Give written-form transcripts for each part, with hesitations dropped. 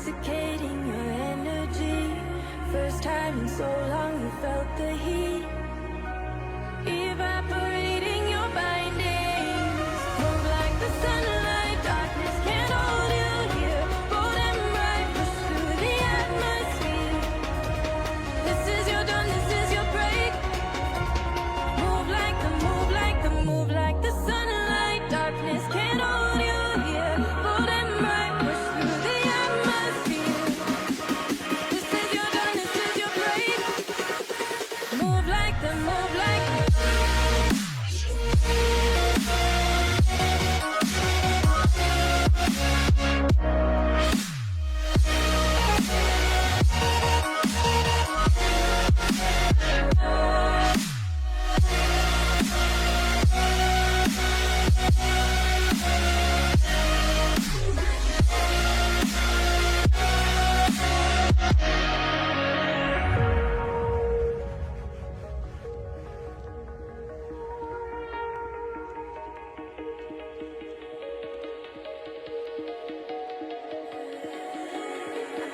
intoxicating your energy. First time in so long you felt the heat evaporating your bindings. Move like the sunlight, darkness can't hold you here. Bold and bright, push through the atmosphere. This is your dawn, this is your break. Move like the, move like the, move like the sunlight. Darkness can't hold you here. Bold and bright, push through the atmosphere. This is your dawn, this is your break. Move like the, move like the.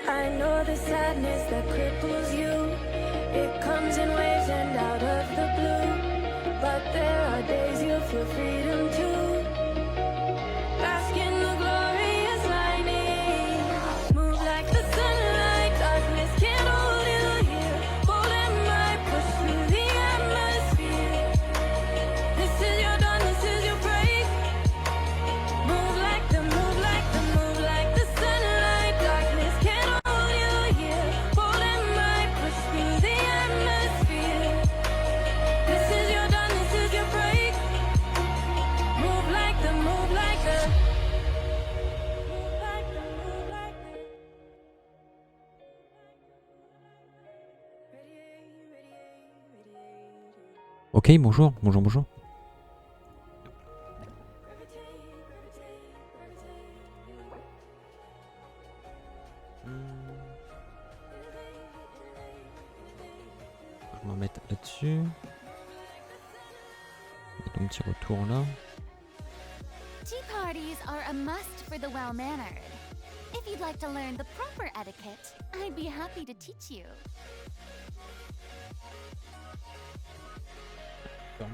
I know the sadness that cripples you. It comes in waves and out of the blue. But there are days you feel freedom too. Bask in the glorious lightning. Move like the sunlight. Darkness can't hold you here. Bold and bright, push through the atmosphere. This is your dawn, this is your break. Move like the, move like the, move like the sunlight. Darkness can't hold you here. Bold and bright, push through the atmosphere. This is your dawn, this is your break. Move like the, move like the. Move like the, move like the. Ok, bonjour, bonjour, bonjour. Je vais m'en mettre là-dessus. Mettre mon petit retour là. Tea parties are a must for the well-mannered. If you'd like to learn the proper etiquette, I'd be happy to teach you.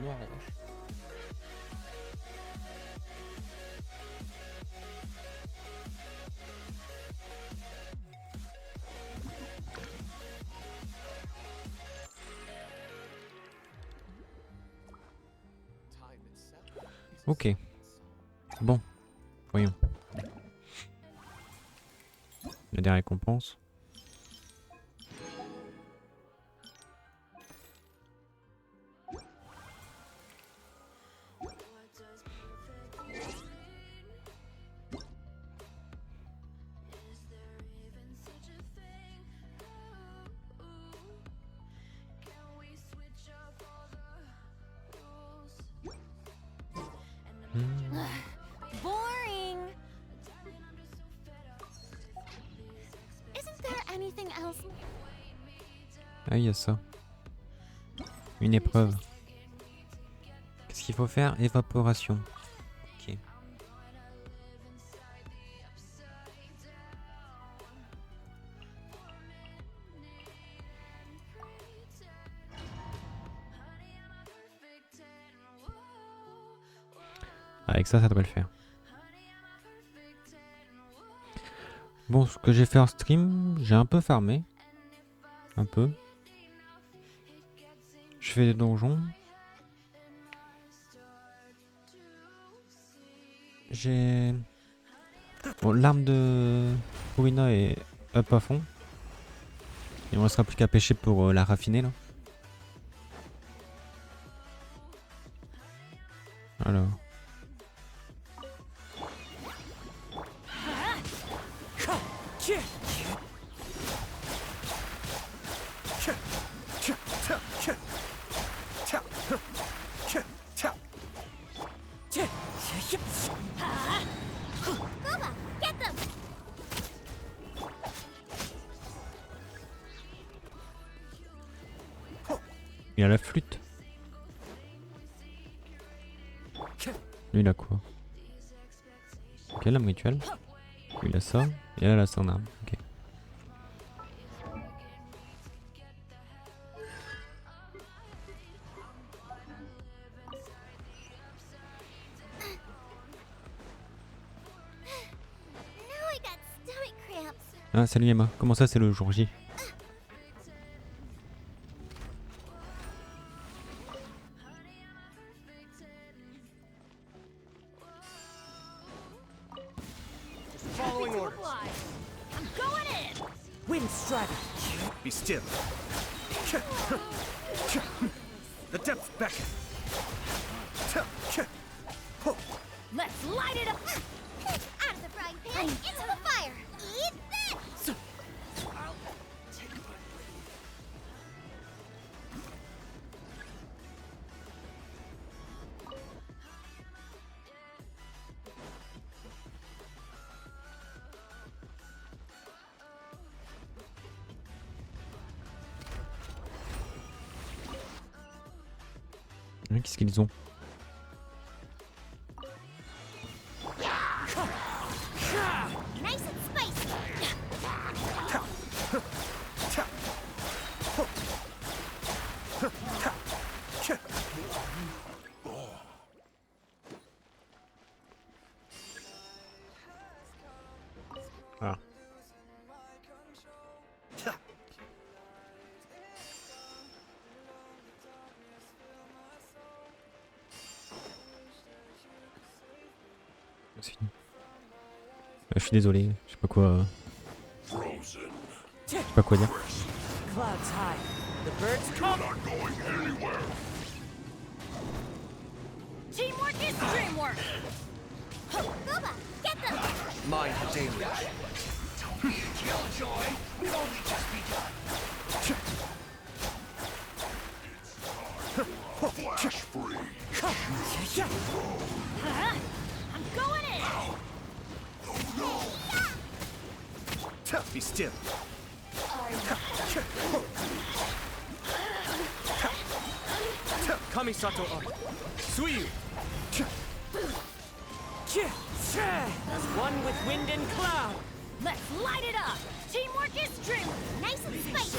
Noir, la vache. Ok. Bon. Voyons. Il y a des récompenses. Boring! Isn't there anything else? Ah, il y a ça. Une épreuve. Qu'est-ce qu'il faut faire? Évaporation. Ok. Avec ça, ça devrait le faire. Bon, ce que j'ai fait en stream, j'ai un peu farmé. Un peu. Je fais des donjons. J'ai... Bon, l'arme de Purina est up à fond. Il ne me restera plus qu'à pêcher pour la raffiner là. Alors... Il a la flûte. Lui il a quoi? Ok, l'âme rituelle. Lui il a ça. Et elle a son arme. Ok. Ah salut Emma, comment ça c'est le jour J? Following orders. I'm going in. Wind strider. Be still. The depths beckon. Let's light it up. Out of the frying pan, into the fire. Eat this. Qu'est-ce qu'ils ont? Nice and spicy. Ah. C'est fini. Je suis désolé, je sais pas quoi. Je sais pas quoi dire. Clouds high. The birds come. Teamwork is dreamwork. Booba, get them. Mind the daily. I'm going in. Be still. Kamisato art. Suiyu. As one with wind and cloud. Let's light it up. Teamwork is dreamwork. Nice and spicy.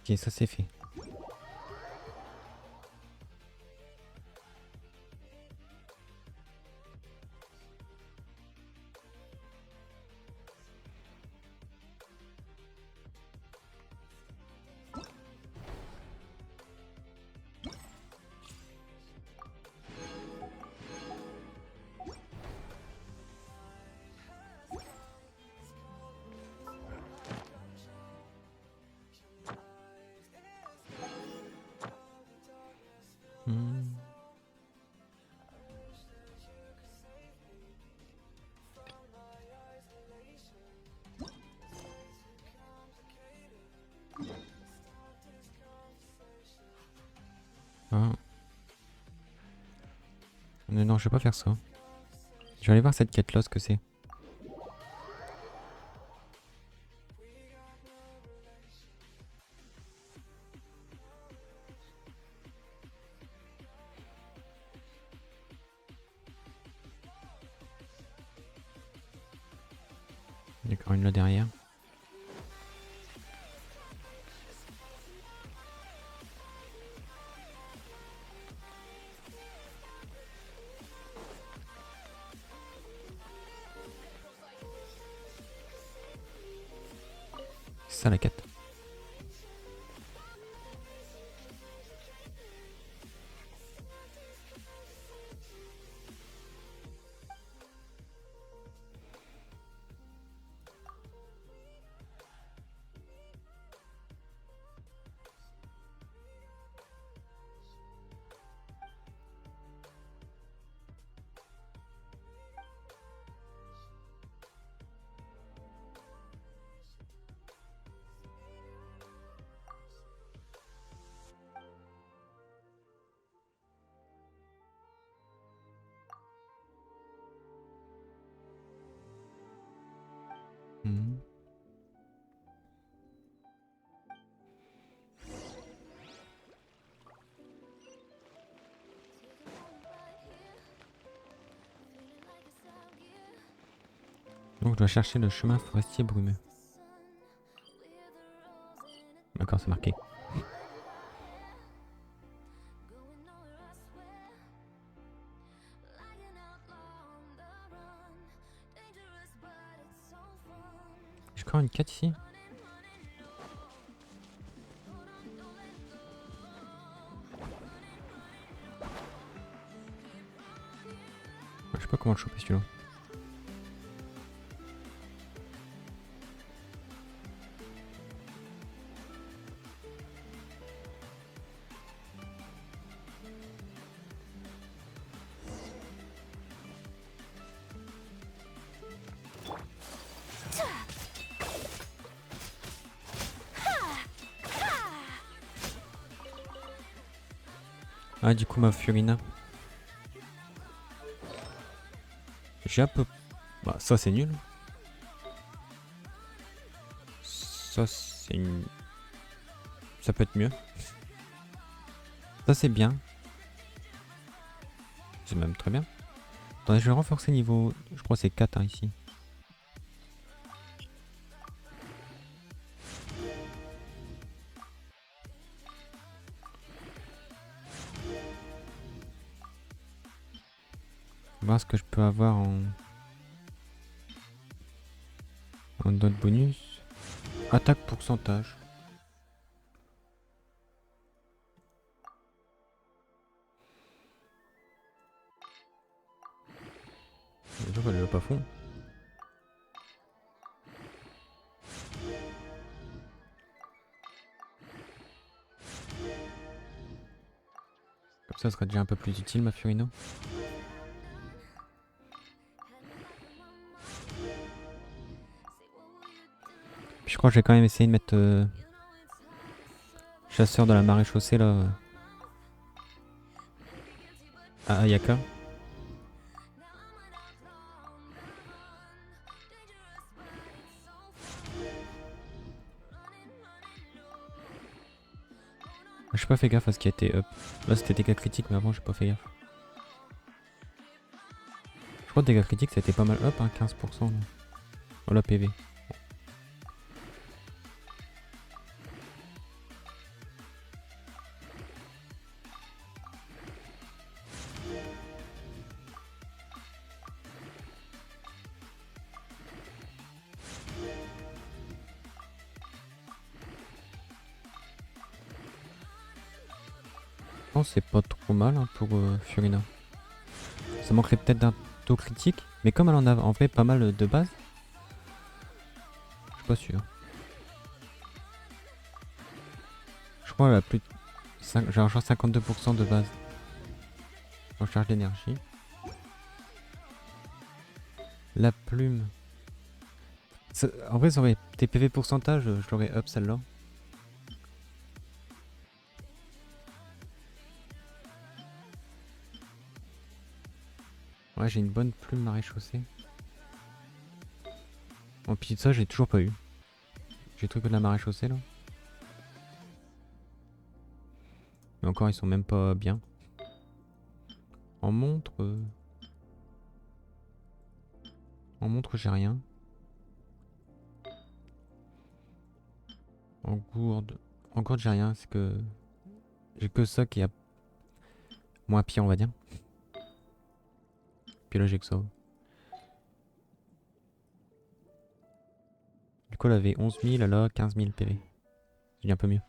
Ok, ça c'est fait. Ah. Non, je vais pas faire ça. Je vais aller voir cette quête là, ce que c'est. Il y a encore une là derrière. C'est ça la quête. Mhm. Donc je dois chercher le chemin forestier brumeux. D'accord, c'est marqué. encore une quête ici. Je sais pas comment le choper celui-là. Ah, du coup ma Furina. J'ai un peu... Bah ça c'est nul. Ça c'est une... Ça peut être mieux. Ça c'est bien. C'est même très bien. Attendez, je vais renforcer niveau... Je crois que c'est 4 hein, ici. Voir ce que je peux avoir en d'autres bonus. Attaque pourcentage. Je vois le pas fond. Comme ça serait déjà un peu plus utile ma Furino. Puis je crois que j'ai quand même essayé de mettre chasseur de la marée chaussée là à Ayaka. J'ai pas fait gaffe à ce qui a été up. Là c'était dégâts critiques mais avant j'ai pas fait gaffe. Je crois que dégâts critiques ça a été pas mal up hein, 15% là. Voilà PV. Je pense que c'est pas trop mal hein, pour Furina. Ça manquerait peut-être d'un taux critique, mais comme elle en a en fait pas mal de base, je suis pas sûr. Je crois qu'elle a plus de 5, genre 52% de base. En charge d'énergie. La plume. En vrai, ça aurait été PV pourcentage, je l'aurais up celle-là. Ouais, j'ai une bonne plume marée chaussée. En puis de ça, j'ai toujours pas eu. J'ai truc de la marée chaussée là. Mais encore, ils sont même pas bien. En montre. En montre, j'ai rien. En gourde. En gourde, j'ai rien. C'est que. J'ai que ça qui a moins pire, on va dire. Puis là, j'ai que ça. Du coup, elle avait 11 000, elle a 15 000 PV. C'est un peu mieux.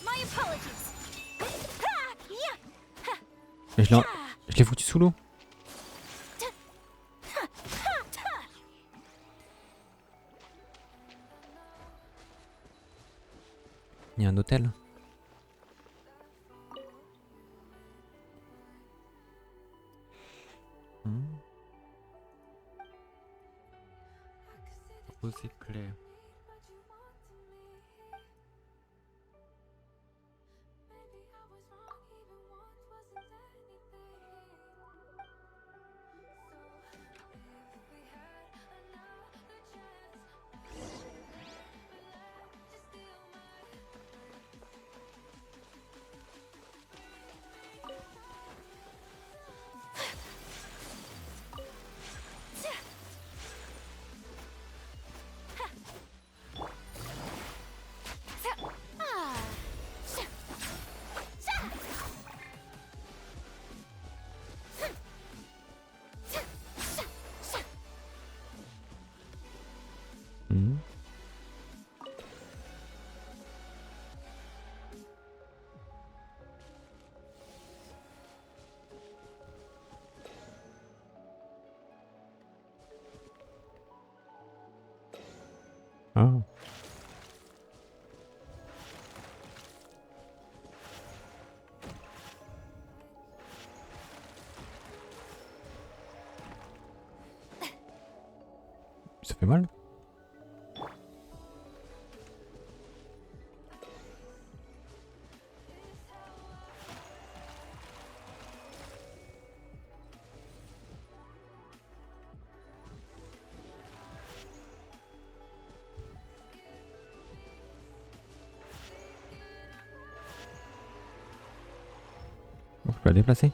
My apologies. Et je l'ai foutu sous l'eau. Il y a un hôtel. Rose éclair. Ça fait mal. Bon, je peux la déplacer.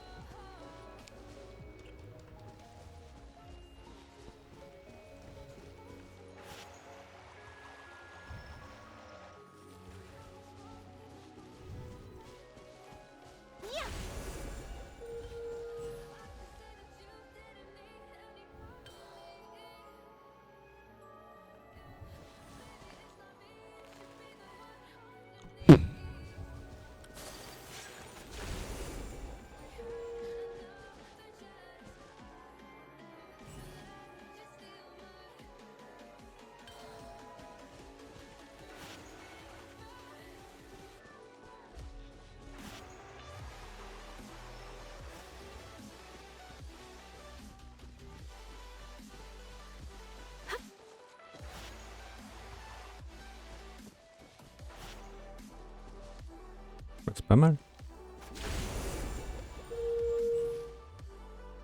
C'est pas mal.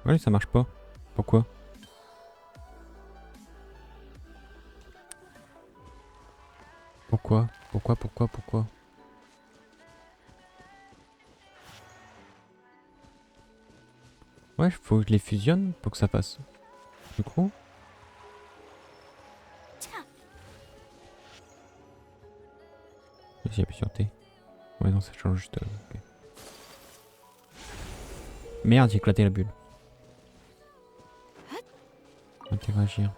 Ouais, ça marche pas. Pourquoi? Pourquoi? Ouais, faut que je les fusionne pour que ça passe. Du coup. J'ai appuyé sur T. Ouais, non, ça change juste. Ok. Merde, j'ai éclaté la bulle. Interagir.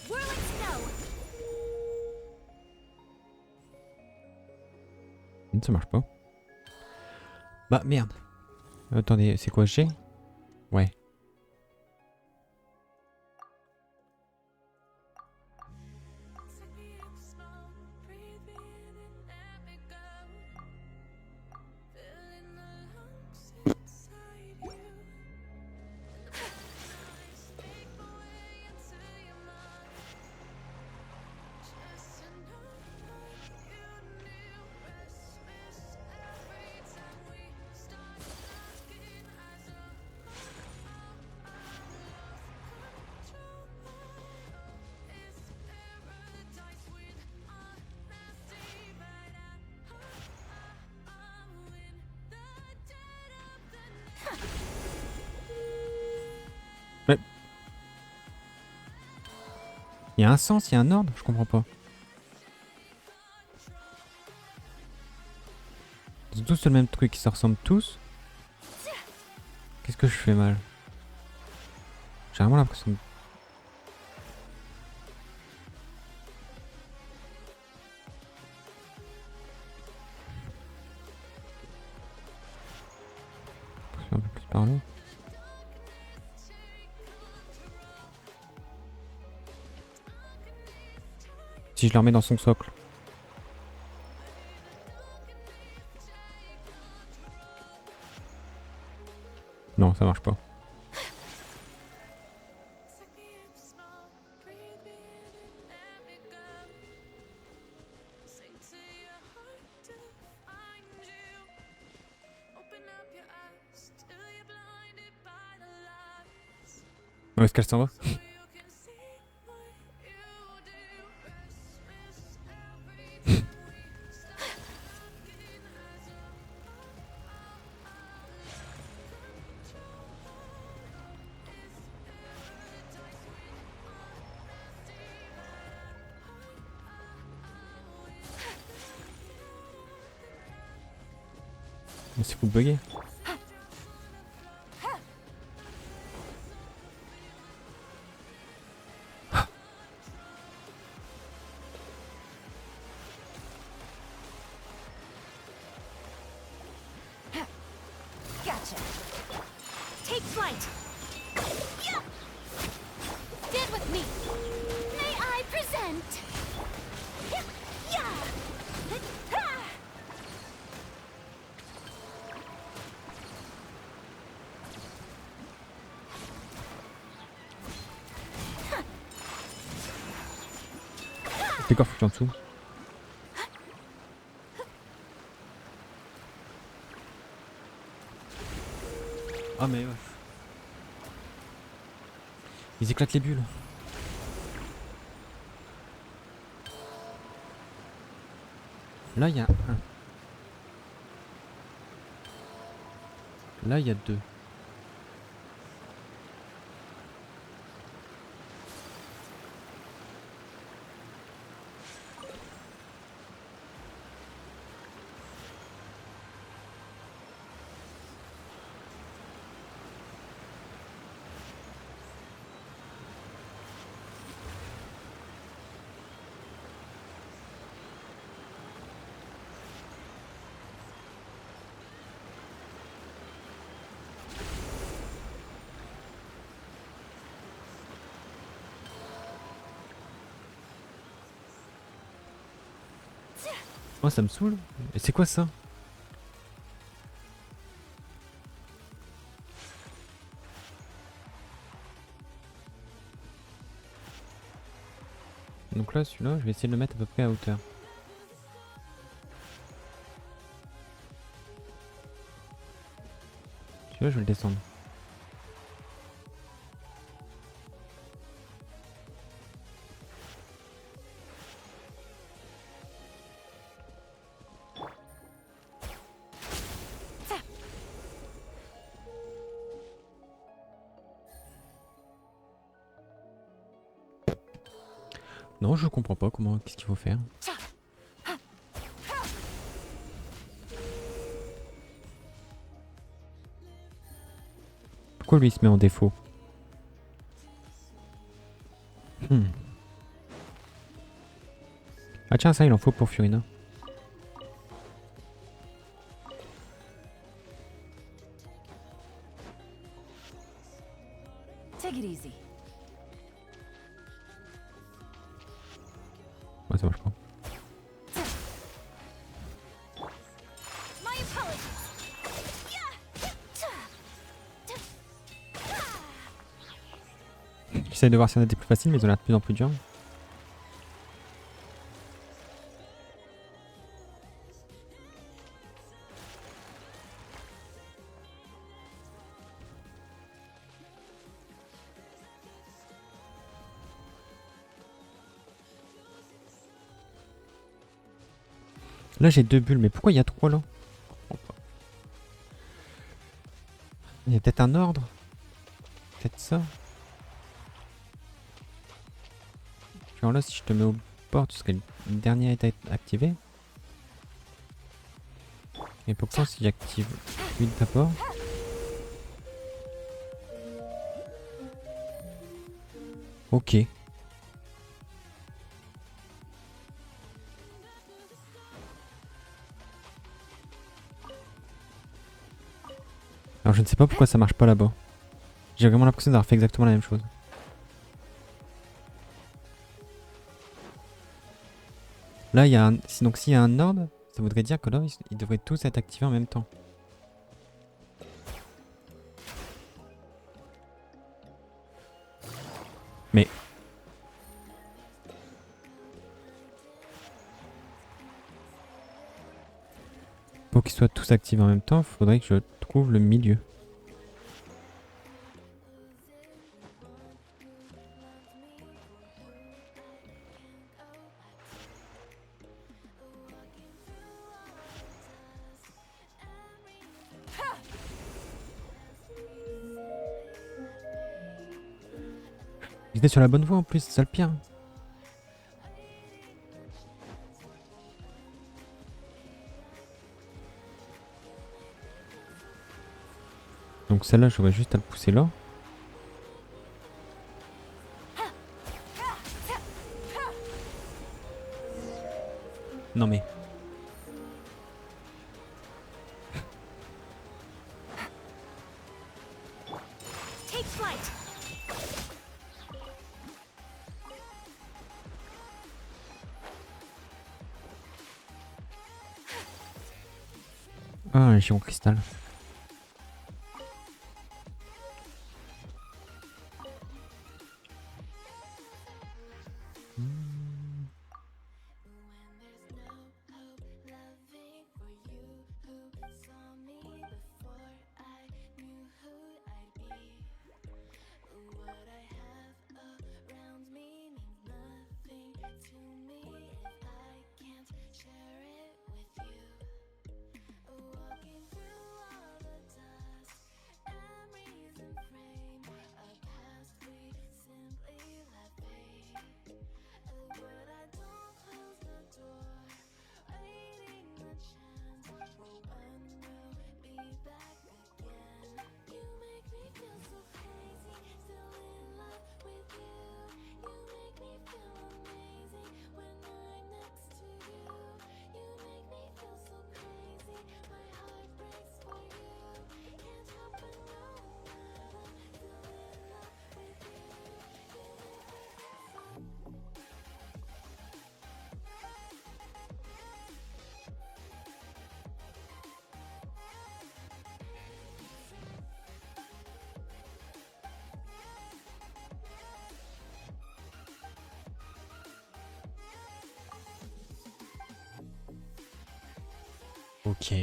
Whirling snow. Ça marche pas. Bah merde. Attendez, c'est quoi G? Ouais. Ouais. Il y a un sens, il y a un ordre, je comprends pas. Ils ont tous le même truc, ils se ressemblent tous. Qu'est-ce que je fais mal? J'ai vraiment l'impression de... Un peu plus par là. Si je le remets dans son socle. Non, ça marche pas. Où est-ce qu'elle s'en va? Mais c'est vous bugger. fight. Stand with me. May I present? Yeah. C'est quoi, faut que tu en dessous. Ah mais ouais. Ils éclatent les bulles. Là il y a un. Là il y a deux. Moi ça me saoule. Et c'est quoi ça? Donc là celui-là je vais essayer de le mettre à peu près à hauteur. Celui-là je vais le descendre. Non, je comprends pas comment, qu'est-ce qu'il faut faire. Pourquoi lui il se met en défaut? Ah tiens, ça il en faut pour Furina. Take it easy. Ouais, ça marche pas. My apologies. J'essaie de voir si on a des plus faciles, mais ils ont l'air de plus en plus durs. Là j'ai deux bulles, mais pourquoi il y a trois là? Il y a peut-être un ordre? Peut-être ça? Genre là si je te mets au bord, tu serais le dernier à être activé. Et pourquoi si j'active lui d'abord? Ok. Alors je ne sais pas pourquoi ça marche pas là-bas. J'ai vraiment l'impression d'avoir fait exactement la même chose. Là il y a un... Donc s'il y a un ordre, ça voudrait dire que là ils devraient tous être activés en même temps. Mais... Pour qu'ils soient tous activés en même temps, il faudrait que je trouve le milieu. J'étais sur la bonne voie en plus, c'est ça le pire. Donc celle-là, j'aurais juste à le pousser là. Non mais... Ah, un giron cristal. Ok.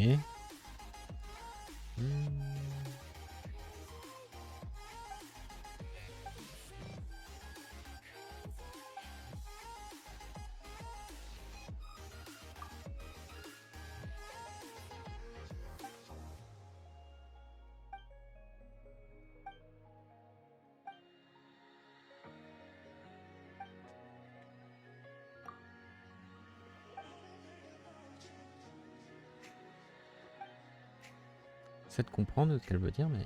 J'essaie de comprendre ce qu'elle veut dire, mais...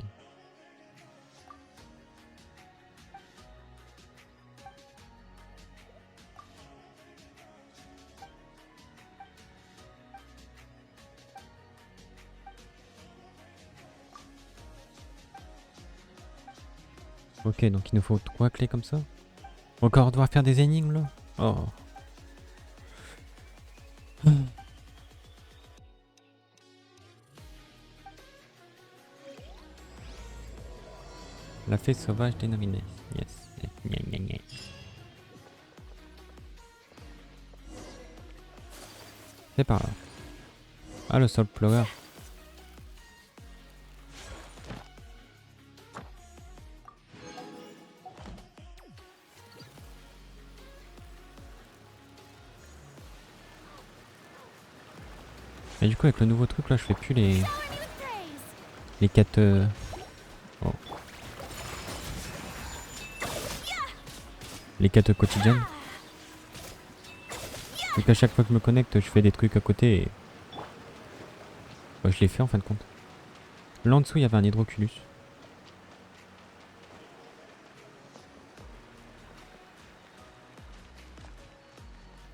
Ok, donc il nous faut 3 clés comme ça. Encore devoir faire des énigmes là. Oh. La fée sauvage dénominée. Yes. Gna, gna, gna. C'est par là. Ah, le sol pleureur. Et du coup avec le nouveau truc là je fais plus les quêtes oh. Les quêtes quotidiennes. Donc à chaque fois que je me connecte je fais des trucs à côté et bah, je les fais en fin de compte. Là en dessous il y avait un hydroculus.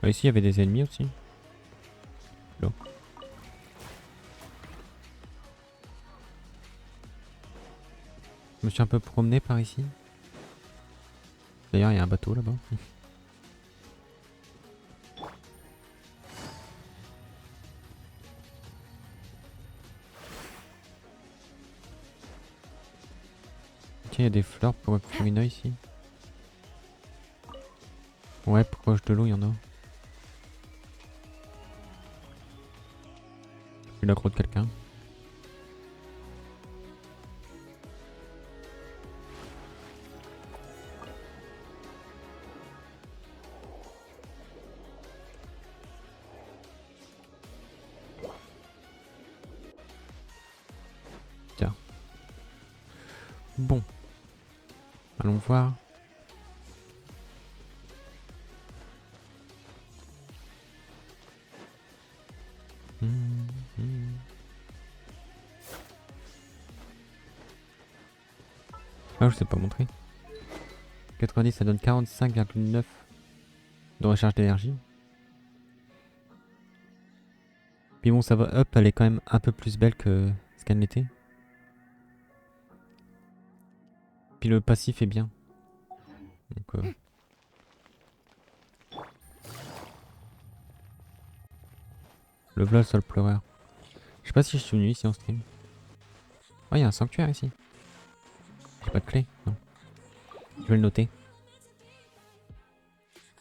Bah, ici il y avait des ennemis aussi. Là. Je me suis un peu promené par ici. D'ailleurs, il y a un bateau là-bas. Tiens, il y a des fleurs pour Furina ici. Ouais, proche de l'eau, il y en a. J'ai l'aggro de quelqu'un. Bon, allons voir. Ah, je sais pas montrer. 90, ça donne 45,9 de recharge d'énergie. Puis bon, ça va up, elle est quand même un peu plus belle que ce qu'elle n'était. Puis le passif est bien. Donc, le vlog sur le pleureur. Je sais pas si je suis venu ici en stream. Oh, il y a un sanctuaire ici. J'ai pas de clé, non. Je vais le noter.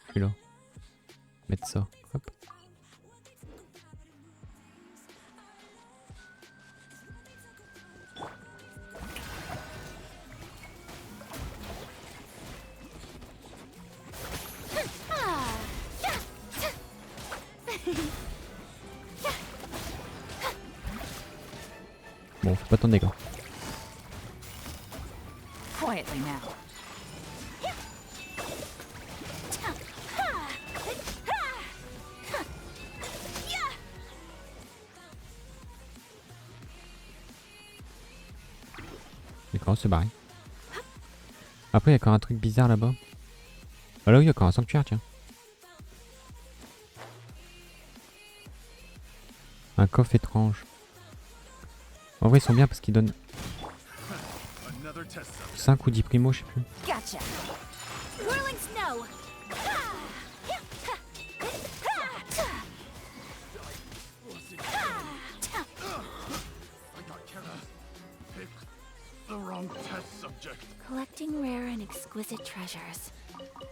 Je suis là. Mettre ça. Hop. Bon, fais pas tant de dégâts. Quietly now. D'accord, c'est barré. Après, il y a encore un truc bizarre là-bas. Ah là, oui, il y a encore un sanctuaire, tiens. Un coffre étrange. En vrai, ils sont bien parce qu'ils donnent 5 ou 10 primos, je sais plus. Gotcha. Whirling snow. Collecting rare and exquisite treasures.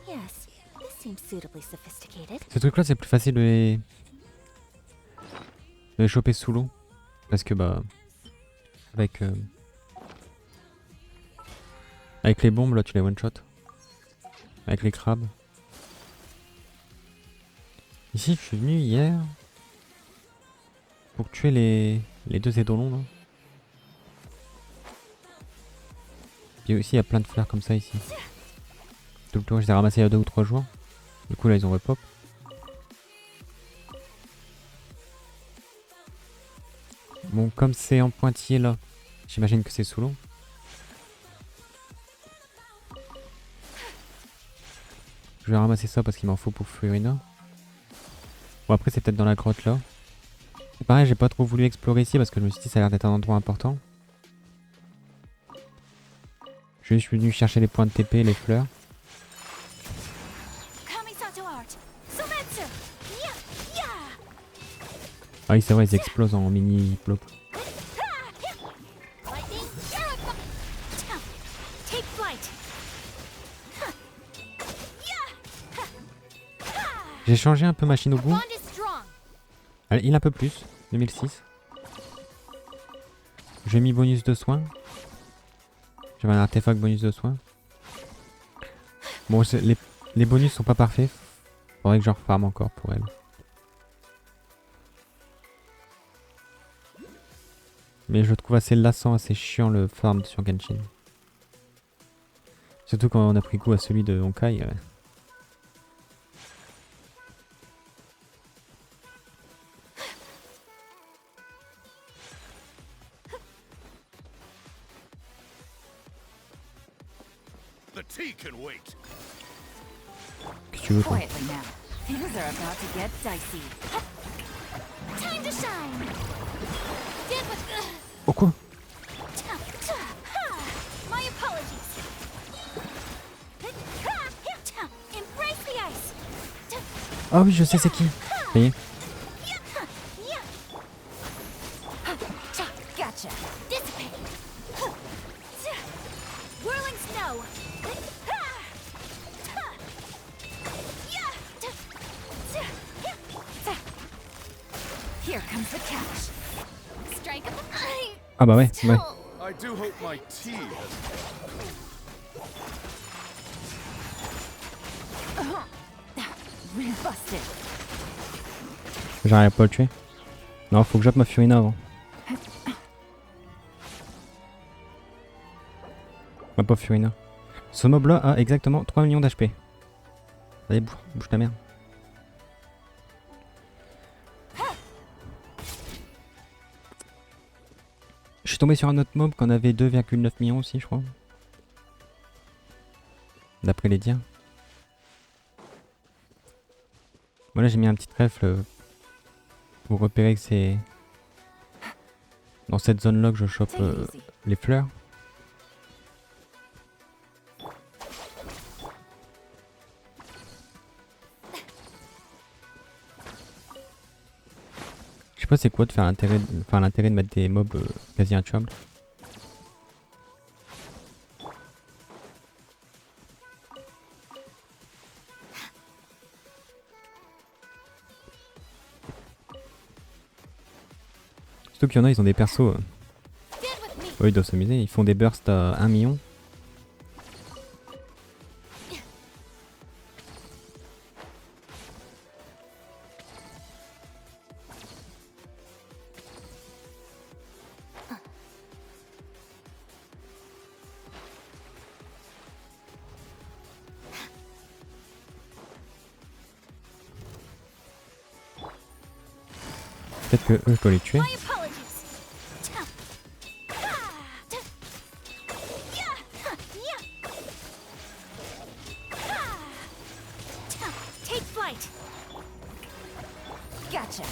Yes, this seems suitably sophisticated. Ces trucs-là, c'est plus facile de les choper sous l'eau. Parce que, bah, avec les bombes, là, tu les one-shot. Avec les crabes. Ici, je suis venu hier pour tuer les deux édolons, là. Puis aussi, il y a plein de fleurs comme ça ici. Tout le tour, je les ai ramassés il y a 2 ou 3 jours. Du coup, là, ils ont repop. Bon, comme c'est en pointillé là, j'imagine que c'est sous l'eau. Je vais ramasser ça parce qu'il m'en faut pour Furina. Bon, après, c'est peut-être dans la grotte là. Et pareil, j'ai pas trop voulu explorer ici parce que je me suis dit ça a l'air d'être un endroit important. Je suis venu chercher les points de TP, les fleurs. Ah oui, c'est vrai, ils explosent en mini plop. J'ai changé un peu ma Shinobu. Allez, il a un peu plus, 2006. J'ai mis bonus de soins. J'avais un artefact bonus de soins. Bon, les bonus sont pas parfaits. Faudrait que je refarme encore pour elle. Mais je le trouve assez lassant, assez chiant le farm sur Genshin. Surtout quand on a pris goût à celui de Honkai. Qu'est-ce que tu veux, toi? Quietly now. Things are about to get dicey. Time to shine. Deal with Oh quoi? my apologies. Embrace the ice. Ah oui, je sais c'est qui. Ça y est. Gotcha. Dissipate. Whirling snow. Here comes the cash. Strike up. Ah bah ouais, ouais. I do hope my tea has Real busted. J'arrive pas à le tuer. Non, faut que j'appe ma Furina avant. Ma pauvre Furina. Ce mob là a exactement 3 millions d'HP. Allez, bouge ta merde. Je suis tombé sur un autre mob qu'on avait 2,9 millions aussi, je crois. D'après les dires. Voilà, j'ai mis un petit trèfle pour repérer que c'est dans cette zone là que je chope les fleurs. Je sais pas c'est quoi de faire l'intérêt de mettre des mobs quasi intuables. Surtout qu'il y en a, ils ont des persos. Eux, ils doivent s'amuser. Ils font des bursts à 1 million. Peut-être que eux, je dois les tuer. My apologies. Take flight. Gotcha.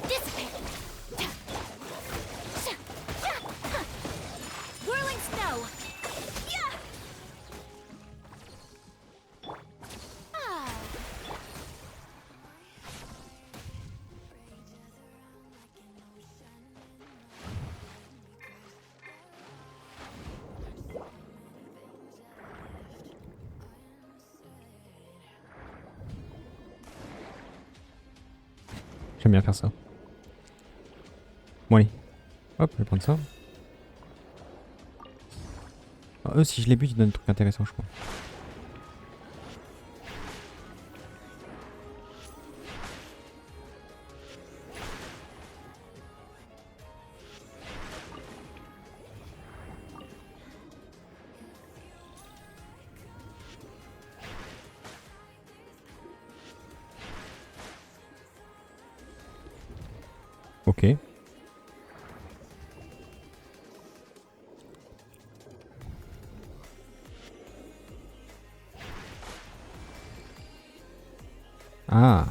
Dissipate. Whirling snow. J'aime bien faire ça. Bon allez. Hop, je vais prendre ça. Alors, eux, si je les bute, ils donnent des trucs intéressants, je crois. Ok. Ah.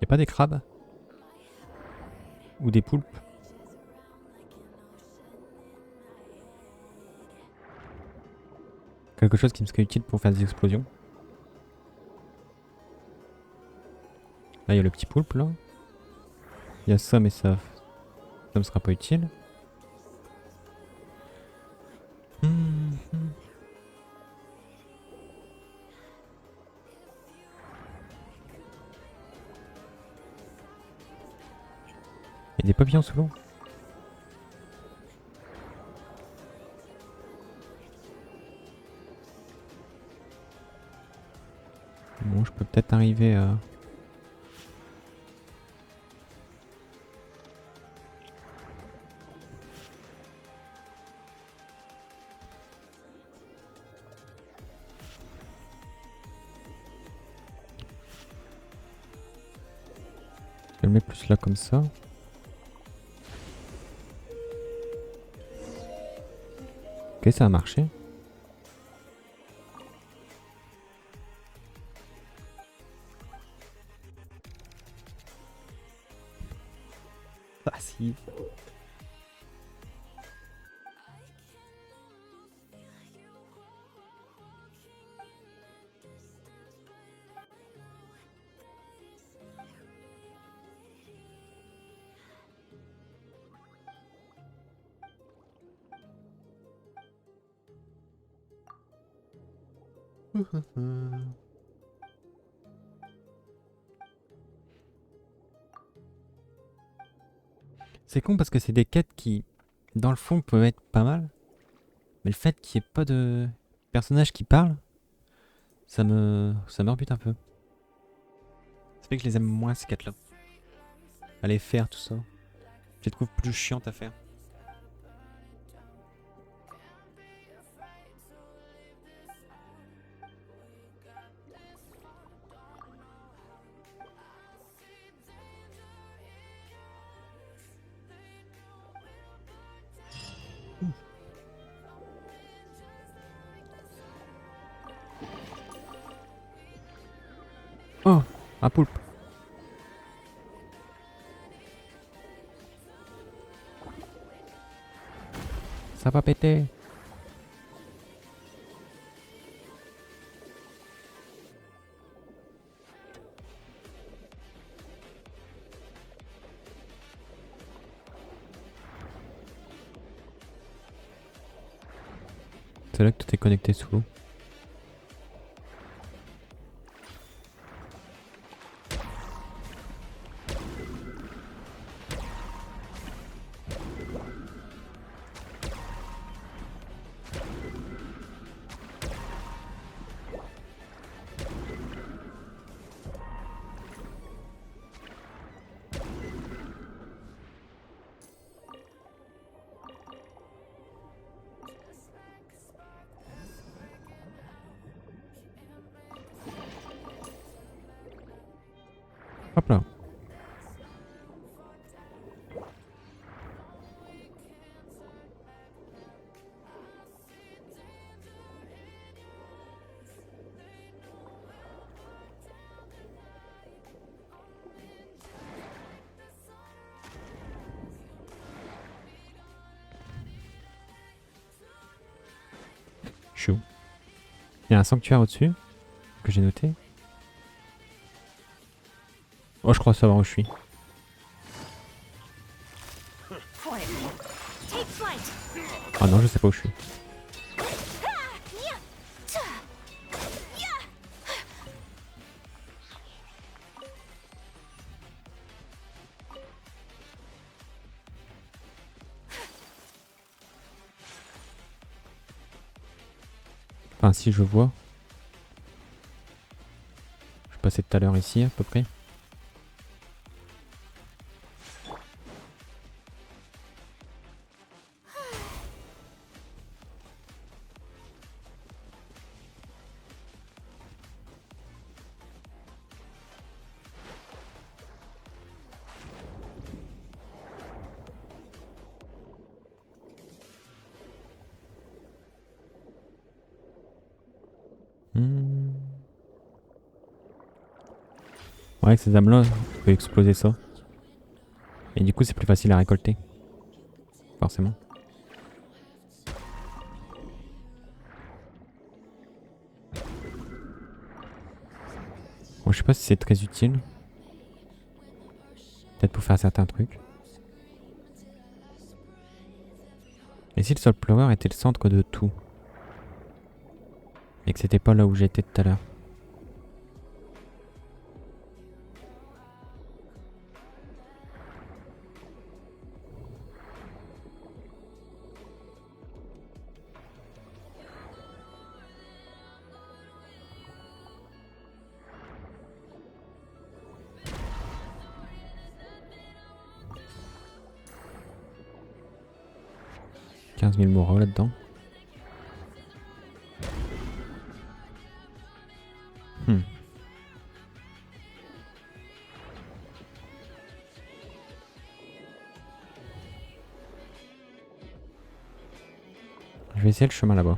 Y'a pas des crabes? Ou des poulpes? Quelque chose qui me serait utile pour faire des explosions. Là, il y a le petit poulpe, là. Il y a ça, mais ça me sera pas utile. Il y a des papillons sous l'eau. Bon, je peux peut-être arriver à... Je le mets plus là comme ça. Ok, ça a marché. Ah si. C'est con parce que c'est des quêtes qui, dans le fond, peuvent être pas mal. Mais le fait qu'il n'y ait pas de personnage qui parle, ça me rebute un peu. Ça fait que je les aime moins ces quêtes-là. Aller faire tout ça. Je les trouve plus chiantes à faire. Un poulpe. Ça va péter. C'est là que tout est connecté sous l'eau. Hop là. Chou. Il y a un sanctuaire au-dessus que j'ai noté. Oh, je crois savoir où je suis. Ah non, je sais pas où je suis. Enfin, si je vois. Je passais tout à l'heure ici, à peu près. Ouais, avec ces âmes-là, on peut exploser ça. Et du coup, c'est plus facile à récolter. Forcément. Bon, je sais pas si c'est très utile. Peut-être pour faire certains trucs. Et si le sol pleureur était le centre de tout? Et que c'était pas là où j'étais tout à l'heure? $15 000 moraux là-dedans. Je vais essayer le chemin là-bas.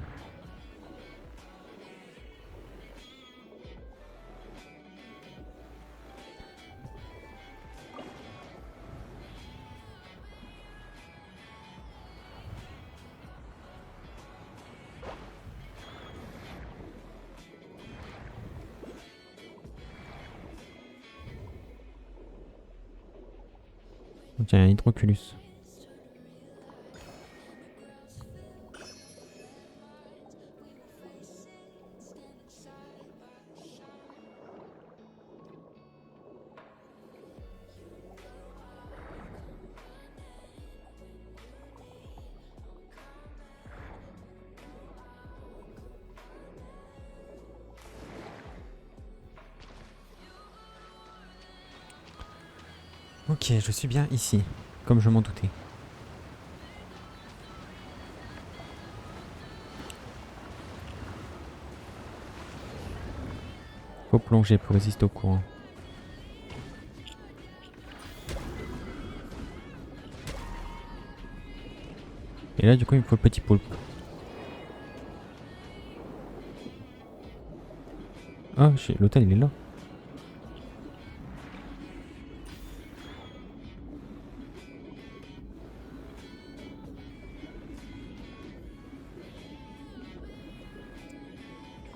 Tiens, un hydroculus. Ok, je suis bien ici, comme je m'en doutais. Faut plonger pour résister au courant. Et là, du coup, il me faut le petit poulpe. Ah, l'hôtel, il est là.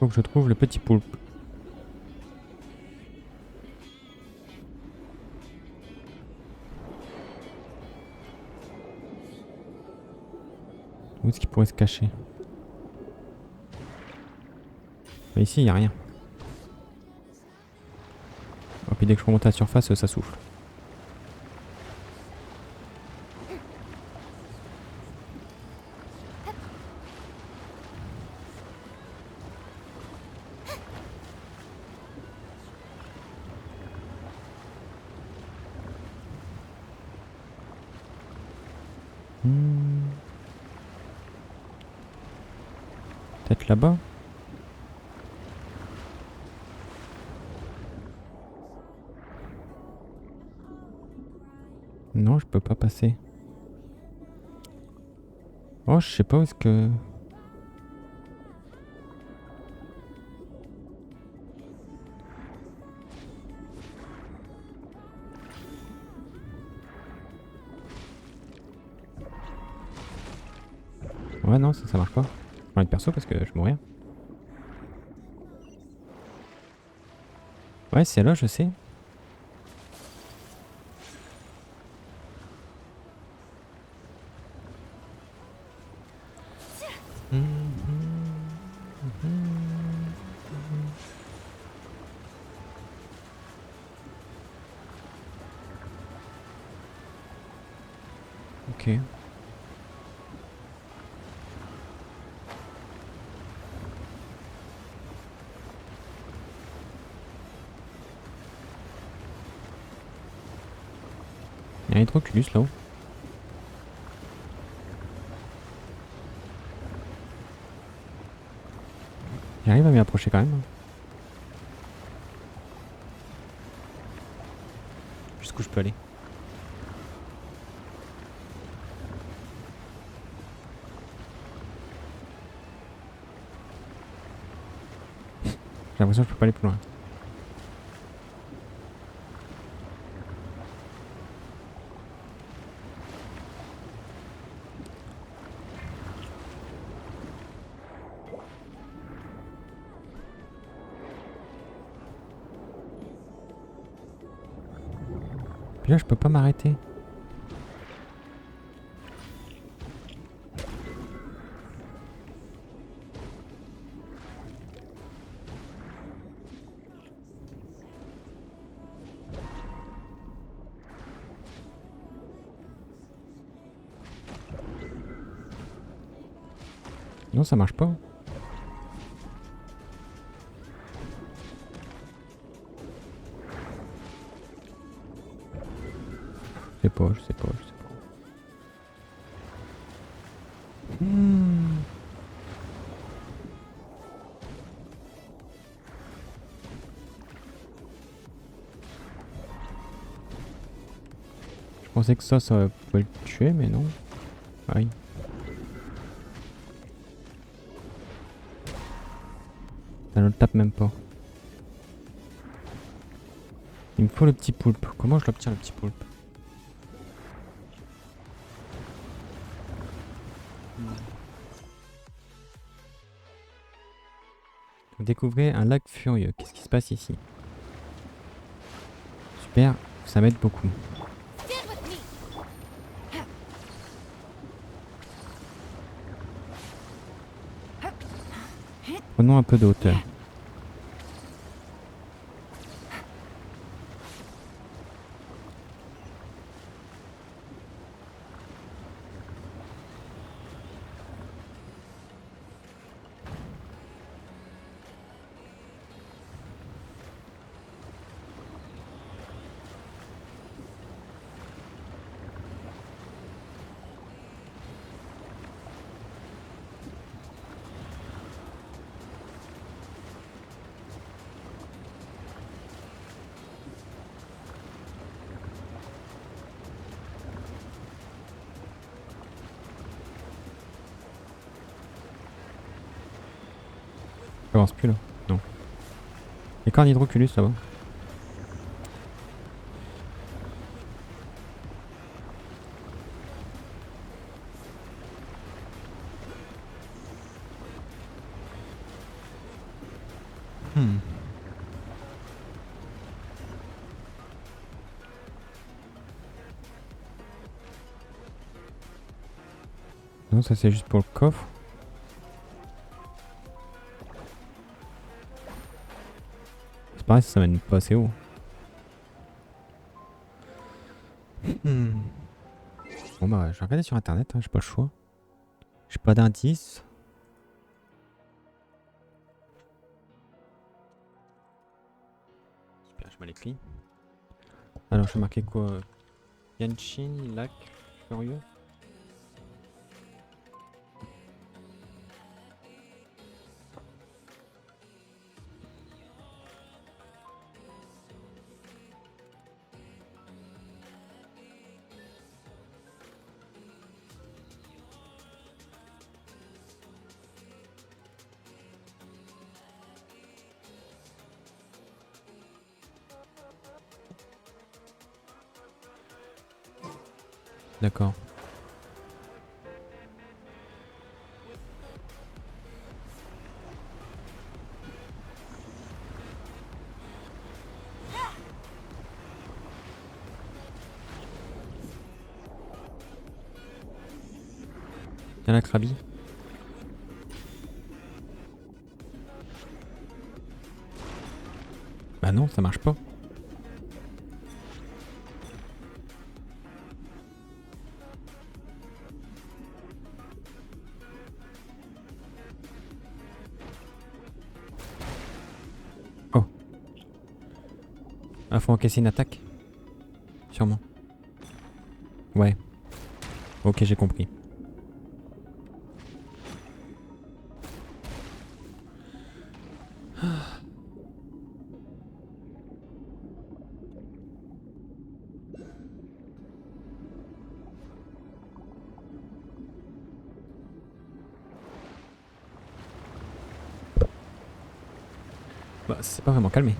Faut que je trouve le petit poulpe. Où est-ce qu'il pourrait se cacher? Mais ici, il n'y a rien. Et puis dès que je remonte à la surface, ça souffle. Peut-être là-bas? Non, je peux pas passer. Oh, je sais pas où est-ce que... Ouais, non, ça marche pas. Je prends le perso parce que je mourrais. Ouais, c'est là, je sais. Ok. Il y a un hydroculus là-haut. J'arrive à m'y approcher quand même. Jusqu'où je peux aller. J'ai l'impression que je peux pas aller plus loin. Puis là, je peux pas m'arrêter. Non, ça marche pas. Je sais pas. Je pensais que ça pouvait le tuer, mais non. Aïe. Ça ne le tape même pas. Il me faut le petit poulpe. Comment je l'obtiens, le petit poulpe? Vous découvrez un lac furieux. Qu'est-ce qui se passe ici? Super, ça m'aide beaucoup. Prenons un peu de hauteur. J'avance plus là. Non. Il y a qu'un hydroculus là-bas. Non, ça c'est juste pour le coffre. C'est pareil, ça mène pas assez haut. Bon bah, je vais regarder sur internet, hein, j'ai pas le choix. J'ai pas d'indice. Super, je mal écrit. Alors, je vais marquer quoi? Genshin, lac, furieux. D'accord. Y'a la Krabi. Bah non, ça marche pas. Oh. Ah, faut encaisser une attaque. Sûrement. Ouais. Ok, j'ai compris. Bah, c'est pas vraiment calmé.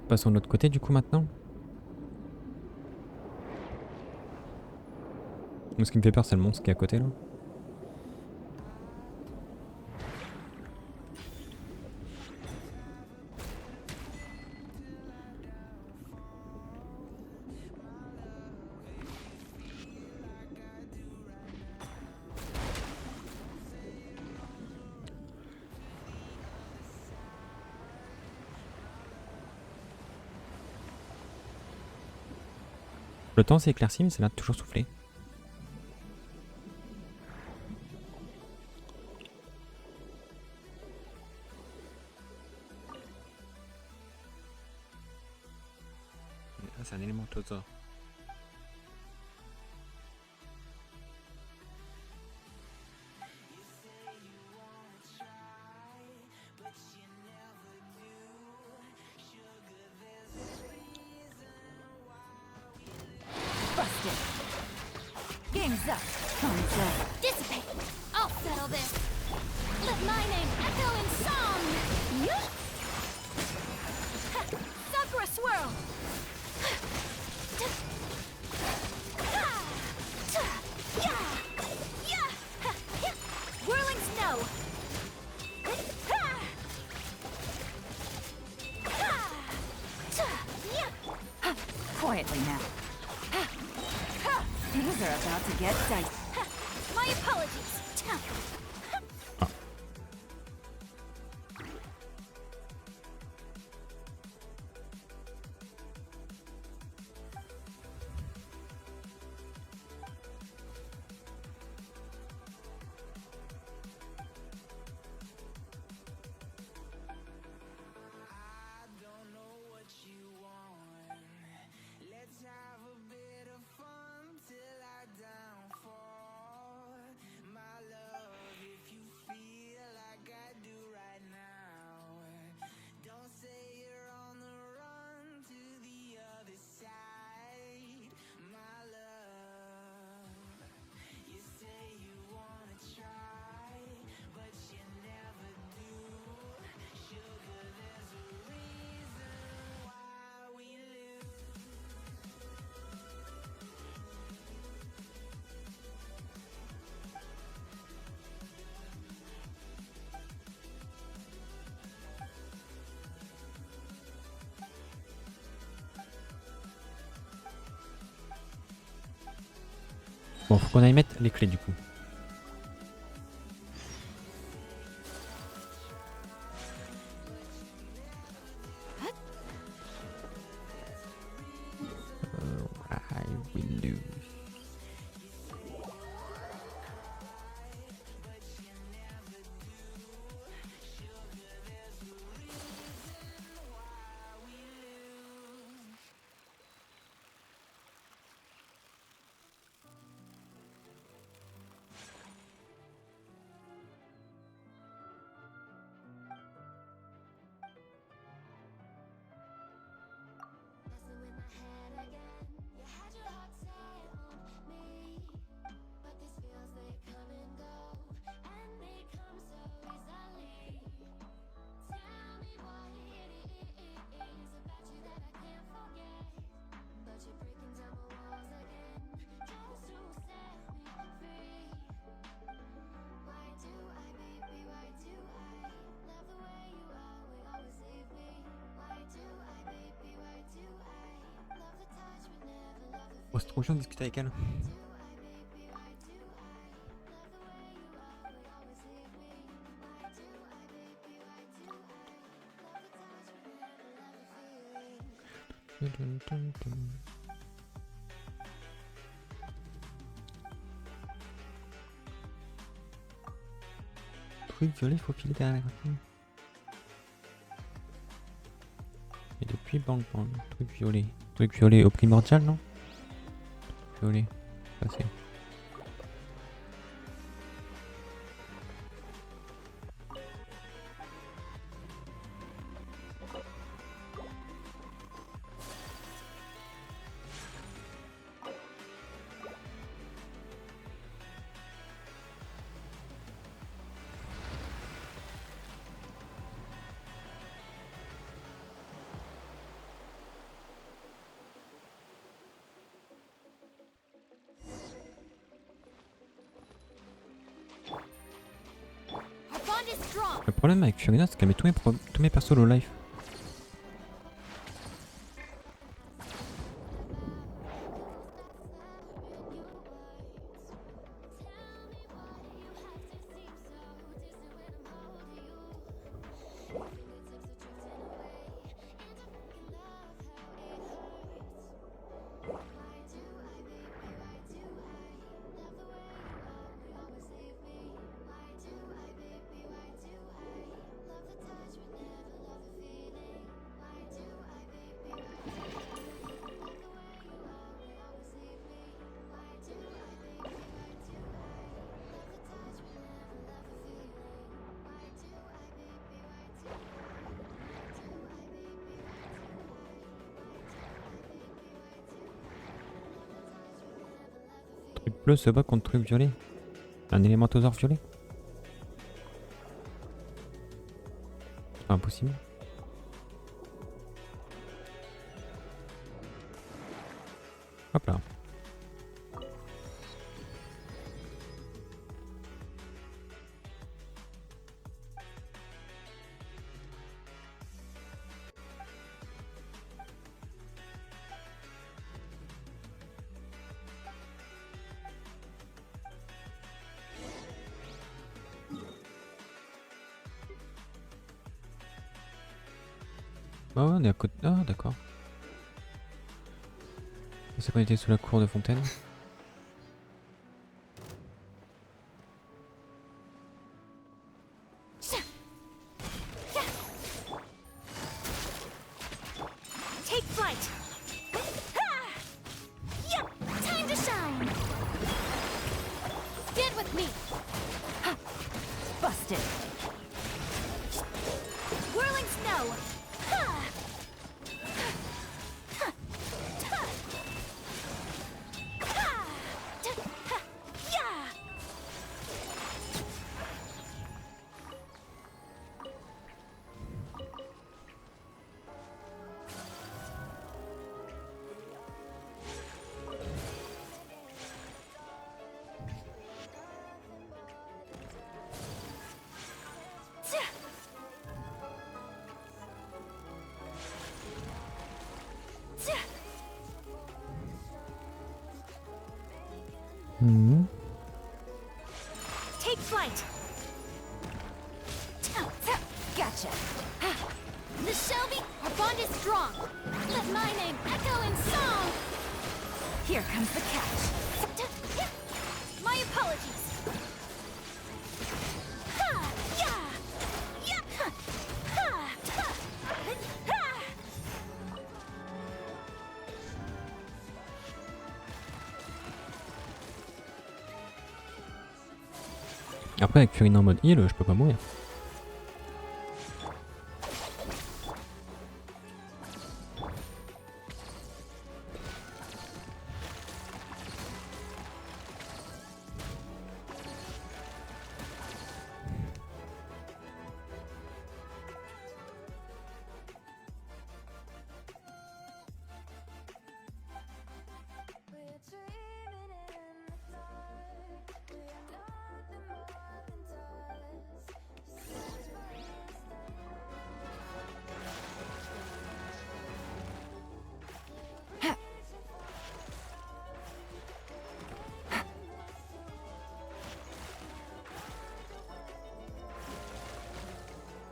Passons de l'autre côté du coup maintenant. Moi, ce qui me fait peur, c'est le monstre qui est à côté là. Le temps s'est éclairci, mais ça a toujours soufflé. Ah, c'est un élément tosa. Busted. Game's up. Thumbs up. Dissipate! I'll settle this! Let my name echo in song! Yeah. Ha! Sakura swirl! Whirling snow! Quietly now. Things are about to get dicey. My apologies! Bon, faut qu'on aille mettre les clés du coup. I will lose. Oh, c'est trop chiant de discuter avec elle. Truc violet, faut filer derrière la graphique. Et depuis bang bang, truc violet. Truc violet au primordial, non? Violet, ça c'est. Le problème avec Furina, c'est qu'elle met tous mes persos low life. Truc bleu se bat contre truc violet. Un élémentosaure violet. C'est pas impossible. Hop là. Oh, on est à côté. Ah, d'accord. C'est qu'on était sous la cour de fontaine. Take flight. Time to shine. Stand with me. Busted. Whirling snow. flight. Gotcha. The Shelby, our bond is strong. Let my name echo in song. Here comes the catch. My apologies. Ha! Yeah! Yeah! Ha! Ha! Ha! Ha! Après avec Furine en mode heal, je peux pas mourir.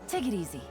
Take it easy.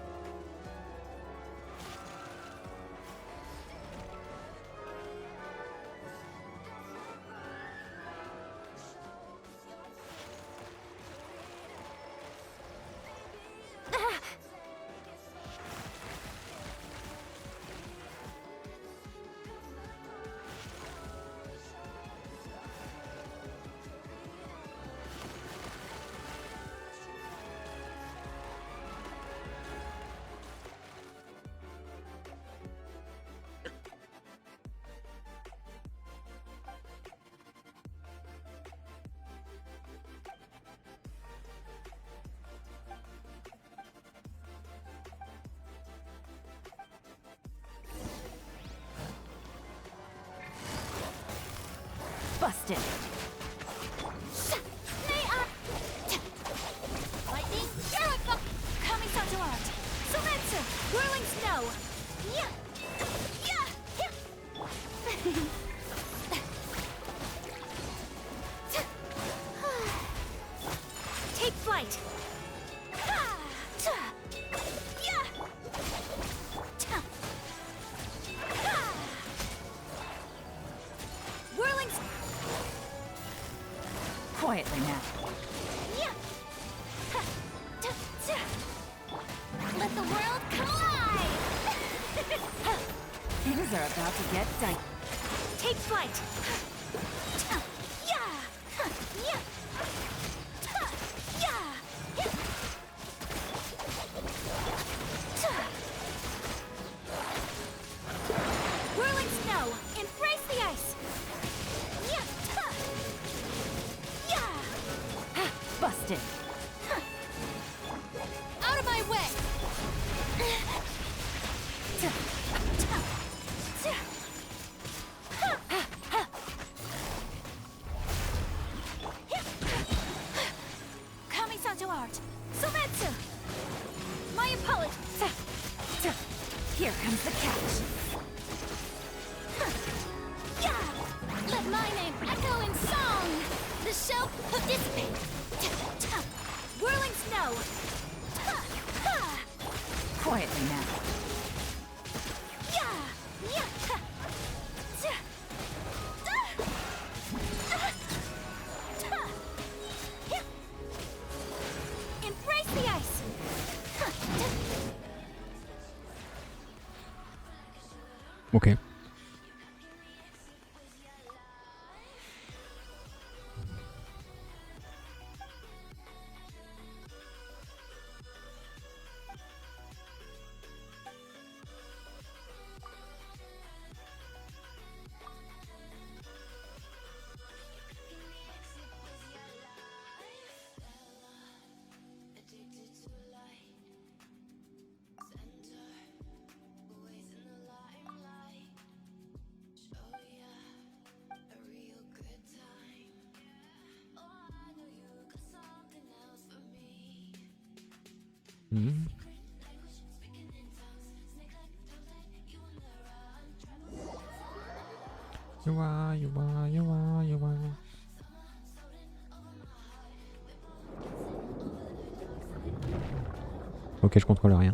Busted. Lightning, Jericho! Coming out to art. Sumetsu, whirling snow. Yeah! Yeah! Yeah! Take flight. Ha! Ta! Yeah! Ta! Ha! Whirling Quietly now. Yeah. Ha. Ta. Ta. Let the world collide! Things are about to get dicey. Take flight! Ta. Yeah! Ha. Yeah! Ta. Yeah! Yeah. Ta. Whirling snow! Embrace the ice! Yeah! Ta. Yeah! Busted. Out of my way! Ta. Ta. Ta. Ha. Ha. Yeah. Kamisato art! Sumetsu! My apologies! Ta. Ta. Here comes the catch. Yeah! Let my name echo in song! The show dissipate! Ta. Whirling snow! Ta. Ha. Quietly now. Yeah! Yeah! Ha. Ta. Ta. Yeah. Embrace the ice! Ha. Ta. Ok. Mhm. You are, you are, you are, you are. Ok, je contrôle rien.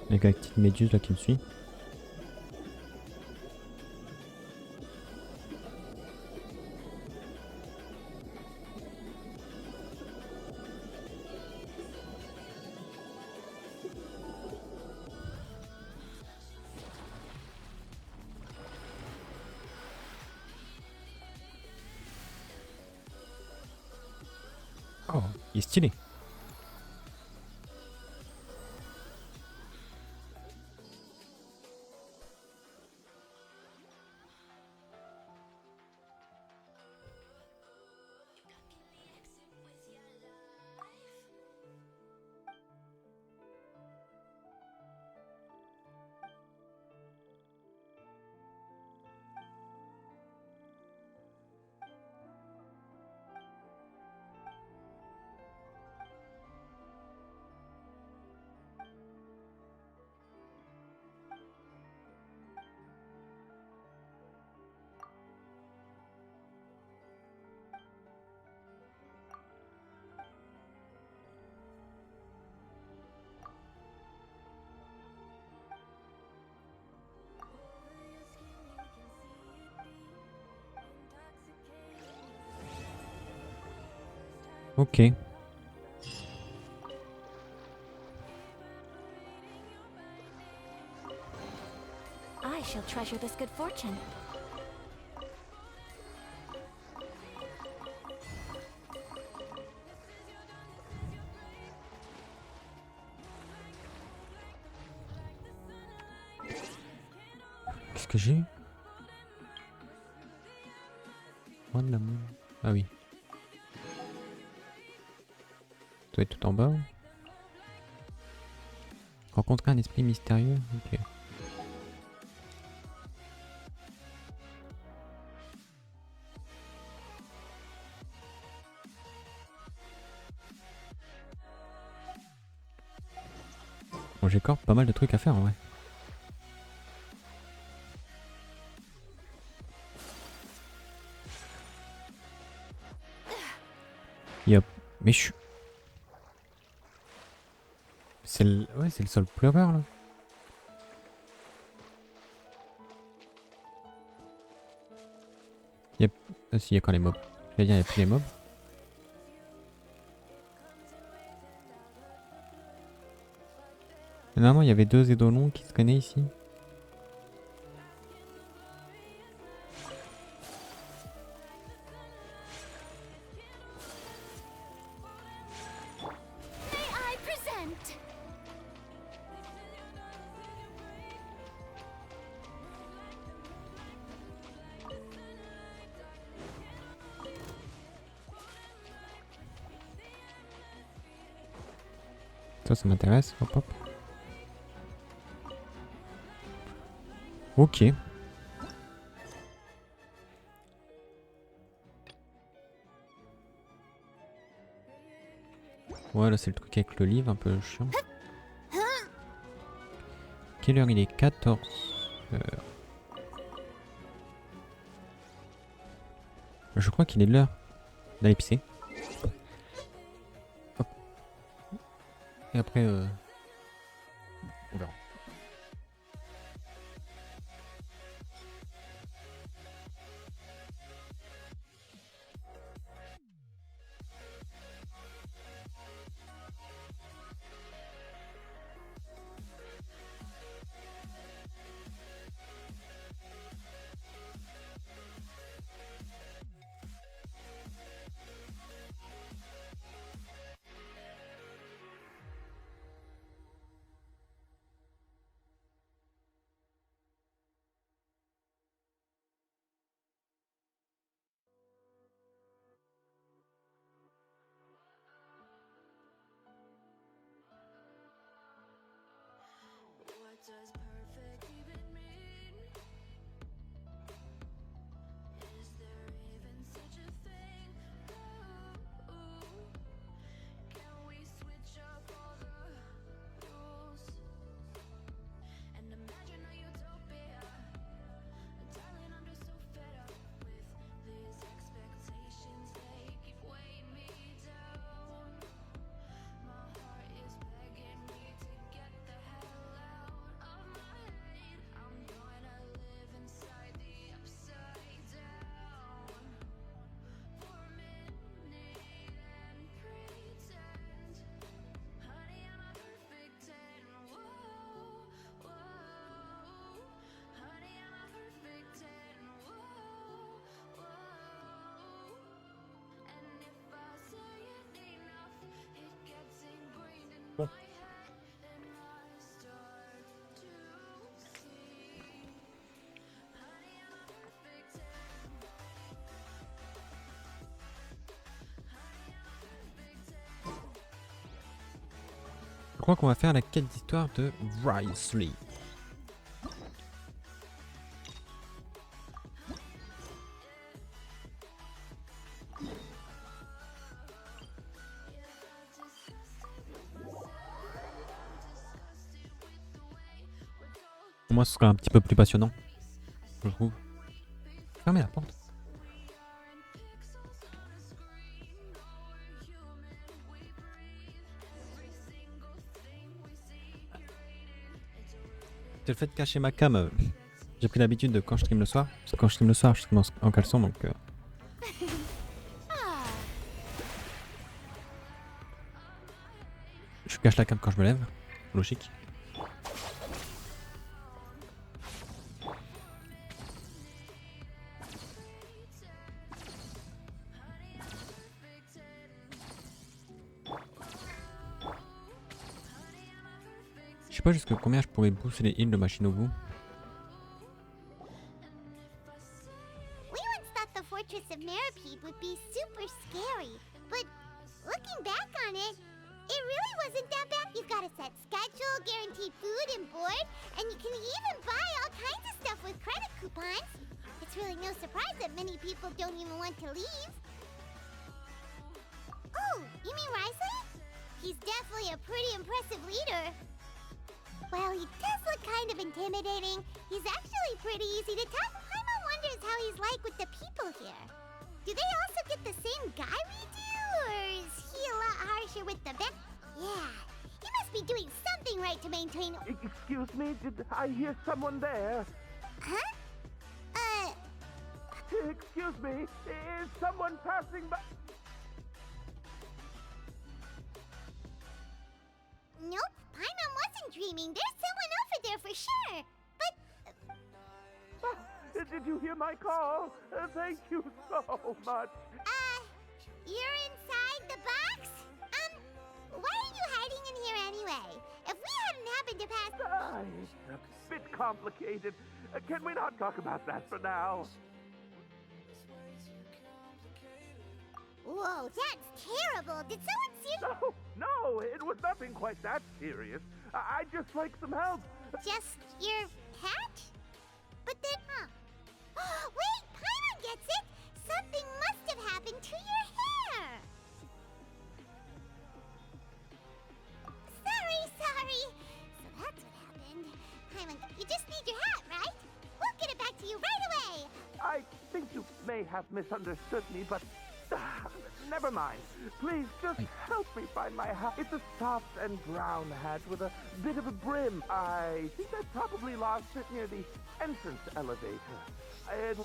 Avec la petite méduse là qui me suit. Oh, il est stylé. Ok. I shall treasure this good fortune. Qu'est-ce que j'ai? Oh de la merde. Ah oui. Ça doit être tout en bas. Rencontrer un esprit mystérieux. Ok. Bon, j'ai encore pas mal de trucs à faire en vrai. Yep. Mais je suis... C'est le... Ouais, c'est le sol pleureur là. Yep. Ah si, il y a quand les mobs. Je vais dire, il n'y a plus les mobs. Normalement, il y avait deux édolons qui se connaissent ici. May I present? Ça m'intéresse. Hop hop. Ok. Ouais, là c'est le truc avec le livre, un peu chiant. Quelle heure il est? 14 heures. Je crois qu'il est l'heure d'aller pisser. Hop. Et après, on verra. What does perfect even mean? crois qu'on va faire la quête d'histoire de Wriosthley. Au moins ce sera un petit peu plus passionnant, je trouve. Fermez la porte. C'est le fait de cacher ma cam. J'ai pris l'habitude de quand je stream le soir. Parce que quand je stream le soir, je stream en caleçon donc. Je cache la cam quand je me lève. Logique. Je sais pas jusqu'à combien je pourrais pousser les heals de machine au bout. We once thought the fortress of Meripede would be super scary, but looking back on it, it really wasn't that bad. You've got a set schedule, guaranteed food and board, and you can even buy all kinds of stuff with credit coupons. It's really no surprise that many people don't even want to leave. Oh, you mean Wriosthley? He's definitely a pretty impressive leader. Well, he does look kind of intimidating. He's actually pretty easy to talk. Paimon wonders how he's like with the people here. Do they also get the same guy we do, or is he a lot harsher with the vet? Yeah, he must be doing something right to maintain. Excuse me, did I hear someone there? Huh? Excuse me, is someone passing by? Nope, Paimon wasn't dreaming. There's someone over there for sure. But Did you hear my call? Thank you so much. you're inside the box? Why are you hiding in here anyway? If we hadn't happened to pass... It's a bit complicated. Can we not talk about that for now? Whoa, that's terrible. Did someone see... No, it was nothing quite that serious. I'd just like some help. Just your hat? But then... Wait, Paimon gets it! Something must have happened to your hair! Sorry. So that's what happened. Paimon, you just need your hat, right? We'll get it back to you right away! I think you may have misunderstood me, but... never mind. Please, just help me find my hat. It's a soft and brown hat with a bit of a brim. I think I probably lost it near the entrance elevator.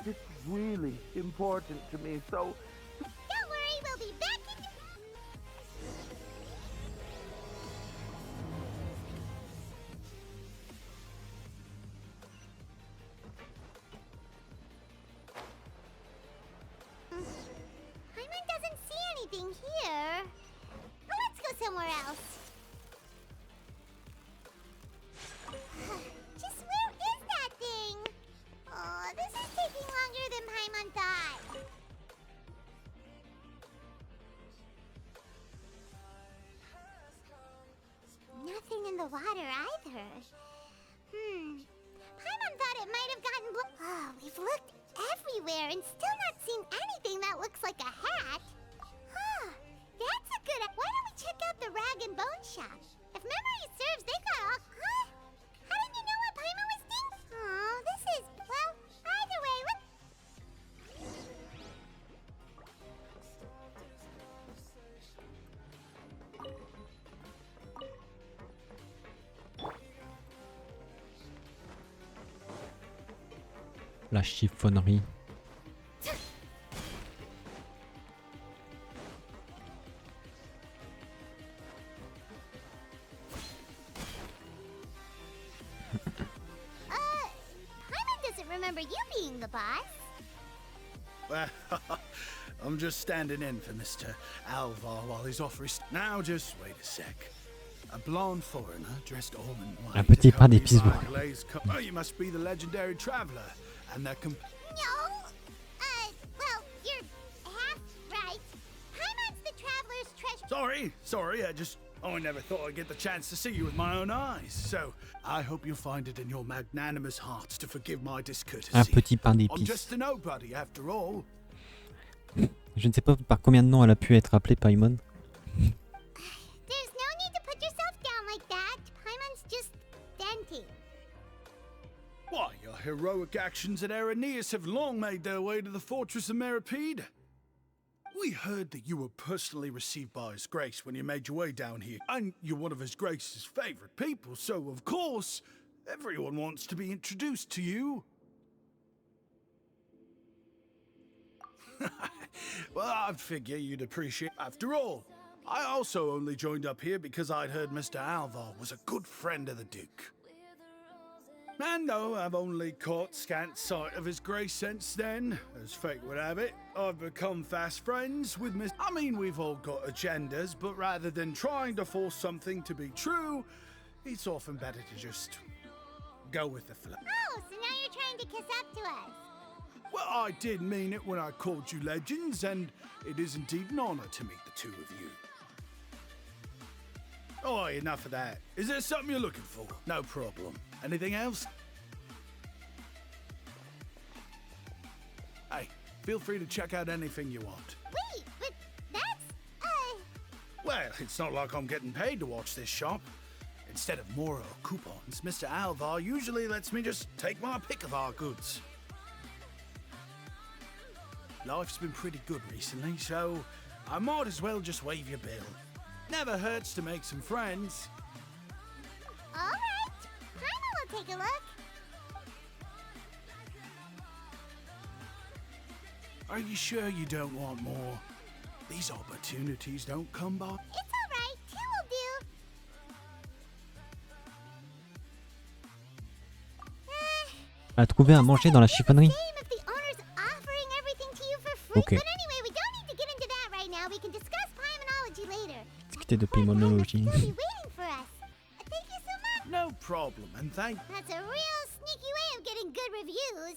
It's really important to me, so... Don't worry, we'll be back in... Paimon doesn't see anything here. Let's go somewhere else. Just where is that thing? Oh, this is taking longer than Paimon thought. Nothing in the water either. Paimon thought it might have gotten Oh, we've looked everywhere and still not seen anything that looks like a hat. Huh, that's a good... Why don't we check out the rag and bone shop? If memory serves, they got all... Huh? How did you know what Paimon was thinking? Oh, this is... Well, either way, what... La chiffonnerie. Paimon doesn't remember you being the boss. Well, I'm just standing in for Mr. Alvar while he's off his... Now, just wait a sec. A blonde foreigner dressed all in white. Un petit pain accompanied d'épices by blancs. a glazed Oh, you must be the legendary traveler. And that No. Well, you're half right. Paimon's the traveler's treasure. Sorry, I just I never thought I'd get the chance to see you with my own eyes, so I hope you find it in your magnanimous hearts to forgive my discourtesy. Un petit pain I'm d'épices. just a nobody after all. Je ne sais pas par combien de noms elle a pu être appelée Paimon. There's no need to put yourself down like that. Paimon's just venting. Why, your heroic actions at Aeneas have long made their way to the fortress of Meripede. We heard that you were personally received by His Grace when you made your way down here, and you're one of His Grace's favorite people, so of course, everyone wants to be introduced to you. Well, I figure you'd appreciate. After all, I also only joined up here because I'd heard Mr. Alvar was a good friend of the Duke. And though I've only caught scant sight of His Grace since then, as fate would have it, I've become fast friends with Miss. I mean, we've all got agendas, but rather than trying to force something to be true, it's often better to just go with the flow. Oh, so now you're trying to kiss up to us. Well, I did mean it when I called you legends, and it is indeed an honor to meet the two of you. Oh, enough of that. Is there something you're looking for? No problem. Anything else? Hey, feel free to check out anything you want. Wait, but that's, Well, it's not like I'm getting paid to watch this shop. Instead of more coupons, Mr. Alvar usually lets me just take my pick of our goods. Life's been pretty good recently, so I might as well just waive your bill. Never hurts to make some friends. all right. Paimon will take a look. Are you sure you don't want more? These opportunities don't come by. It's all right. Two will do. À trouver à manger dans la chiffonnerie. Same if the owner's offering everything to you for free. Okay. But anyway, we don't need to get into that right now. We can discuss Paimonology later. Discuter de Paimon must Paimonologie. still be waiting for us. Thank you so much. No problem, and thank. That's a real sneaky way of getting good reviews.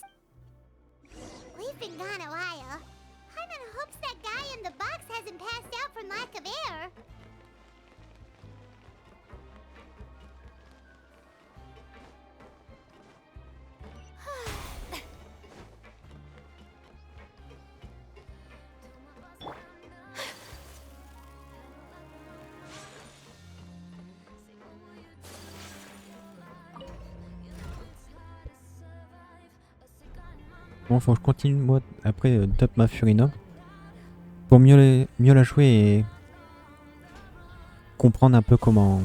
We've been gone a while. Paimon hopes that guy in the box hasn't passed out from lack of air. Bon, faut que je continue moi après top ma Furina pour mieux la jouer et comprendre un peu comment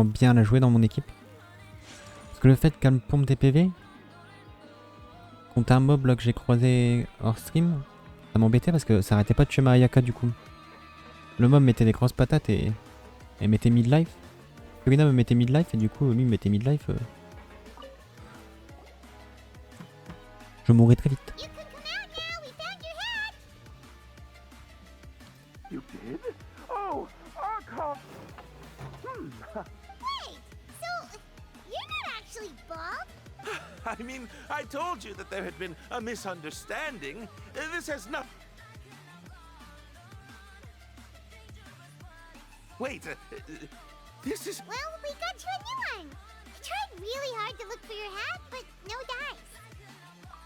bien la jouer dans mon équipe. Parce que le fait qu'elle me pompe des PV contre un mob là que j'ai croisé hors stream, ça m'embêtait parce que ça arrêtait pas de tuer ma Ayaka du coup. Le mob mettait des grosses patates et mettait midlife. Furina me mettait midlife et du coup lui me mettait midlife. Je mourrai très vite. You can come out now. We found your hat. You did? Oh, Archon! Wait, so you're not actually bald? I mean, I told you that there had been a misunderstanding. This has not. Wait, this is. Well, we got you a new one. I tried really hard to look for your hat, but no dice.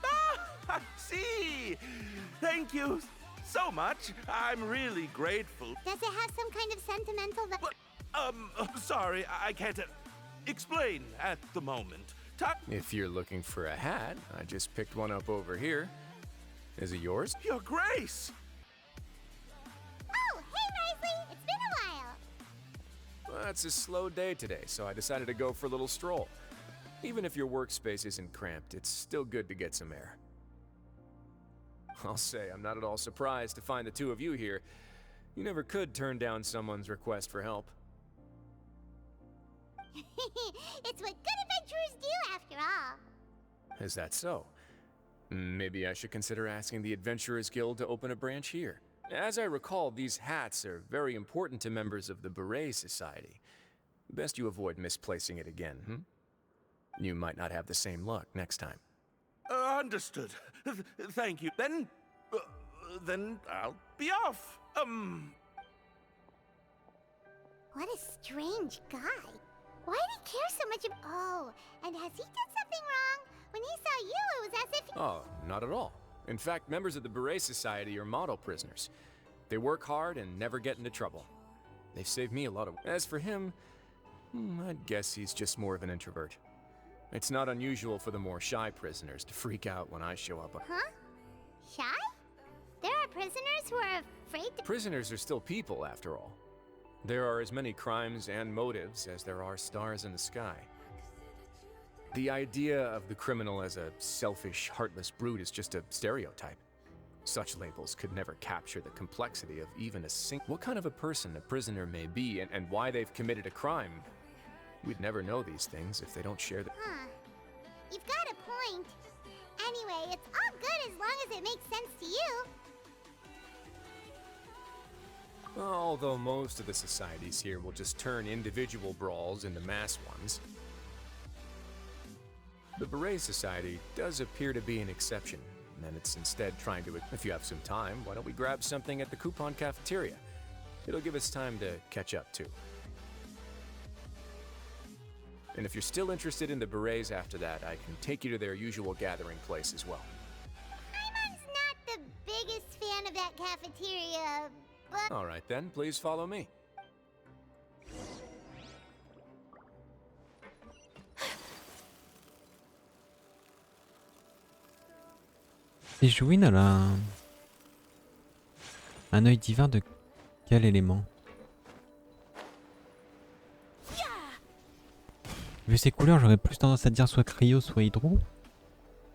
Ah, I see. Thank you so much. I'm really grateful. Does it have some kind of sentimental But, sorry, I can't explain at the moment. If you're looking for a hat, I just picked one up over here. Is it yours? Your Grace! Oh, hey, Wriosthley. It's been a while. Well, it's a slow day today, so I decided to go for a little stroll. Even if your workspace isn't cramped, it's still good to get some air. I'll say, I'm not at all surprised to find the two of you here. You never could turn down someone's request for help. It's what good adventurers do, after all. Is that so? Maybe I should consider asking the Adventurers Guild to open a branch here. As I recall, these hats are very important to members of the Beret Society. Best you avoid misplacing it again, You might not have the same luck next time. Understood. Thank you. Then I'll be off. What a strange guy. Why did he care so much Oh, and has he done something wrong? When he saw you, it was as if he... Oh, not at all. In fact, members of the Beret Society are model prisoners. They work hard and never get into trouble. They've saved me a lot of... As for him, I'd guess he's just more of an introvert. It's not unusual for the more shy prisoners to freak out when I show up. Huh? Shy? There are prisoners who are afraid to... Prisoners are still people, after all. There are as many crimes and motives as there are stars in the sky. The idea of the criminal as a selfish, heartless brute is just a stereotype. Such labels could never capture the complexity of even a what kind of a person a prisoner may be and why they've committed a crime. We'd never know these things if they don't share the... Huh. You've got a point. Anyway, it's all good as long as it makes sense to you. Although most of the societies here will just turn individual brawls into mass ones. The Beret Society does appear to be an exception, and it's instead trying to... If you have some time, why don't we grab something at the coupon cafeteria? It'll give us time to catch up, too. And if you're still interested in the Berets after that, I can take you to their usual gathering place as well. Paimon's not the biggest fan of that cafeteria, but... Alright then, please follow me. Et Jouine, elle a un œil divin de quel élément? Vu ses couleurs, j'aurais plus tendance à dire soit cryo, soit hydro.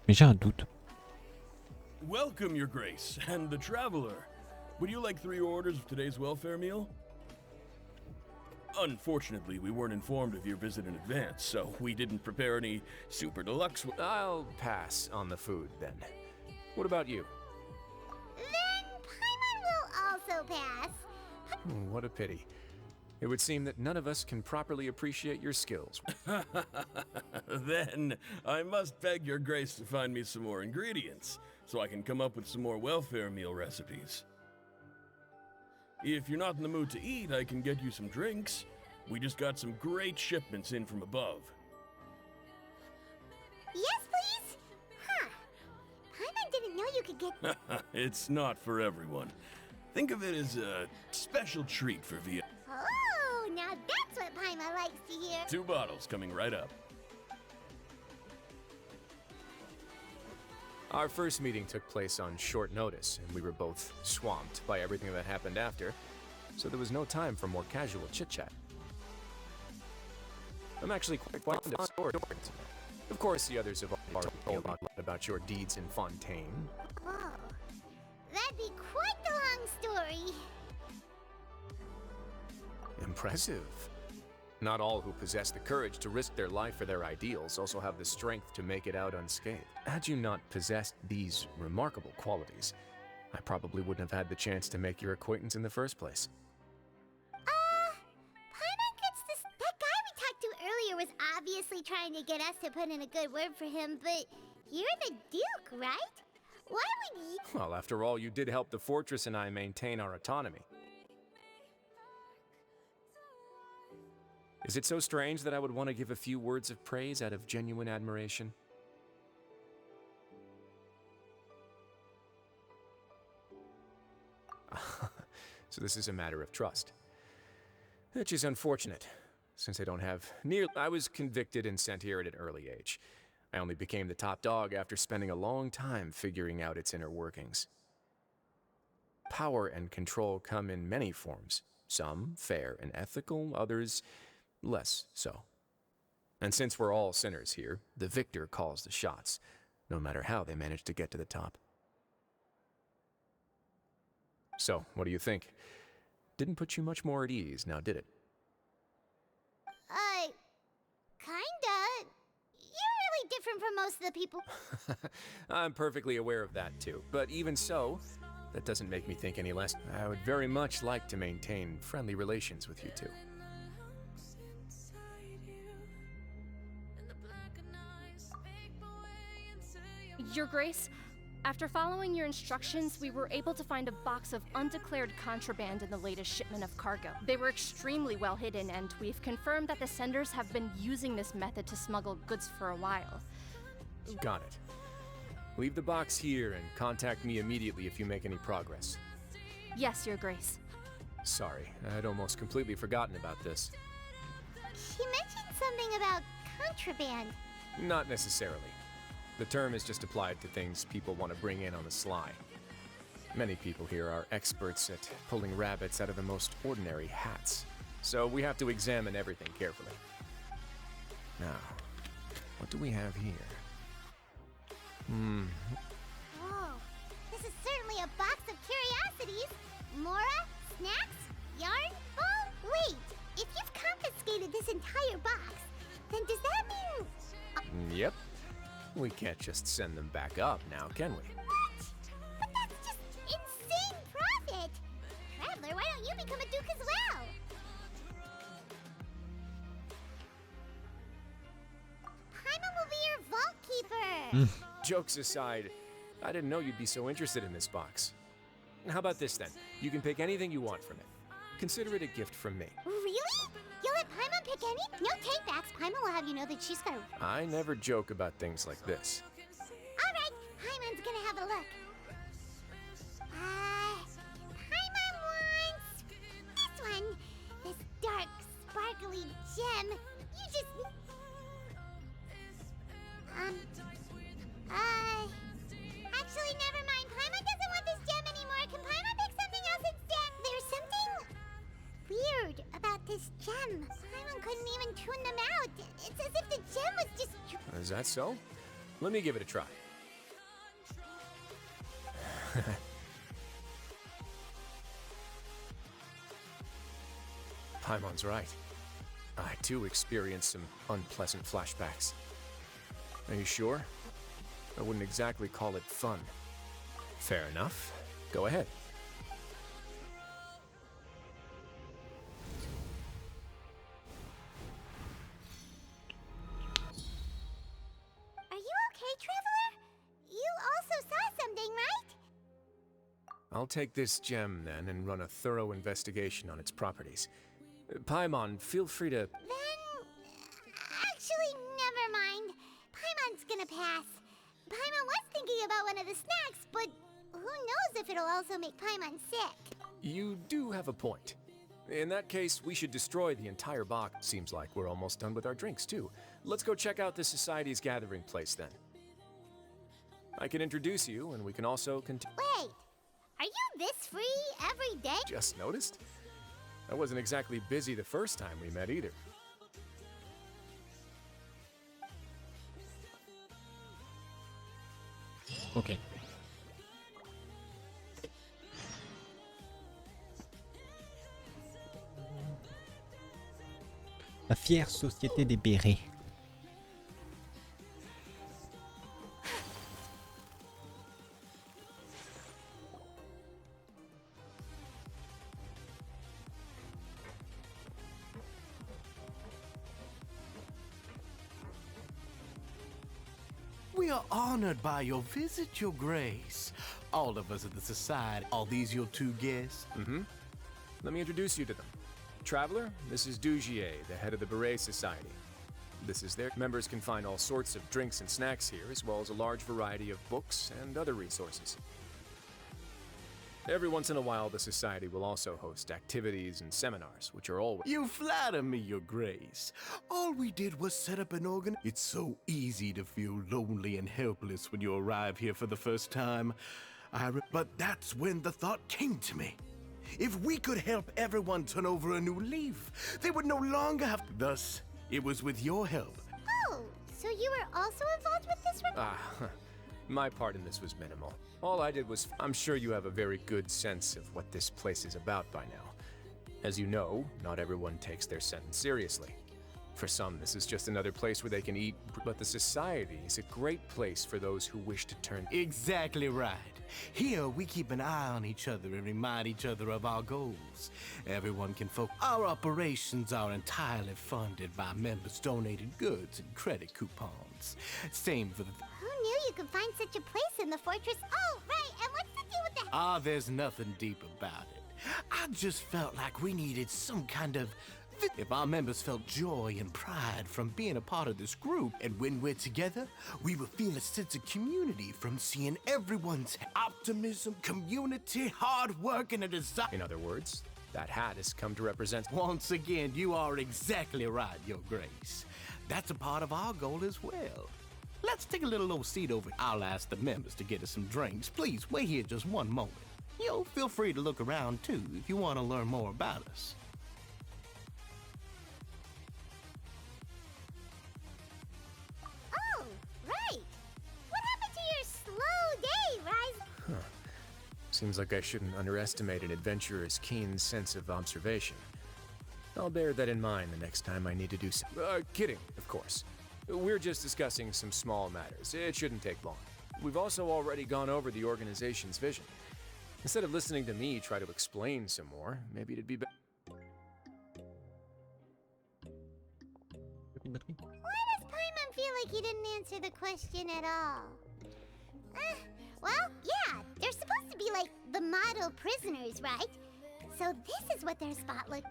Mais j'ai un doute. Welcome, Your Grace, and the traveler. Would you like 3 orders of today's welfare meal? Unfortunately, we weren't informed of your visit in advance, so we didn't prepare any super deluxe... I'll pass on the food, then. What about you? Then Paimon will also pass. What a pity. It would seem that none of us can properly appreciate your skills. Then I must beg Your Grace to find me some more ingredients, so I can come up with some more welfare meal recipes. If you're not in the mood to eat, I can get you some drinks. We just got some great shipments in from above. Yes, please? Huh. Paimon didn't know you could get... It's not for everyone. Think of it as a special treat for Via. Oh, now that's what Paimon likes to hear. 2 bottles coming right up. Our first meeting took place on short notice, and we were both swamped by everything that happened after, so there was no time for more casual chit-chat. I'm actually quite fond of stories. Of course, the others have already told me a lot about your deeds in Fontaine. Whoa. That'd be quite the long story. Impressive. Not all who possess the courage to risk their life for their ideals also have the strength to make it out unscathed. Had you not possessed these remarkable qualities, I probably wouldn't have had the chance to make your acquaintance in the first place. Paimon gets this... That guy we talked to earlier was obviously trying to get us to put in a good word for him, but you're the Duke, right? Why would you... Well, after all, you did help the fortress and I maintain our autonomy. Is it so strange that I would want to give a few words of praise out of genuine admiration? So this is a matter of trust. Which is unfortunate, since I don't have near... I was convicted and sent here at an early age. I only became the top dog after spending a long time figuring out its inner workings. Power and control come in many forms. Some fair and ethical, others less so. And since we're all sinners here, the victor calls the shots, no matter how they manage to get to the top. So, what do you think? Didn't put you much more at ease, now did it? Kinda. You're really different from most of the people. I'm perfectly aware of that too, but even so, that doesn't make me think any less. I would very much like to maintain friendly relations with you two. Your Grace, After following your instructions, we were able to find a box of undeclared contraband in the latest shipment of cargo. They were extremely well hidden, and we've confirmed that the senders have been using this method to smuggle goods for a while. Got it. Leave the box here and contact me immediately if you make any progress. Yes, Your Grace. Sorry, I'd almost completely forgotten about this. She mentioned something about contraband. Not necessarily. The term is just applied to things people want to bring in on the sly. Many people here are experts at pulling rabbits out of the most ordinary hats, so we have to examine everything carefully. Now, what do we have here? Whoa, this is certainly a box of curiosities. Mora, snacks, yarn, ball. Wait, if you've confiscated this entire box, then does that mean... Yep. We can't just send them back up now, can we? What? But that's just insane profit! Traveler, why don't you become a duke as well? Paimon will be your vault keeper! Jokes aside, I didn't know you'd be so interested in this box. How about this then? You can pick anything you want from it. Consider it a gift from me. Really? You'll let Paimon pick any? No takebacks. Paimon will have you know that she's got a... I never joke about things like this. Alright, Paimon's gonna have a look. Paimon wants... this one. This dark, sparkly gem. You just... Actually, never mind. Paimon doesn't want this gem anymore. Can Paimon pick something else instead? There's something weird about this gem. Paimon couldn't even tune them out. It's as if the gem was just... Is that so? Let me give it a try. Paimon's right. I too experienced some unpleasant flashbacks. Are you sure? I wouldn't exactly call it fun. Fair enough. Go ahead. Are you okay, Traveler? You also saw something, right? I'll take this gem then and run a thorough investigation on its properties. Paimon, feel free to... Then... actually, never mind. Paimon's gonna pass. Paimon was thinking about one of the snacks, but who knows if it'll also make Paimon sick. You do have a point. In that case, we should destroy the entire box. Seems like we're almost done with our drinks, too. Let's go check out the Society's gathering place, then. I can introduce you, and we can also continue. Wait, are you this free every day? Just noticed? I wasn't exactly busy the first time we met, either. Ok. La fière société des bérets. We are honored by your visit, Your Grace. All of us at the Society. Are these your two guests? Let me introduce you to them. Traveler, this is Dugier, the head of the Beret Society. This is their... Members can find all sorts of drinks and snacks here, as well as a large variety of books and other resources. Every once in a while, the Society will also host activities and seminars, which are always... You flatter me, Your Grace. All we did was set up an organ. It's so easy to feel lonely and helpless when you arrive here for the first time. But that's when the thought came to me. If we could help everyone turn over a new leaf, they would no longer have... Thus, it was with your help. Oh, so you were also involved with this? My part in this was minimal. All I did was... I'm sure you have a very good sense of what this place is about by now. As you know, not everyone takes their sentence seriously. For some, this is just another place where they can eat, but the Society is a great place for those who wish to turn... Exactly right. Here, we keep an eye on each other and remind each other of our goals. Everyone can focus. Our operations are entirely funded by members' donated goods and credit coupons. Same for the... Who knew you could find such a place in the fortress? Oh, right, and what's the deal with the... Ah, there's nothing deep about it. I just felt like we needed some kind of... If our members felt joy and pride from being a part of this group, and when we're together, we will feel a sense of community from seeing everyone's optimism, community, hard work, and a desire. In other words, that hat has come to represent... Once again, you are exactly right, Your Grace. That's a part of our goal as well. Let's take a little old seat over. I'll ask the members to get us some drinks. Please, wait here just one moment. Feel free to look around, too, if you want to learn more about us. Oh, right. What happened to your slow day, Rise? Huh. Seems like I shouldn't underestimate an adventurer's keen sense of observation. I'll bear that in mind the next time I need to do so. Kidding, of course. We're just discussing some small matters. It shouldn't take long. We've also already gone over the organization's vision. Instead of listening to me try to explain some more, maybe it'd be better. Why does Paimon feel like he didn't answer the question at all? Well, yeah, they're supposed to be like the model prisoners, right? So this is what their spot looked.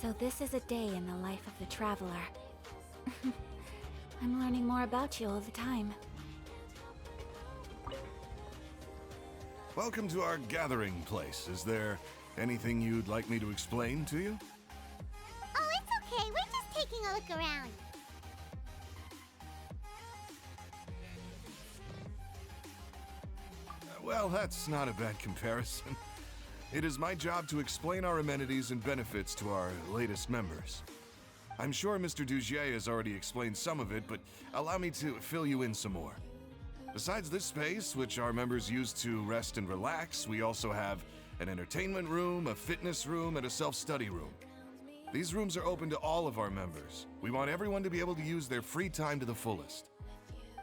So this is a day in the life of the traveler. I'm learning more about you all the time. Welcome to our gathering place. Is there anything you'd like me to explain to you? Oh, it's okay. We're just taking a look around. Well, that's not a bad comparison. It is my job to explain our amenities and benefits to our latest members. I'm sure Mr. Dugier has already explained some of it, but allow me to fill you in some more. Besides this space, which our members use to rest and relax, we also have an entertainment room, a fitness room, and a self-study room. These rooms are open to all of our members. We want everyone to be able to use their free time to the fullest.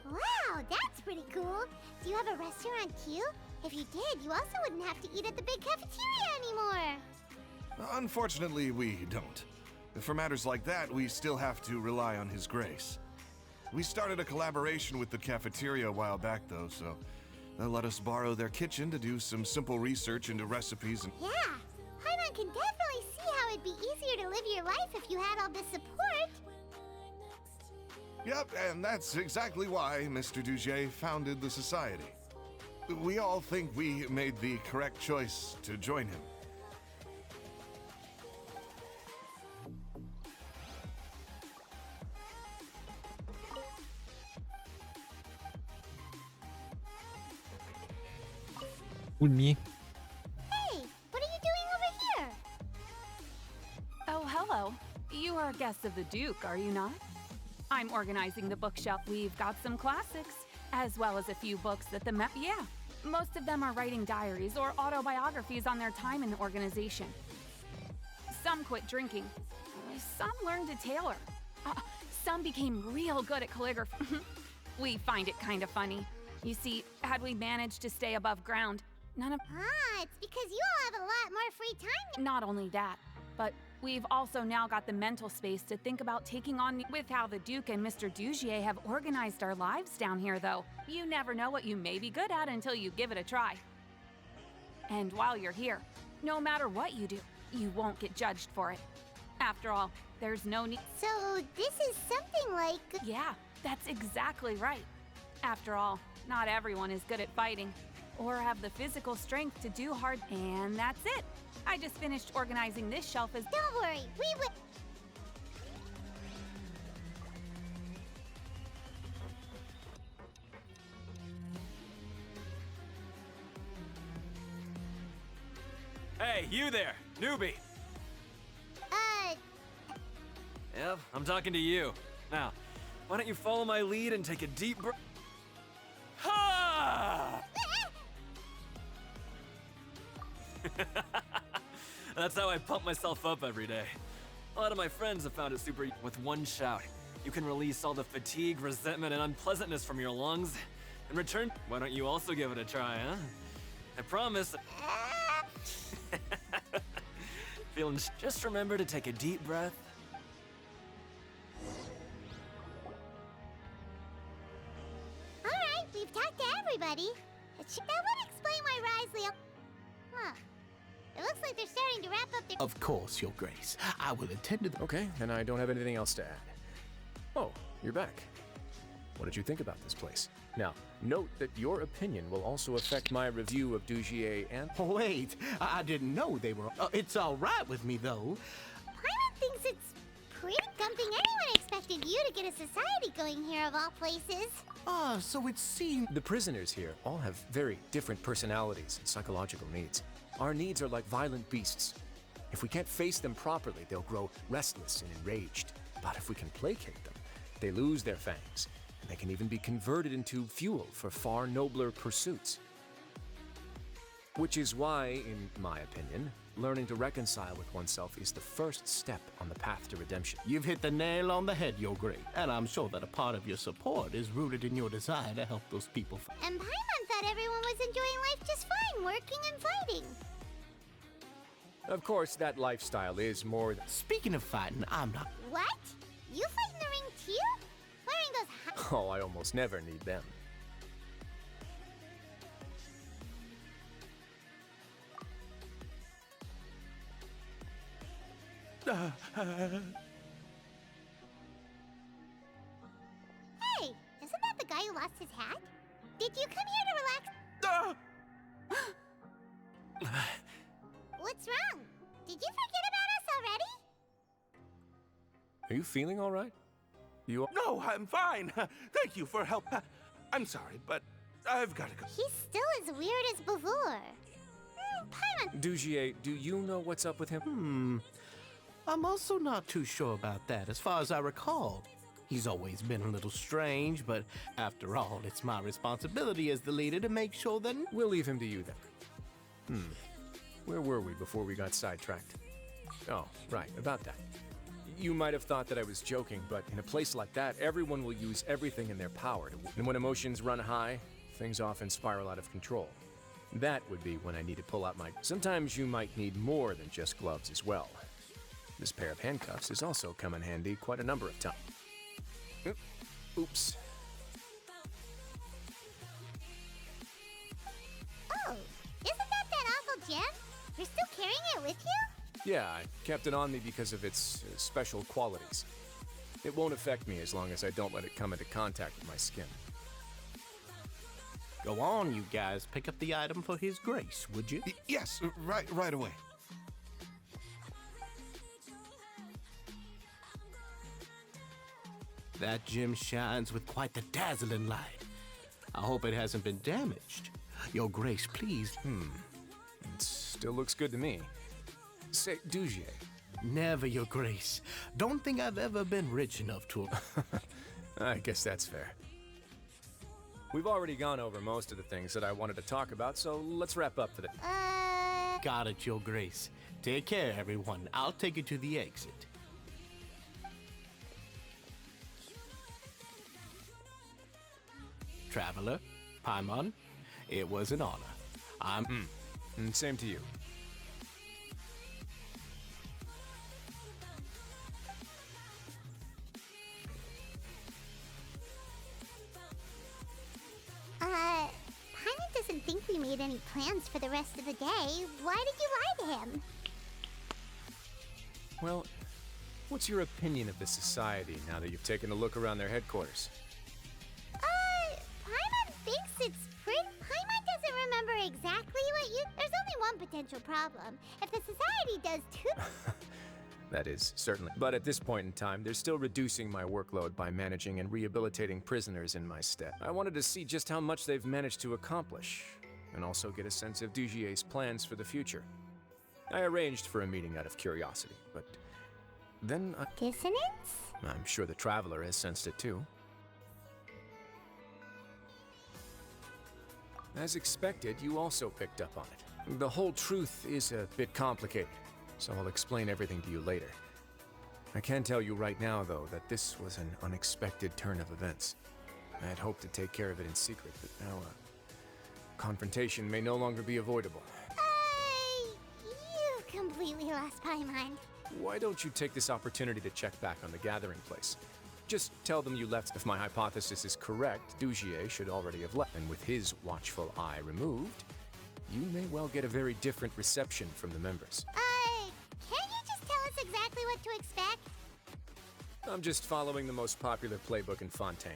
Wow, that's pretty cool. Do you have a restaurant too? If you did, you also wouldn't have to eat at the big cafeteria anymore. Unfortunately, we don't. For matters like that, we still have to rely on His Grace. We started a collaboration with the cafeteria a while back, though, so they'll let us borrow their kitchen to do some simple research into recipes and... Yeah, Paimon can definitely see how it'd be easier to live your life if you had all this support. Yep, and that's exactly why Mr. Dugier founded the society. We all think we made the correct choice to join him. Hey, what are you doing over here? Oh, hello. You are guests of the Duke, are you not? I'm organizing the bookshelf. We've got some classics, as well as a few books that yeah. Most of them are writing diaries or autobiographies on their time in the organization. Some quit drinking. Some learned to tailor. Some became real good at calligraphy. We find it kind of funny. You see, had we managed to stay above ground, none of... it's because you all have a lot more free time. Not only that, but we've also now got the mental space to think about taking on with how the Duke and Mr. Dugier have organized our lives down here, though. You never know what you may be good at until you give it a try. And while you're here, no matter what you do, you won't get judged for it. After all, there's no need... So this is something like... Yeah, that's exactly right. After all, not everyone is good at fighting, or have the physical strength to do hard... And that's it! I just finished organizing this shelf as... Don't worry, we will... Hey, you there, newbie. Yep, I'm talking to you. Now, why don't you follow my lead and take a deep breath? Ha! That's how I pump myself up every day. A lot of my friends have found it super. With one shout, you can release all the fatigue, resentment, and unpleasantness from your lungs. In return, why don't you also give it a try, huh? I promise. Feeling. Just remember to take a deep breath. Alright, we've talked to everybody. That would explain why Wriosthley... Huh. It looks like they're starting to wrap up their... Of course, Your Grace. I will attend to the... Okay, then I don't have anything else to add. Oh, you're back. What did you think about this place? Now, note that your opinion will also affect my review of Dugier and... Wait, I didn't know they were... it's all right with me, though. Paimon thinks it's pretty... Don't think anyone expected you to get a society going here of all places. Ah, so it seems... The prisoners here all have very different personalities and psychological needs. Our needs are like violent beasts. If we can't face them properly, they'll grow restless and enraged. But if we can placate them, they lose their fangs. They can even be converted into fuel for far nobler pursuits. Which is why, in my opinion, learning to reconcile with oneself is the first step on the path to redemption. You've hit the nail on the head, Your Grace. And I'm sure that a part of your support is rooted in your desire to help those people. And Paimon thought everyone was enjoying life just fine, working and fighting. Of course, that lifestyle is more than... Speaking of fighting, I'm not... What? You fight in the ring too? Wearing those... Oh, I almost never need them. Hey, isn't that the guy who lost his hat? Did you come here to relax? What's wrong? Did you forget about us already? Are you feeling all right? You are... No, I'm fine. Thank you for help. I'm sorry, but I've got to go. He's still as weird as before. Paimon... Dugier, do you know what's up with him? I'm also not too sure about that. As far as I recall, he's always been a little strange, but after all, it's my responsibility as the leader to make sure that... We'll leave him to you then. Where were we before we got sidetracked? Oh, right, about that. You might have thought that I was joking, but in a place like that, everyone will use everything in their power to win. And when emotions run high, things often spiral out of control. That would be when I need to pull out my... Sometimes you might need more than just gloves as well. This pair of handcuffs has also come in handy quite a number of times. Oops. Oh, isn't that awful gem? You're still carrying it with you? Yeah, I kept it on me because of its special qualities. It won't affect me as long as I don't let it come into contact with my skin. Go on, you guys. Pick up the item for His Grace, would you? Yes, right away. That gem shines with quite the dazzling light. I hope it hasn't been damaged. Your Grace, please. It still looks good to me. Say, Dugier. Never, Your Grace. Don't think I've ever been rich enough to... I guess that's fair. We've already gone over most of the things that I wanted to talk about, so let's wrap up for the... Got it, Your Grace. Take care, everyone. I'll take you to the exit. Traveler, Paimon, it was an honor. Same to you. Paimon doesn't think we made any plans for the rest of the day. Why did you lie to him? Well, what's your opinion of the society now that you've taken a look around their headquarters? Paimon thinks it's pretty... Paimon doesn't remember exactly what you... There's only one potential problem. If the society does too... That is, certainly. But at this point in time, they're still reducing my workload by managing and rehabilitating prisoners in my stead. I wanted to see just how much they've managed to accomplish, and also get a sense of Dugier's plans for the future. I arranged for a meeting out of curiosity, but then Dissonance? I'm sure the Traveler has sensed it too. As expected, you also picked up on it. The whole truth is a bit complicated, so I'll explain everything to you later. I can tell you right now, though, that this was an unexpected turn of events. I had hoped to take care of it in secret, but now, confrontation may no longer be avoidable. You completely lost my mind. Why don't you take this opportunity to check back on the gathering place? Just tell them you left. If my hypothesis is correct, Dugier should already have left, and with his watchful eye removed, you may well get a very different reception from the members. Can't you just tell us exactly what to expect? I'm just following the most popular playbook in Fontaine.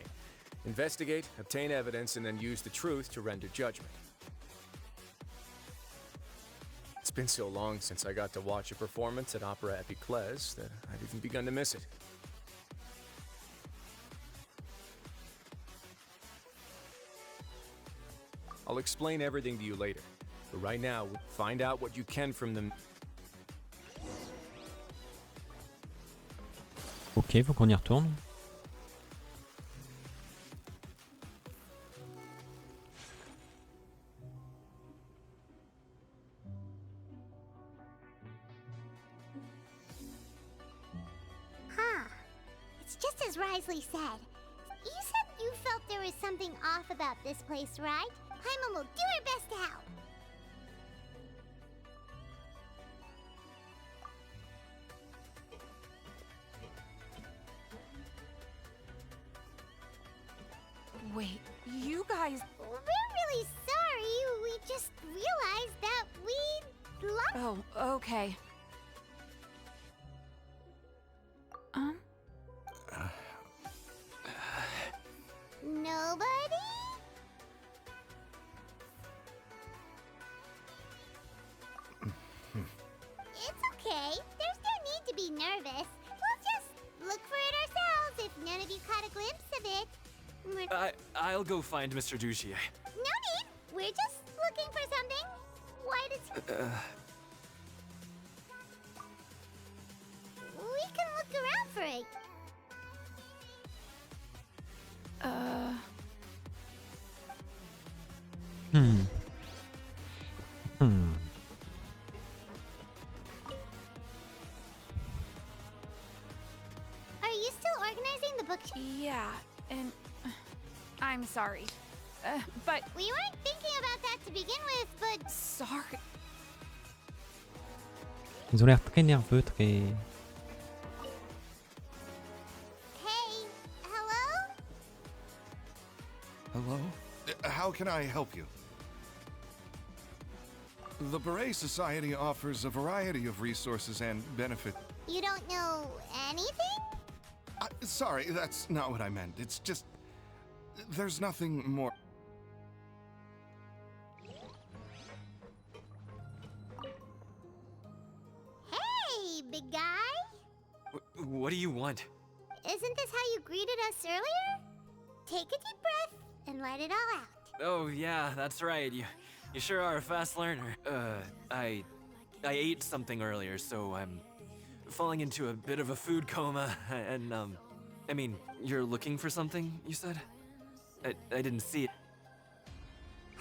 Investigate, obtain evidence, and then use the truth to render judgment. It's been so long since I got to watch a performance at Opera Epiclese that I've even begun to miss it. I'll explain everything to you later, but right now, find out what you can from them. Ok, faut qu'on y retourne. Huh. It's just as Wriosthley said. You said you felt there was something off about this place, right? Paimon will do her best to help. Wait, you guys... We're really sorry. We just realized that we lost... Oh, okay. Nobody? It's okay. There's no need to be nervous. We'll just look for it ourselves if none of you caught a glimpse of it. I'll go find Mr. Dugier. No need. We're just looking for something. Why does... We can look around for it. Are you still organizing the bookshelf? Yeah, and... I'm sorry. But... We weren't thinking about that to begin with, but... Sorry. Ils ont l'air très nerveux, très... Hey, hello? Hello? How can I help you? The Beret Society offers a variety of resources and benefits. You don't know anything? Sorry, that's not what I meant. It's just... There's nothing more... Hey, big guy? What do you want? Isn't this how you greeted us earlier? Take a deep breath and let it all out. Oh yeah, that's right. You sure are a fast learner. I ate something earlier, so I'm falling into a bit of a food coma, and I mean, you're looking for something, you said? I didn't see it.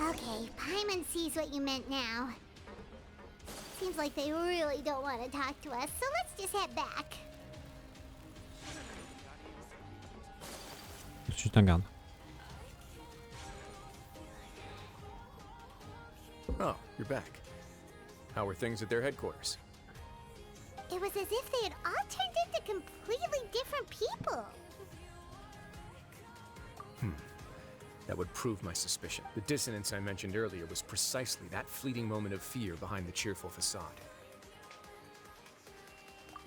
Okay, Paimon sees what you meant now. Seems like they really don't want to talk to us, so let's just head back. Juste un garde. Oh, you're back. How were things at their headquarters? It was as if they had all turned into completely different people. That would prove my suspicion. The dissonance I mentioned earlier was precisely that fleeting moment of fear behind the cheerful facade.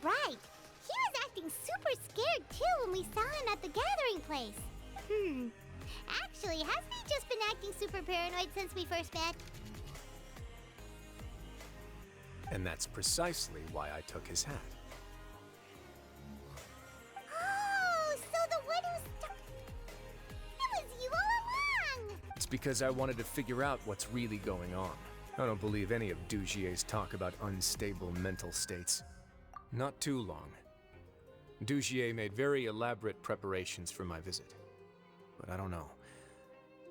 Right. He was acting super scared too when we saw him at the gathering place. Actually, hasn't he just been acting super paranoid since we first met? And that's precisely why I took his hat. Oh, so the one who it was you all along! It's because I wanted to figure out what's really going on. I don't believe any of Dugier's talk about unstable mental states. Not too long. Dugier made very elaborate preparations for my visit. But I don't know.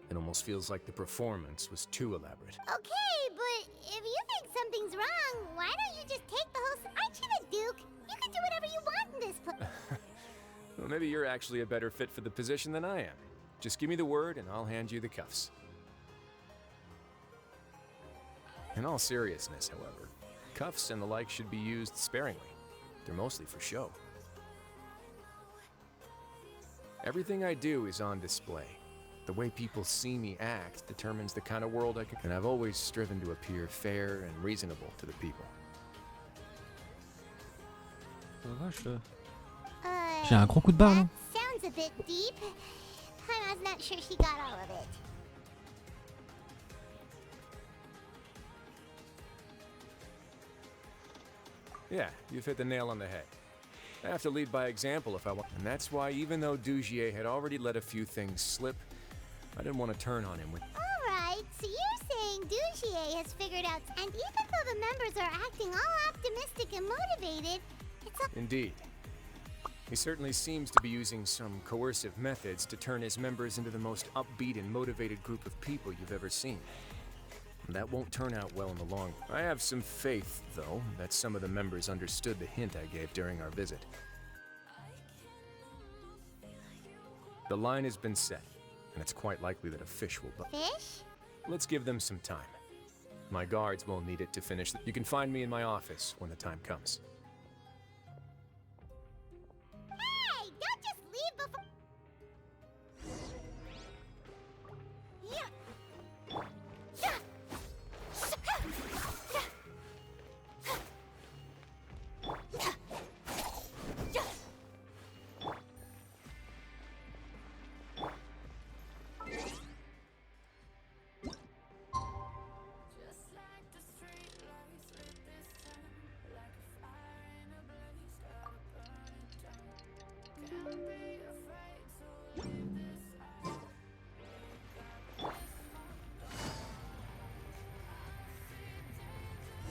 It almost feels like the performance was too elaborate. Okay, but if you think something's wrong, why don't you just take the whole... Aren't you the Duke? You can do whatever you want in this place. Well, maybe you're actually a better fit for the position than I am. Just give me the word and I'll hand you the cuffs. In all seriousness, however, cuffs and the like should be used sparingly. They're mostly for show. Everything I do is on display. The way people see me act determines the kind of world I can... And I've always striven to appear fair and reasonable to the people. J'ai un gros coup de barre là. Sounds a bit deep. I'm not sure she got all of it. Yeah, you've hit the nail on the head. I have to lead by example if I want. And that's why even though Dugier had already let a few things slip, I didn't want to turn on him with... Alright, so you're saying Dugier has figured out... And even though the members are acting all optimistic and motivated, it's a... Indeed. He certainly seems to be using some coercive methods to turn his members into the most upbeat and motivated group of people you've ever seen. And that won't turn out well in the long run. I have some faith, though, that some of the members understood the hint I gave during our visit. The line has been set, and it's quite likely that a fish will... Fish? Let's give them some time. My guards won't need it to finish. You can find me in my office when the time comes. Hey, don't just leave before...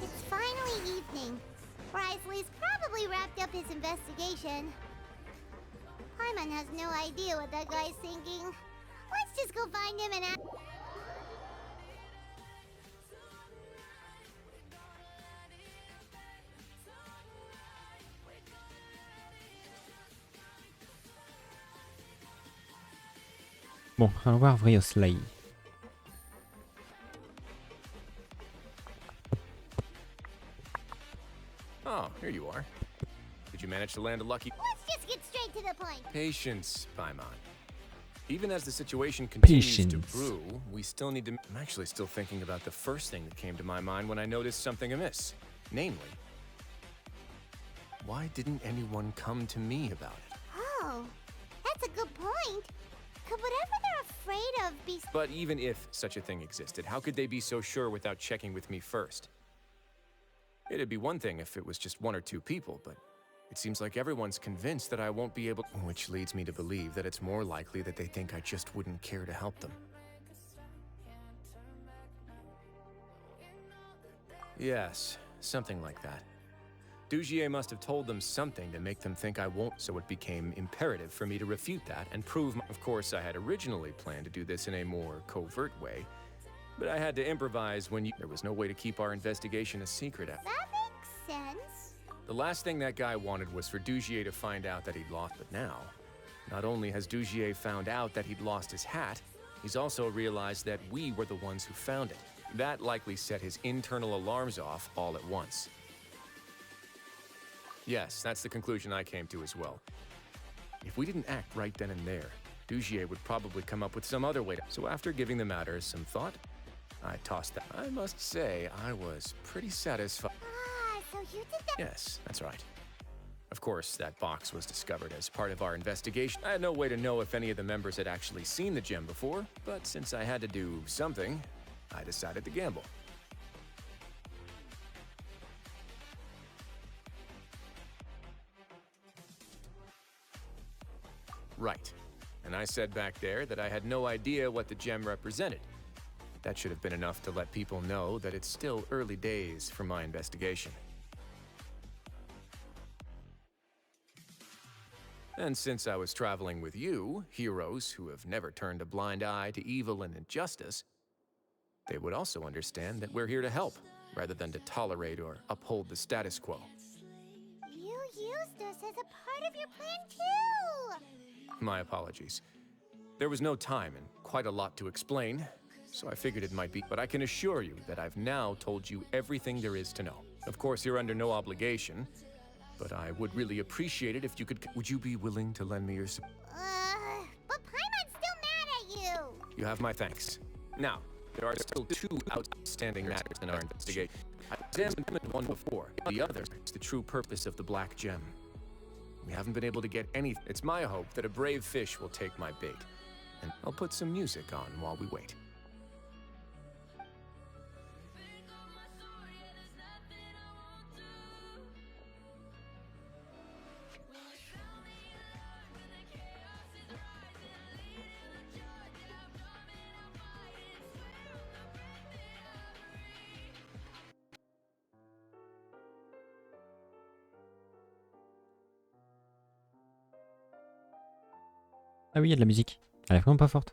It's finally evening. Wriosthley's probably wrapped up his investigation. Paimon has no idea what that guy's thinking. Let's just go find him and ask... Bon, allons voir Wriosthley. Oh, here you are. Did you manage to land a lucky... Let's just get straight to the point. Patience, Paimon. Even as the situation continues to brew, we still need to... I'm actually still thinking about the first thing that came to my mind when I noticed something amiss. Namely, why didn't anyone come to me about it? Oh, that's a good point. Could whatever they're afraid of be... But even if such a thing existed, how could they be so sure without checking with me first? It'd be one thing if it was just one or two people, but it seems like everyone's convinced that I won't be able... Which leads me to believe that it's more likely that they think I just wouldn't care to help them. Yes, something like that. Dugier must have told them something to make them think I won't, so it became imperative for me to refute that and prove Of course, I had originally planned to do this in a more covert way, but I had to improvise when There was no way to keep our investigation a secret. That makes sense. The last thing that guy wanted was for Dugier to find out that he'd lost, but now, not only has Dugier found out that he'd lost his hat, he's also realized that we were the ones who found it. That likely set his internal alarms off all at once. Yes, that's the conclusion I came to as well. If we didn't act right then and there, Dugier would probably come up with some other way to... So after giving the matter some thought, I tossed that. I must say, I was pretty satisfied. Ah, so you did that... Yes, that's right. Of course, that box was discovered as part of our investigation. I had no way to know if any of the members had actually seen the gem before, but since I had to do something, I decided to gamble. Right. And I said back there that I had no idea what the gem represented. That should have been enough to let people know that it's still early days for my investigation. And since I was traveling with you, heroes who have never turned a blind eye to evil and injustice, they would also understand that we're here to help, rather than to tolerate or uphold the status quo. You used us as a part of your plan too! My apologies. There was no time and quite a lot to explain, so I figured it might be. But I can assure you that I've now told you everything there is to know. Of course, you're under no obligation, but I would really appreciate it if you could. Would you be willing to lend me your support? But Paimon's still mad at you! You have my thanks. Now, there are still 2 outstanding matters in our investigation. I examined one before. The other is the true purpose of the Black Gem. We haven't been able to get any. It's my hope that a brave fish will take my bait. And I'll put some music on while we wait. Ah oui, il y a de la musique. Elle est vraiment pas forte.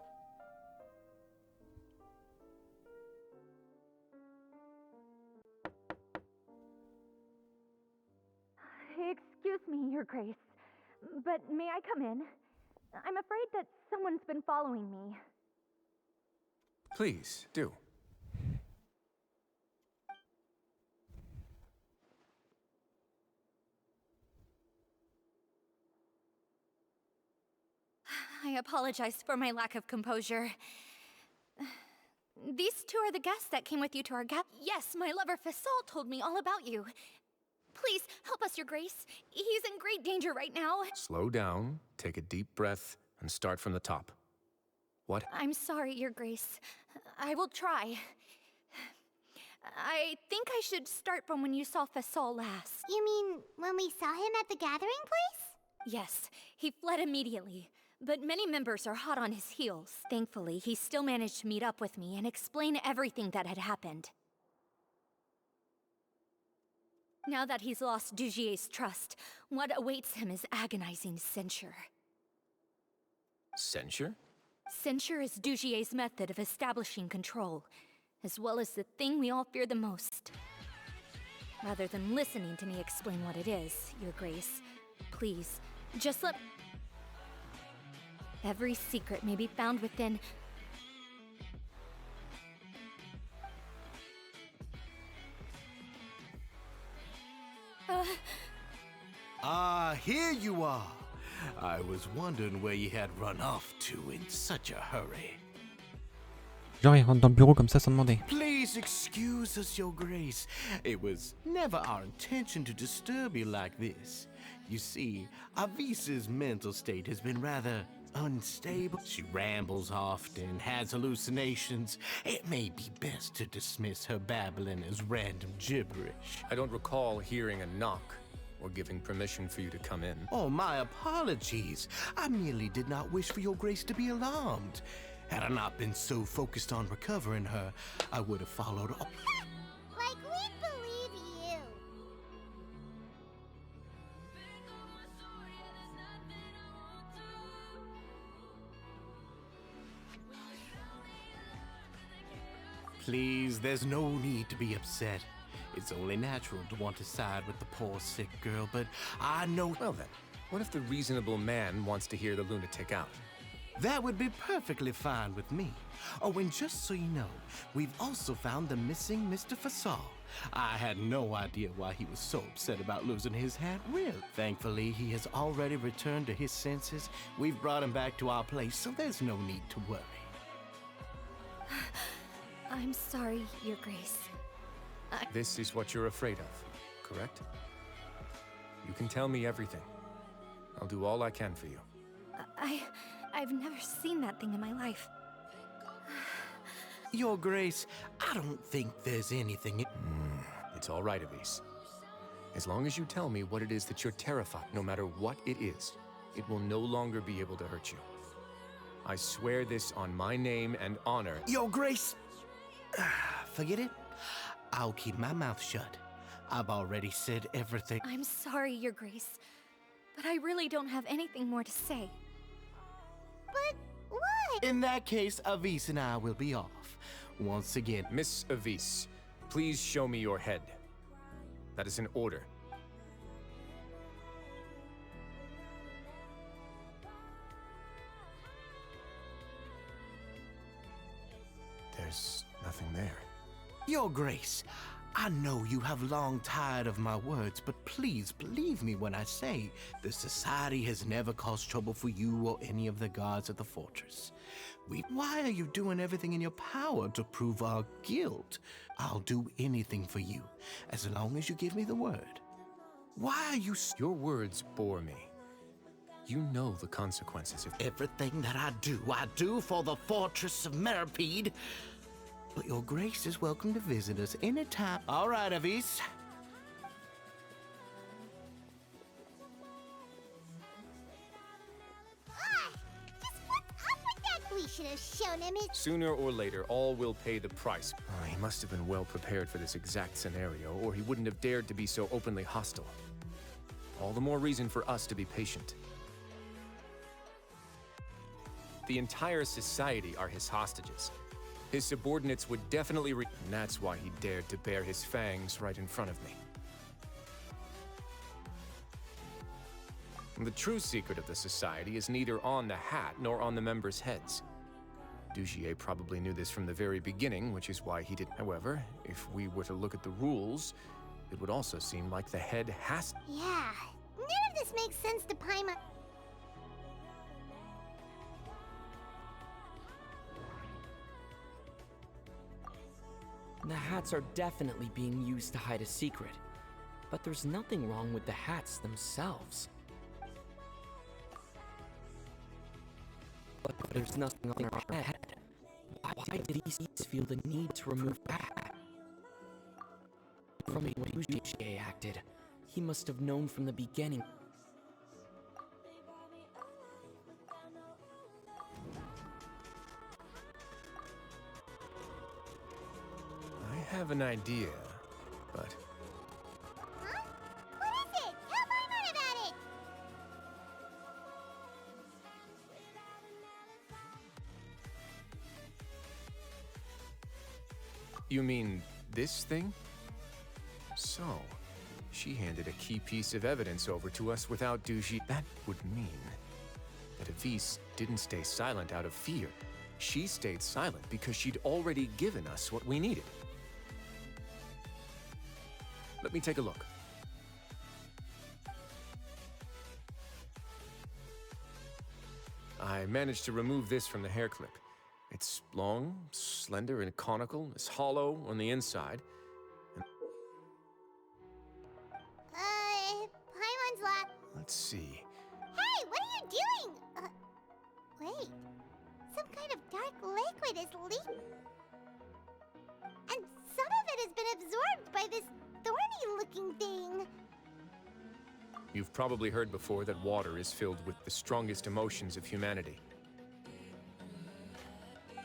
Excuse me, Your Grace, but may I come in? I'm afraid that someone's been following me. Please, do. I apologize for my lack of composure. These 2 are the guests that came with you to our Yes, my lover Fasol told me all about you. Please, help us, Your Grace. He's in great danger right now. Slow down, take a deep breath, and start from the top. What? I'm sorry, Your Grace. I will try. I think I should start from when you saw Fasol last. You mean when we saw him at the gathering place? Yes, he fled immediately. But many members are hot on his heels. Thankfully, he still managed to meet up with me and explain everything that had happened. Now that he's lost Dugier's trust, what awaits him is agonizing censure. Censure? Censure is Dugier's method of establishing control, as well as the thing we all fear the most. Rather than listening to me explain what it is, Your Grace, please, just let... Every secret may be found within... Here you are. I was wondering where you had run off to in such a hurry. Genre, il rentre dans le bureau comme ça sans demander. Please excuse us, Your Grace. It was never our intention to disturb you like this. You see, Avisa's mental state has been rather unstable. She rambles often, has hallucinations. It may be best to dismiss her babbling as random gibberish. I don't recall hearing a knock or giving permission for you to come in. Oh, my apologies. I merely did not wish for Your Grace to be alarmed. Had I not been so focused on recovering her, I would have followed up. Like we believe you. Please, there's no need to be upset. It's only natural to want to side with the poor sick girl, but I know... Well then, what if the reasonable man wants to hear the lunatic out? That would be perfectly fine with me. Oh, and just so you know, we've also found the missing Mr. Fasol. I had no idea why he was so upset about losing his hat, really. Thankfully, he has already returned to his senses. We've brought him back to our place, so there's no need to worry. I'm sorry, Your Grace. This is what you're afraid of, correct? You can tell me everything. I'll do all I can for you. I've never seen that thing in my life. Your Grace, I don't think there's anything... It's all right, Avise. As long as you tell me what it is that you're terrified, no matter what it is, it will no longer be able to hurt you. I swear this on my name and honor. Your Grace, Forget it. I'll keep my mouth shut. I've already said everything. I'm sorry, Your Grace, but I really don't have anything more to say. But what? In that case, Avis and I will be off. Once again. Miss Avis, please show me your head. That is an order. There's nothing there. Your Grace, I know you have long tired of my words, but please believe me when I say the Society has never caused trouble for you or any of the guards at the fortress. Why are you doing everything in your power to prove our guilt? I'll do anything for you, as long as you give me the word. Why are you... Your words bore me. You know the consequences of... Everything that I do for the fortress of Meripede. But your Grace is welcome to visit us anytime. All right, Avis. Just what's up with that? We should have shown him his... Sooner or later, all will pay the price. He must have been well prepared for this exact scenario, or he wouldn't have dared to be so openly hostile. All the more reason for us to be patient. The entire society are his hostages. His subordinates would definitely and that's why he dared to bare his fangs right in front of me. The true secret of the society is neither on the hat nor on the members' heads. Dugier probably knew this from the very beginning, which is why he did. However, if we were to look at the rules, it would also seem like the head has... Yeah, none of this makes sense to Paimon. The hats are definitely being used to hide a secret, but there's nothing wrong with the hats themselves. But there's nothing on our head. Why did he feel the need to remove that? From the way Dugier acted, he must have known from the beginning. I have an idea, but... Huh? What is it? Tell Paimon about it! You mean this thing? So, she handed a key piece of evidence over to us without Dugier. That would mean that Avis didn't stay silent out of fear. She stayed silent because she'd already given us what we needed. Let me take a look. I managed to remove this from the hair clip. It's long, slender, and conical. It's hollow on the inside. Paimon's lap. Let's see. Hey, what are you doing? Wait. Some kind of dark liquid is leaking. And some of it has been absorbed by this thorny-looking thing. You've probably heard before that water is filled with the strongest emotions of humanity.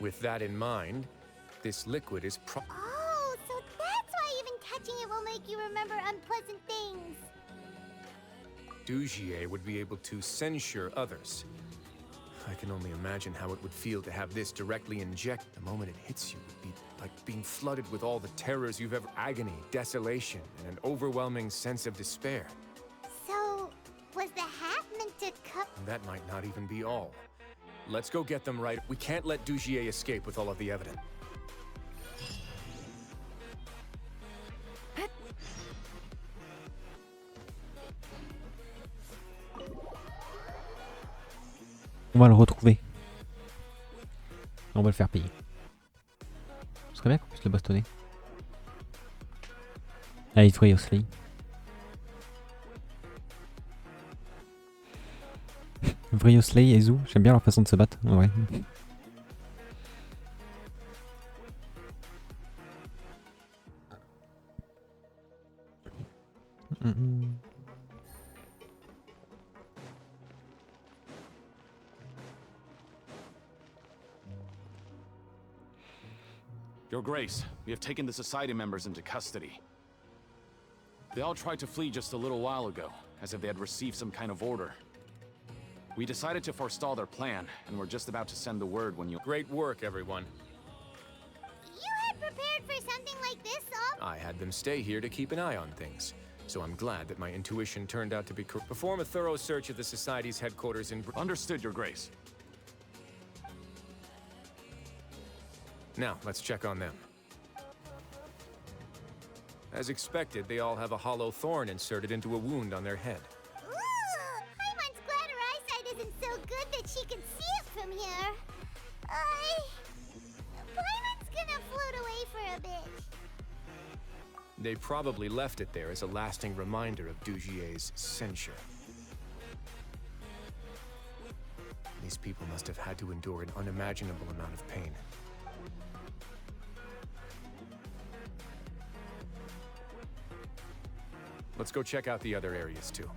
With that in mind, this liquid is Oh, so that's why even touching it will make you remember unpleasant things. Dugier would be able to censure others. I can only imagine how it would feel to have this directly inject. The moment it hits you would be like being flooded with all the terrors you've ever... Agony, desolation, and an overwhelming sense of despair. So, was the hat meant to cup... That might not even be all. Let's go get them right. We can't let Dugier escape with all of the evidence. On va le retrouver. On va le faire payer. Ce serait bien qu'on puisse le bastonner. Allez, Wriosthley. Wriosthley et Zou, j'aime bien leur façon de se battre, en vrai. Your Grace, we have taken the Society members into custody. They all tried to flee just a little while ago, as if they had received some kind of order. We decided to forestall their plan, and we're just about to send the word when you— Great work, everyone. You had prepared for something like this, Saul? I had them stay here to keep an eye on things, so I'm glad that my intuition turned out to be correct. Perform a thorough search of the Society's headquarters in— Understood, Your Grace. Now, let's check on them. As expected, they all have a hollow thorn inserted into a wound on their head. Ooh, Paimon's glad her eyesight isn't so good that she can see it from here. Paimon's gonna float away for a bit. They probably left it there as a lasting reminder of Dugier's censure. These people must have had to endure an unimaginable amount of pain. Let's go check out the other areas, too.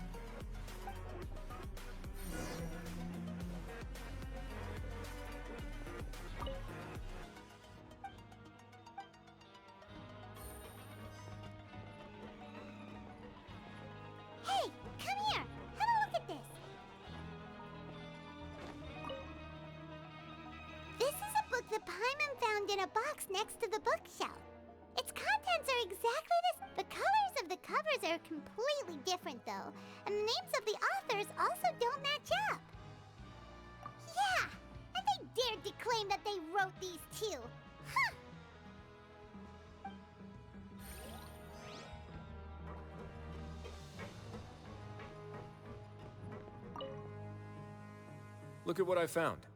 Hey, come here. Have a look at this. This is a book that Paimon found in a box next to the bookshelf. Its contents are exactly the colors of the covers are completely different, though, and the names of the authors also don't match up. Yeah, and they dared to claim that they wrote these too. Huh. Look at what I found.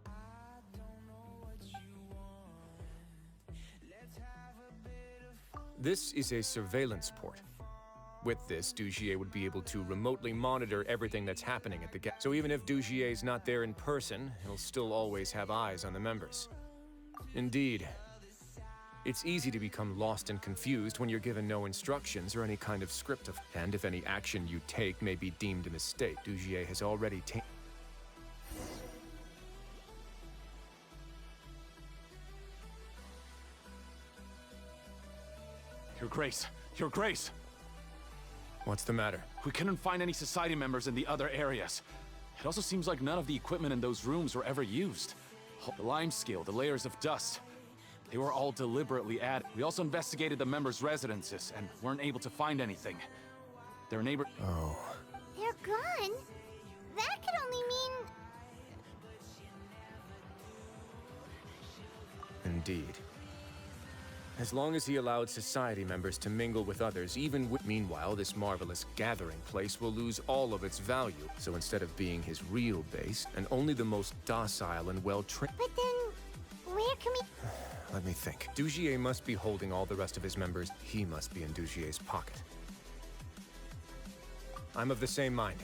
This is a surveillance port. With this, Dugier would be able to remotely monitor everything that's happening at the gate. So even if Dugier's not there in person, he'll still always have eyes on the members. Indeed. It's easy to become lost and confused when you're given no instructions or any kind of script of— And if any action you take may be deemed a mistake, Dugier has already taken— Your Grace, Your Grace! What's the matter? We couldn't find any Society members in the other areas. It also seems like none of the equipment in those rooms were ever used. The lime scale, the layers of dust, they were all deliberately added. We also investigated the members' residences and weren't able to find anything. Their neighbor— Oh. They're gone? That could only mean... Indeed. As long as he allowed Society members to mingle with others, even with— Meanwhile, this marvelous gathering place will lose all of its value. So instead of being his real base, and only the most docile and well-trained— But then, where can we... Let me think. Dugier must be holding all the rest of his members. He must be in Dugier's pocket. I'm of the same mind.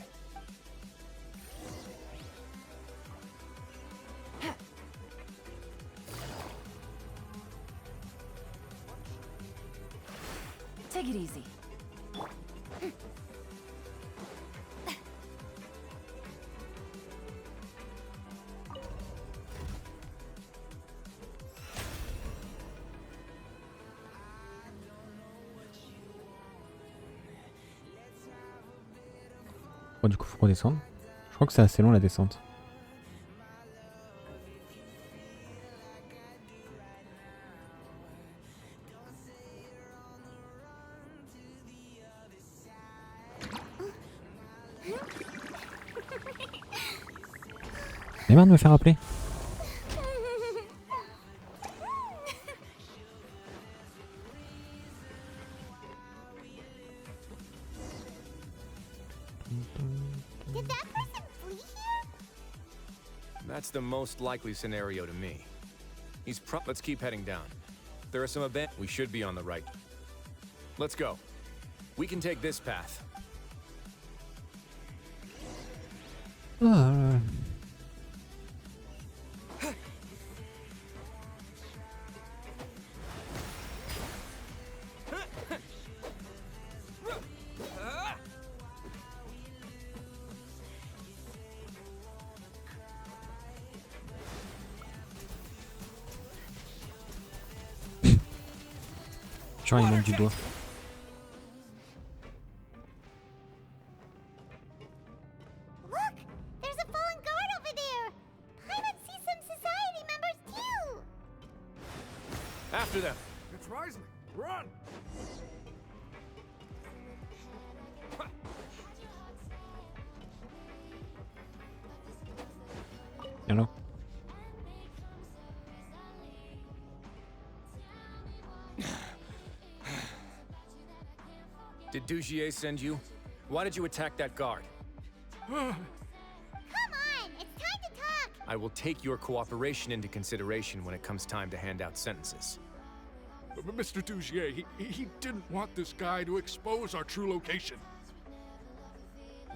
Take it easy. Bon, du coup, faut redescendre. Je crois que c'est assez long la descente. J'ai marre de me faire appeler. Did that person flee here? That's the most likely scenario to me. Let's keep heading down. There are some events. We should be on the right. Let's go. We can take this path. Tu vois, il monte du doigt. Look! There's a fallen guard over there! Paimon sees some society members too! After them. It's Wriosthley. Run! Hello. Did Dugier send you? Why did you attack that guard? Come on! It's time to talk! I will take your cooperation into consideration when it comes time to hand out sentences. But Mr. Dugier, he didn't want this guy to expose our true location.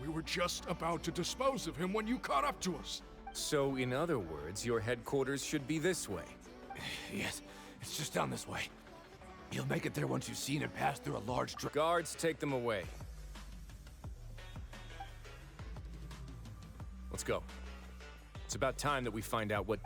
We were just about to dispose of him when you caught up to us. So, in other words, your headquarters should be this way. Yes, it's just down this way. You'll make it there once you've seen it pass through a large Guards, take them away. Let's go. It's about time that we find out what...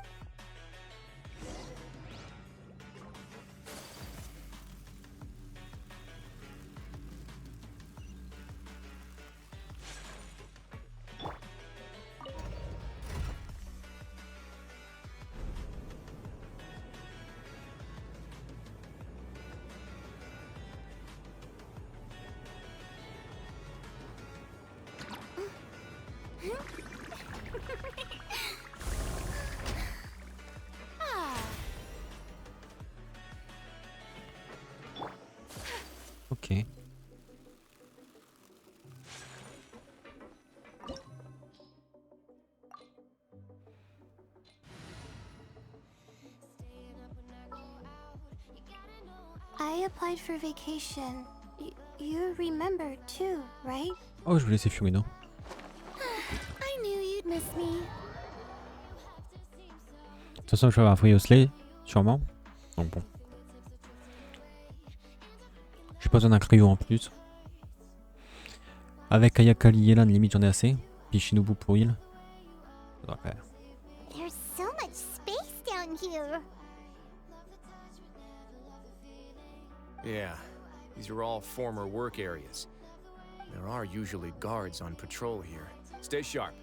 Ok. I applied for vacation. You remember too, right? Oh, je vais laisser Furino. I knew you'd miss me. De toute façon, je vais avoir Wriosthley, sûrement. Donc bon. J'ai pas besoin d'un crayon en plus. Avec Ayaka lié là, limite j'en ai assez. Puis Shinobu pour heal. Ça devrait faire. There's so much space down here. Yeah, these are all former work areas. There are usually guards on patrol here. Stay sharp.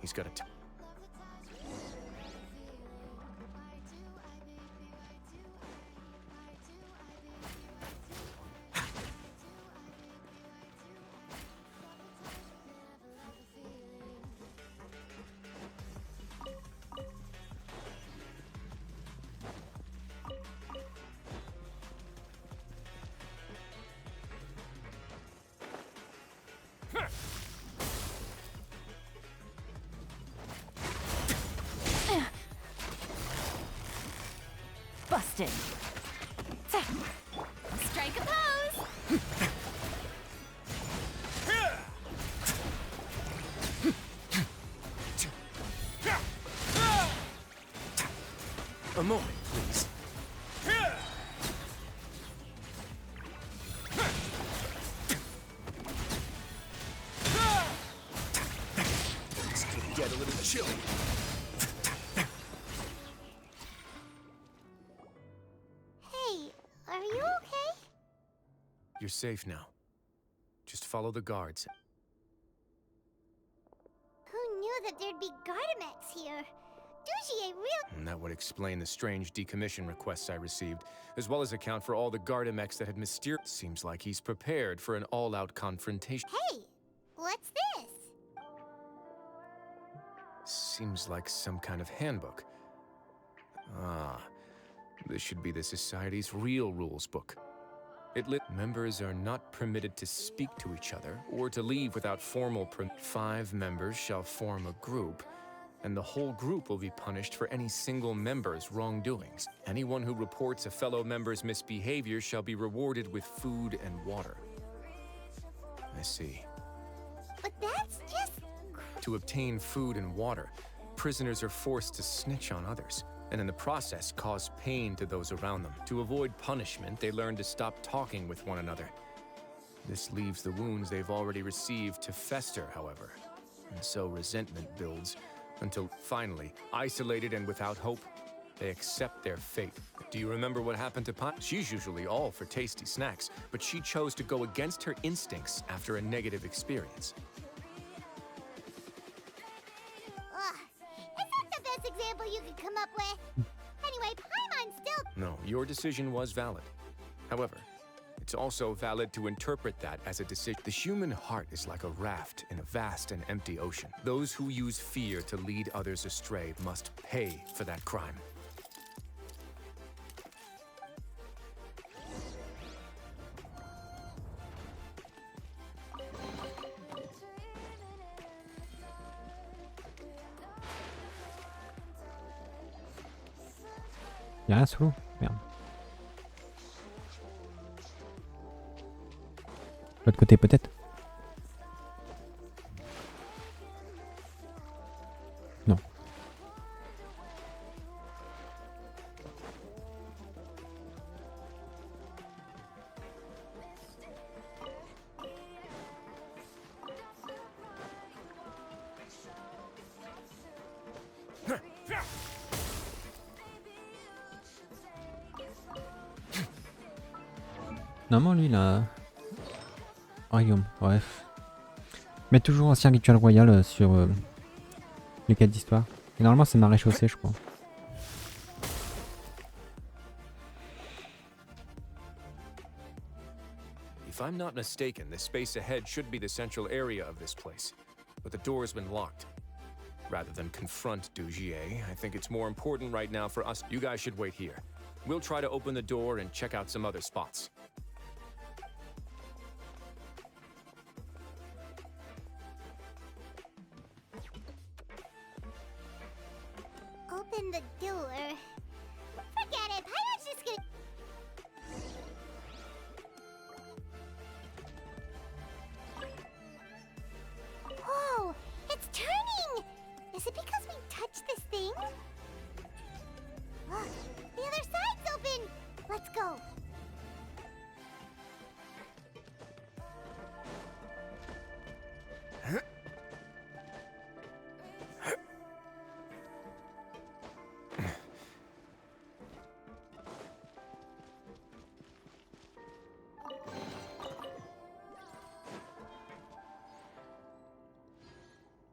He's got a... Busted. Strike a pose. A moment, please. This could get a little chilly. Hey, are you okay? You're safe now. Just follow the guards. Who knew that there'd be Gardamex here? Dugier real- And that would explain the strange decommission requests I received, as well as account for all the Gardamex that had mysteriously... Seems like he's prepared for an all-out confrontation. Hey, what's this? Seems like some kind of handbook. Ah, this should be the Society's real rules book. Members are not permitted to speak to each other or to leave without formal permission. 5 members shall form a group, and the whole group will be punished for any single member's wrongdoings. Anyone who reports a fellow member's misbehavior shall be rewarded with food and water. I see. But that's just... To obtain food and water, prisoners are forced to snitch on others, and in the process cause pain to those around them. To avoid punishment, they learn to stop talking with one another. This leaves the wounds they've already received to fester, however, and so resentment builds, until finally, isolated and without hope, They accept their fate. Do you remember what happened to Pine? She's usually all for tasty snacks, but she chose to go against her instincts after a negative experience. Ugh, is that the best example you could come up with? Anyway, Paimon's still... No, your decision was valid. However, it's also valid to interpret that as a decision. The human heart is like a raft in a vast and empty ocean. Those who use fear to lead others astray must pay for that crime. Y'a rien sous l'eau? Merde. L'autre côté peut-être? Non. Normalement lui il a... Royaume, bref. Mais toujours ancien rituel royal sur les quêtes d'histoire. Et normalement c'est maréchaussée je crois. If I'm not mistaken, the space ahead should be the central area of this place. But the door has been locked. Rather than confront Dugier, I think it's more important right now for us. You guys should wait here. We'll try to open the door and check out some other spots. Open the door. Forget it, Paimon's just gonna... Whoa, it's turning! Is it because we touched this thing? Look, the other side's open! Let's go.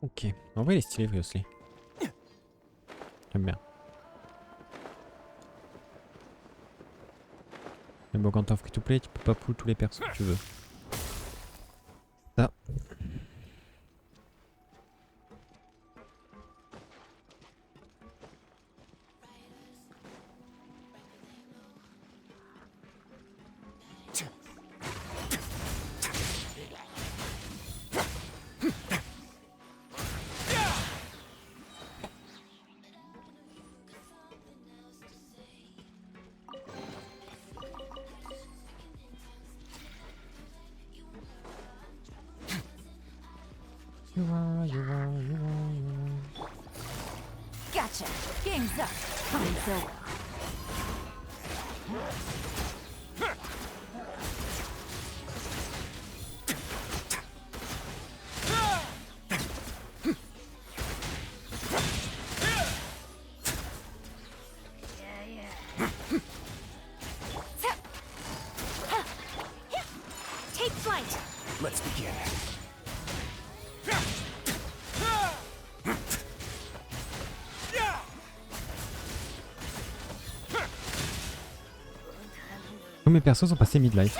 Ok, en vrai il est stylé Wriosthley. J'aime bien. Mais bon quand t'es en free to play tu peux pas pull tous les persos que tu veux. Ça. Gotcha. Game's up. Time's over. Take flight. Let's begin. Tous mes persos sont passés mid-life.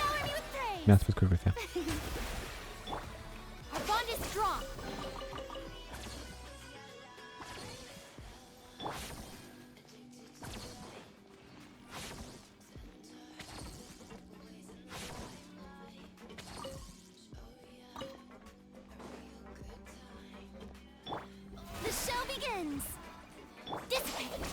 Merde, c'est pas ce que je voulais faire. Our bond is strong. The show begins. Dissipate.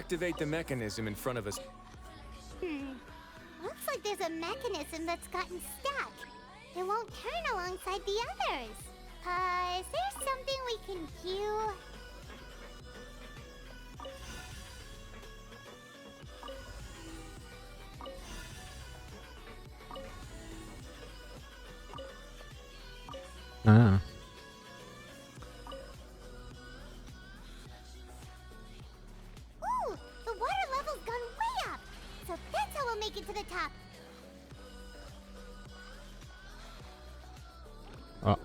activate the mechanism in front of us. Looks like there's a mechanism that's gotten stuck. It won't turn alongside the others. Is there something we can do? Ah. Ooh, the water level's gone way up. So that's how we'll make it to the top. Oh.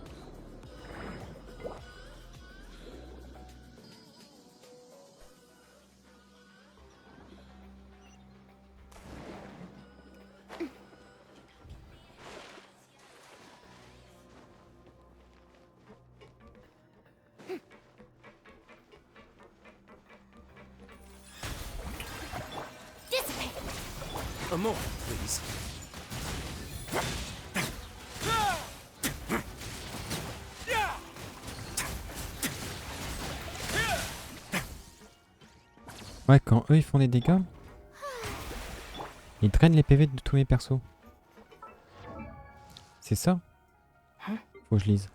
A moment, please. Ouais, quand eux ils font des dégâts, ils drainent les PV de tous mes persos. C'est ça? Faut que je lise.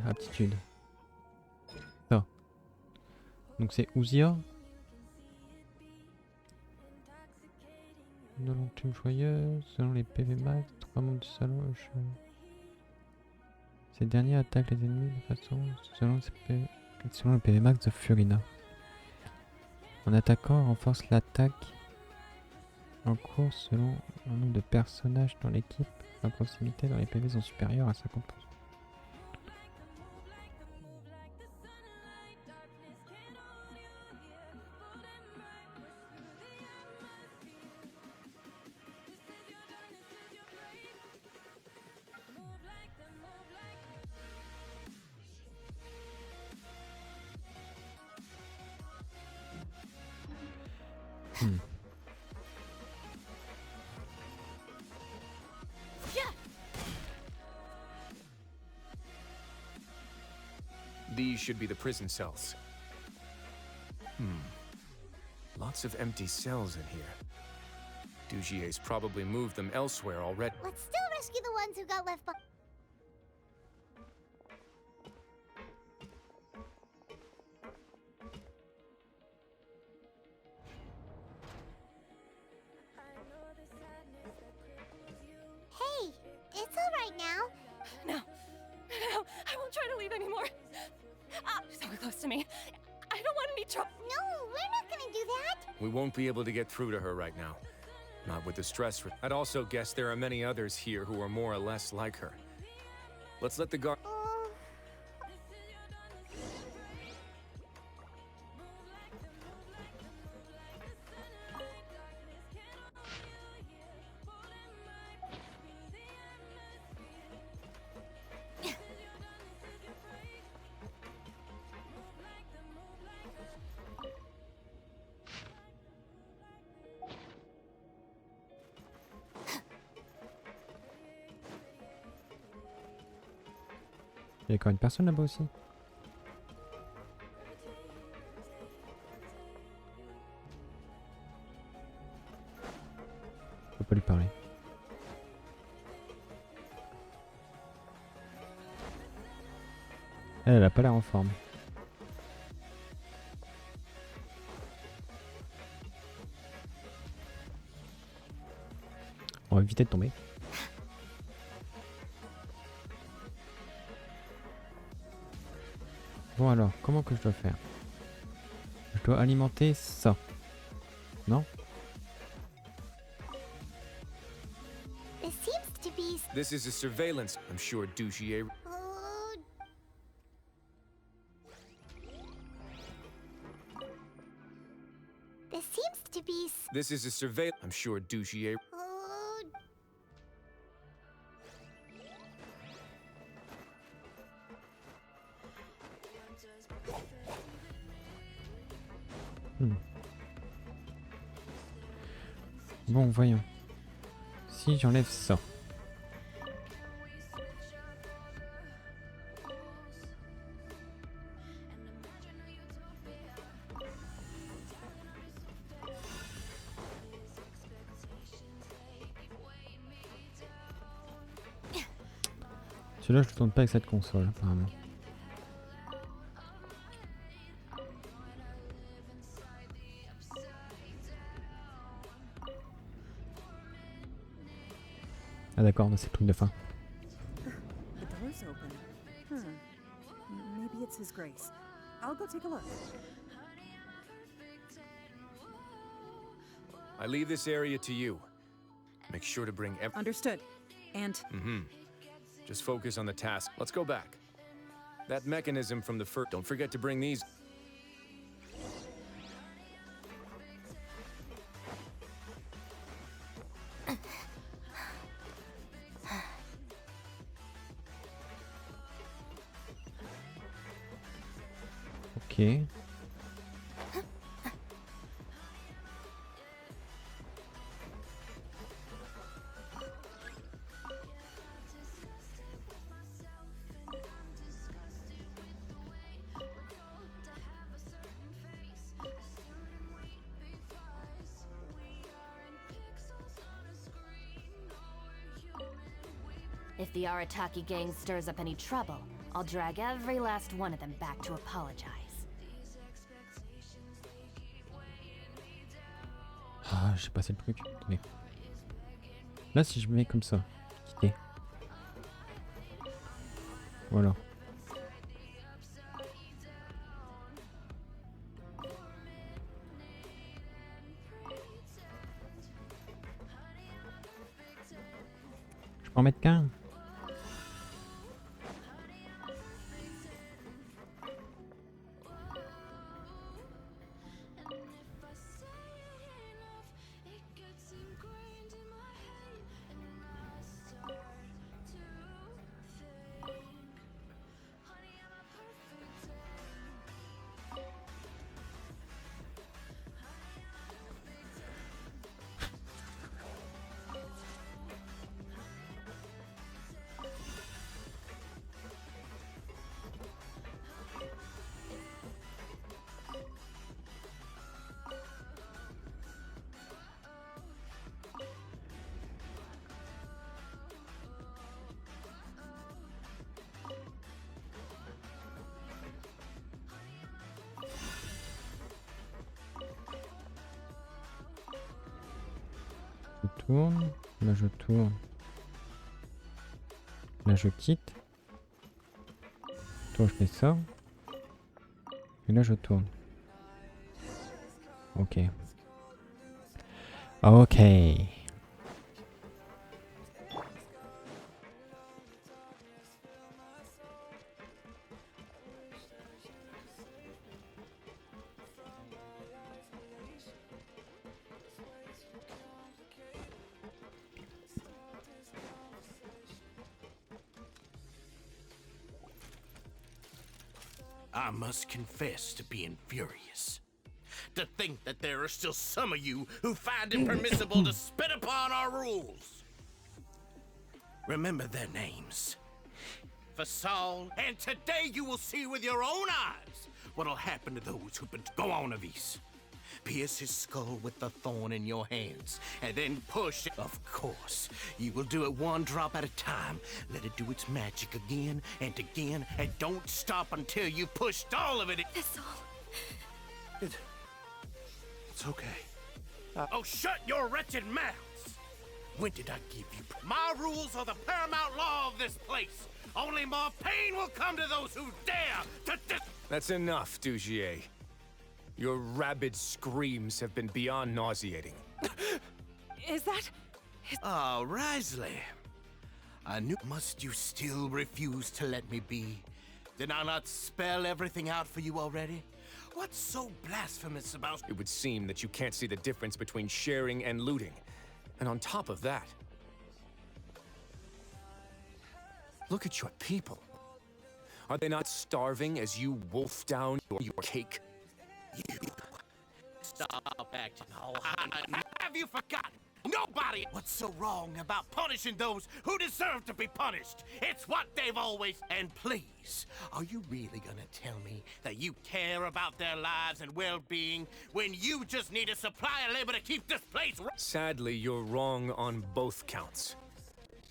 Aptitude. Ça. Donc c'est Ouzia. Une lentume joyeuse, selon les PV max, 3 membres du salon. Ces derniers attaquent les ennemis de façon selon le PV max de Furina. En attaquant, renforce l'attaque en cours selon le nombre de personnages dans l'équipe. À proximité, dans les PV sont supérieurs à 50%. These should be the prison cells. Lots of empty cells in here. Dugier's probably moved them elsewhere already. Let's still rescue the ones who got left behind. Hey, it's all right now. No, I won't try to leave anymore. So close to me. I don't want any trouble. No, we're not gonna do that. We won't be able to get through to her right now. Not with the stress. I'd also guess there are many others here who are more or less like her. Let's let the guard. Il y a encore une personne là-bas aussi. Je peux pas lui parler. Elle a pas l'air en forme. On va éviter de tomber. Bon alors, comment que je dois faire? Je dois alimenter ça. Non? It seems to be. This is a surveillance. I'm sure Dugier. This seems to be. This is a surveillance. I'm sure Dugier. Bon, voyons. Si j'enlève ça. Celui-là, je ne tourne pas avec cette console, apparemment. Ah d'accord, c'est le truc de fin. The door's open. Maybe it's His Grace. I'll go take a look. I leave this area to you. Make sure to bring Understood. And just focus on the task. Let's go back. That mechanism from the first. Don't forget to bring these. Ok. If the Arataki gang stirs up any trouble, I'll drag every last one of them back to apologize. Ah, j'ai passé le truc. Attendez. Là, si je mets comme ça, quitter. Voilà. Je peux en mettre qu'un. Je tourne, là je tourne, là je quitte, toi je fais ça, et là je tourne. Ok. Ok. I must confess to being furious. To think that there are still some of you who find it permissible to spit upon our rules. Remember their names. For Saul, and today you will see with your own eyes what'll happen to those who go on, Avis. Pierce his skull with the thorn in your hands, and then push it. Of course, you will do it one drop at a time. Let it do its magic again, and don't stop until you pushed all of it. That's all. It's okay. Oh, shut your wretched mouths! When did I give you? My rules are the paramount law of this place. Only more pain will come to those who dare to That's enough, Dugier. Your rabid screams have been beyond nauseating. Is that... Oh, Wriosthley. I knew... Must you still refuse to let me be? Did I not spell everything out for you already? What's so blasphemous about... It would seem that you can't see the difference between sharing and looting. And on top of that... Look at your people. Are they not starving as you wolf down your cake? You stop acting all high. Have you forgotten? Nobody! What's so wrong about punishing those who deserve to be punished? It's what they've always... And please, are you really gonna tell me that you care about their lives and well-being when you just need a supply of labor to keep this place... Sadly, you're wrong on both counts.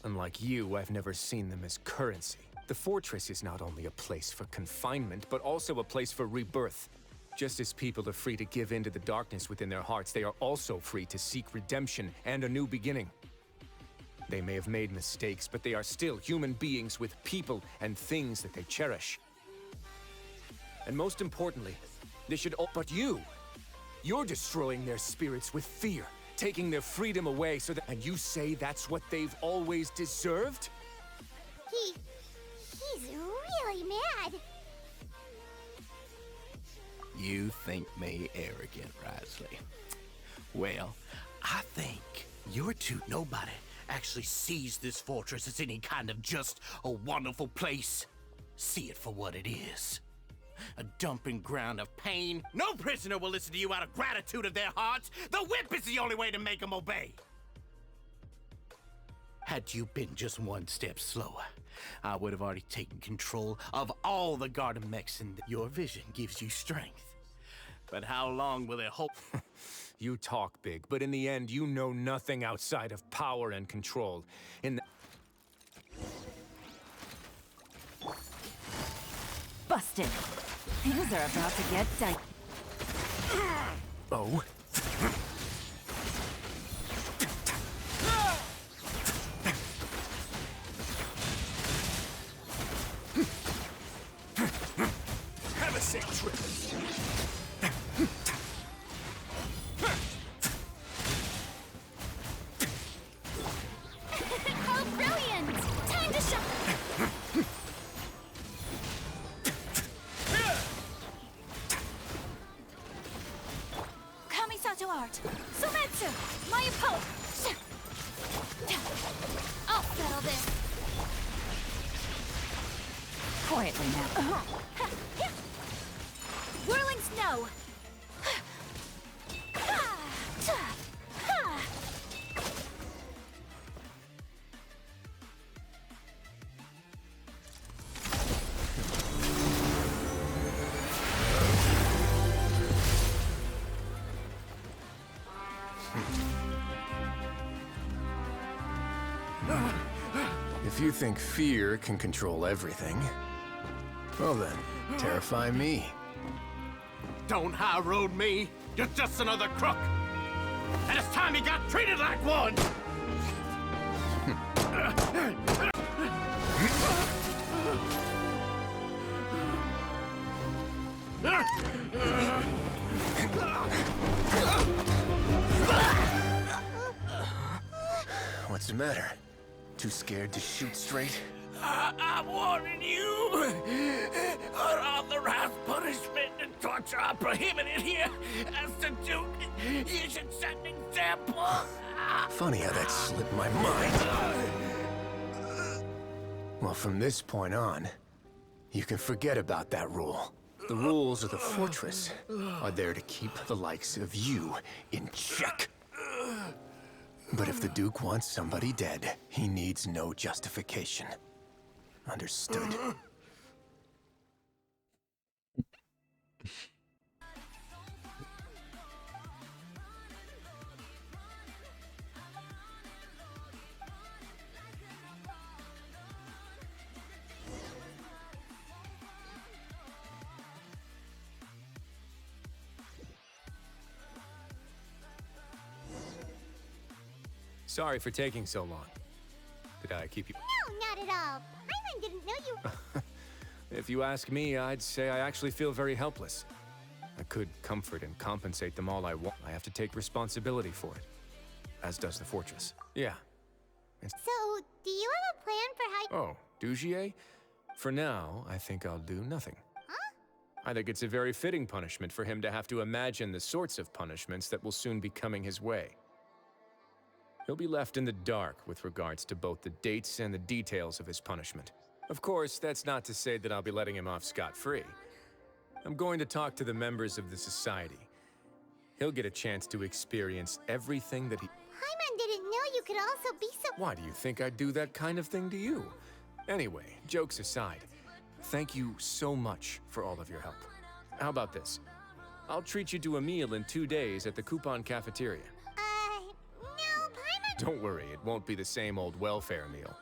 Unlike you, I've never seen them as currency. The fortress is not only a place for confinement, but also a place for rebirth. Just as people are free to give in to the darkness within their hearts, they are also free to seek redemption and a new beginning. They may have made mistakes, but they are still human beings with people and things that they cherish. And most importantly, they should all— But you're destroying their spirits with fear, taking their freedom away so that— And you say that's what they've always deserved? He's really mad. You think me arrogant, Wriosthley? Well, I think you're too— Nobody actually sees this fortress as any kind of just a wonderful place. See it for what it is. A dumping ground of pain. No prisoner will listen to you out of gratitude of their hearts. The whip is the only way to make them obey. Had you been just one step slower, I would have already taken control of all the garden mechs, and your vision gives you strength. But how long will it hold? You talk big, but in the end, you know nothing outside of power and control. Busted. Things are about to get dicey. Oh? Have a safe trip. How brilliant! Time to shine! Kamisato art! Sumetsu! Mayupo! I'll settle this! Quietly now. Whirling snow! If you think fear can control everything, well then, terrify me. Don't high road me. You're just another crook. And it's time you got treated like one. What's the matter? Too scared to shoot straight? I'm warning you. Unauthorized punishment and torture are prohibited here. As the Duke, you should set an example. Funny how that slipped my mind. Well, from this point on, you can forget about that rule. The rules of the fortress are there to keep the likes of you in check. But if the Duke wants somebody dead, he needs no justification. Understood. Sorry for taking so long. Did I keep you? No, not at all. Paimon didn't know you. If you ask me, I'd say I actually feel very helpless. I could comfort and compensate them all I want. I have to take responsibility for it. As does the fortress. Yeah. So, do you have a plan for how— Oh, Dugier? For now, I think I'll do nothing. Huh? I think it's a very fitting punishment for him to have to imagine the sorts of punishments that will soon be coming his way. He'll be left in the dark with regards to both the dates and the details of his punishment. Of course, that's not to say that I'll be letting him off scot-free. I'm going to talk to the members of the society. He'll get a chance to experience everything that he— Paimon didn't know you could also be so— Why do you think I'd do that kind of thing to you? Anyway, jokes aside, thank you so much for all of your help. How about this? I'll treat you to a meal in 2 days at the Coupon Cafeteria. No, Paimon Don't worry, it won't be the same old welfare meal.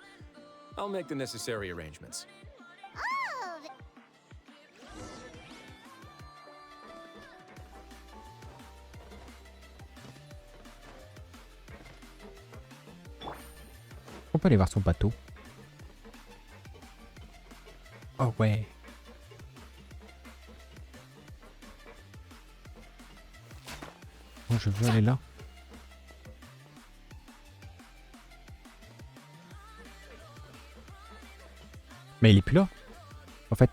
I'll make the necessary arrangements. Oh! On peut aller voir son bateau. Oh ouais. Moi je veux aller là. Mais il est plus là. En fait,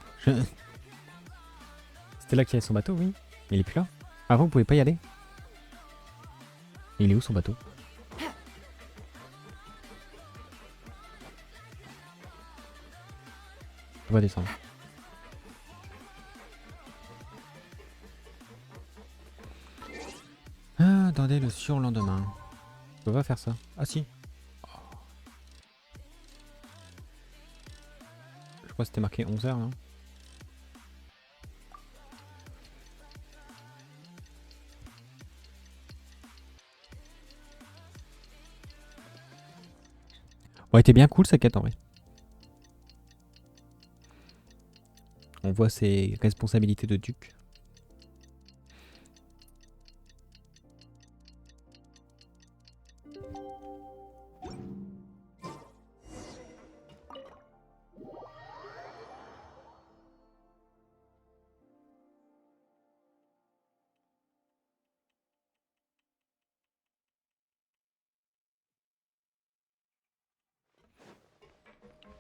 c'était là qu'il y avait son bateau, oui. Mais il est plus là. Avant, vous pouvez pas y aller. Et il est où son bateau? On va descendre. Ah, attendez, le surlendemain. Je peux pas faire ça. Ah si. Je crois que c'était marqué 11h là. Ouais, était bien cool sa quête en vrai. On voit ses responsabilités de duc.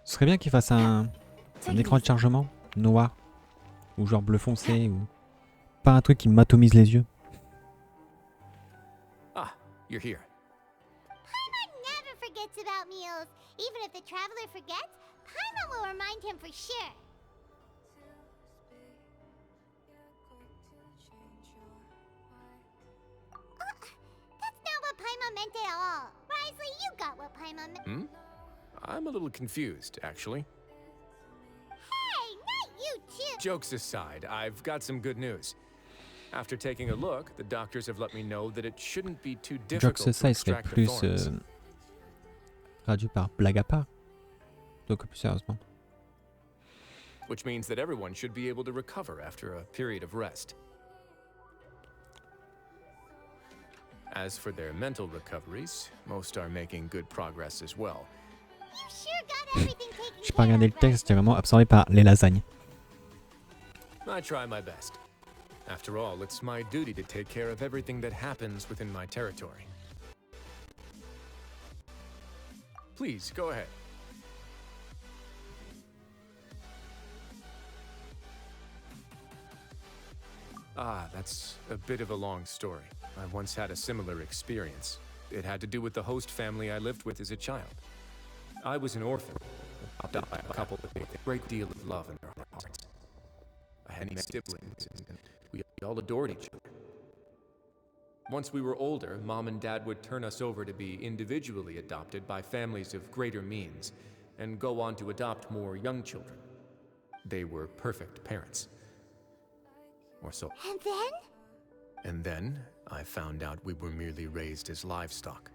Ce serait bien qu'il fasse un écran de chargement noir ou genre bleu foncé ou pas un truc qui m'atomise les yeux. Ah, you're here. Paimon never forgets about meals. Even if the traveler forgets, Paimon will remind him for sure. That's not what Paimon meant at all. Wriosthley, you got what Paimon meant. Hmm? I'm a little confused, actually. Hey, not you too! Jokes aside, I've got some good news. After taking a look, the doctors have let me know that it shouldn't be too difficult Jokes to aside serait extract the plus thorns. traduit par blague à part. Donc plus sérieusement. Which means that everyone should be able to recover after a period of rest. As for their mental recoveries, most are making good progress as well. You sure got everything taken J'ai pas regardé le texte, j'étais vraiment absorbé par les lasagnes. I try my best. After all, it's my duty to take care of everything that happens within my territory. Please, go ahead. Ah, that's a bit of a long story. I once had a similar experience. It had to do with the host family I lived with as a child. I was an orphan, adopted by a couple with a great deal of love in their hearts. I had many siblings, and we all adored each other. Once we were older, Mom and Dad would turn us over to be individually adopted by families of greater means, and go on to adopt more young children. They were perfect parents. Or so. And then? And then, I found out we were merely raised as livestock.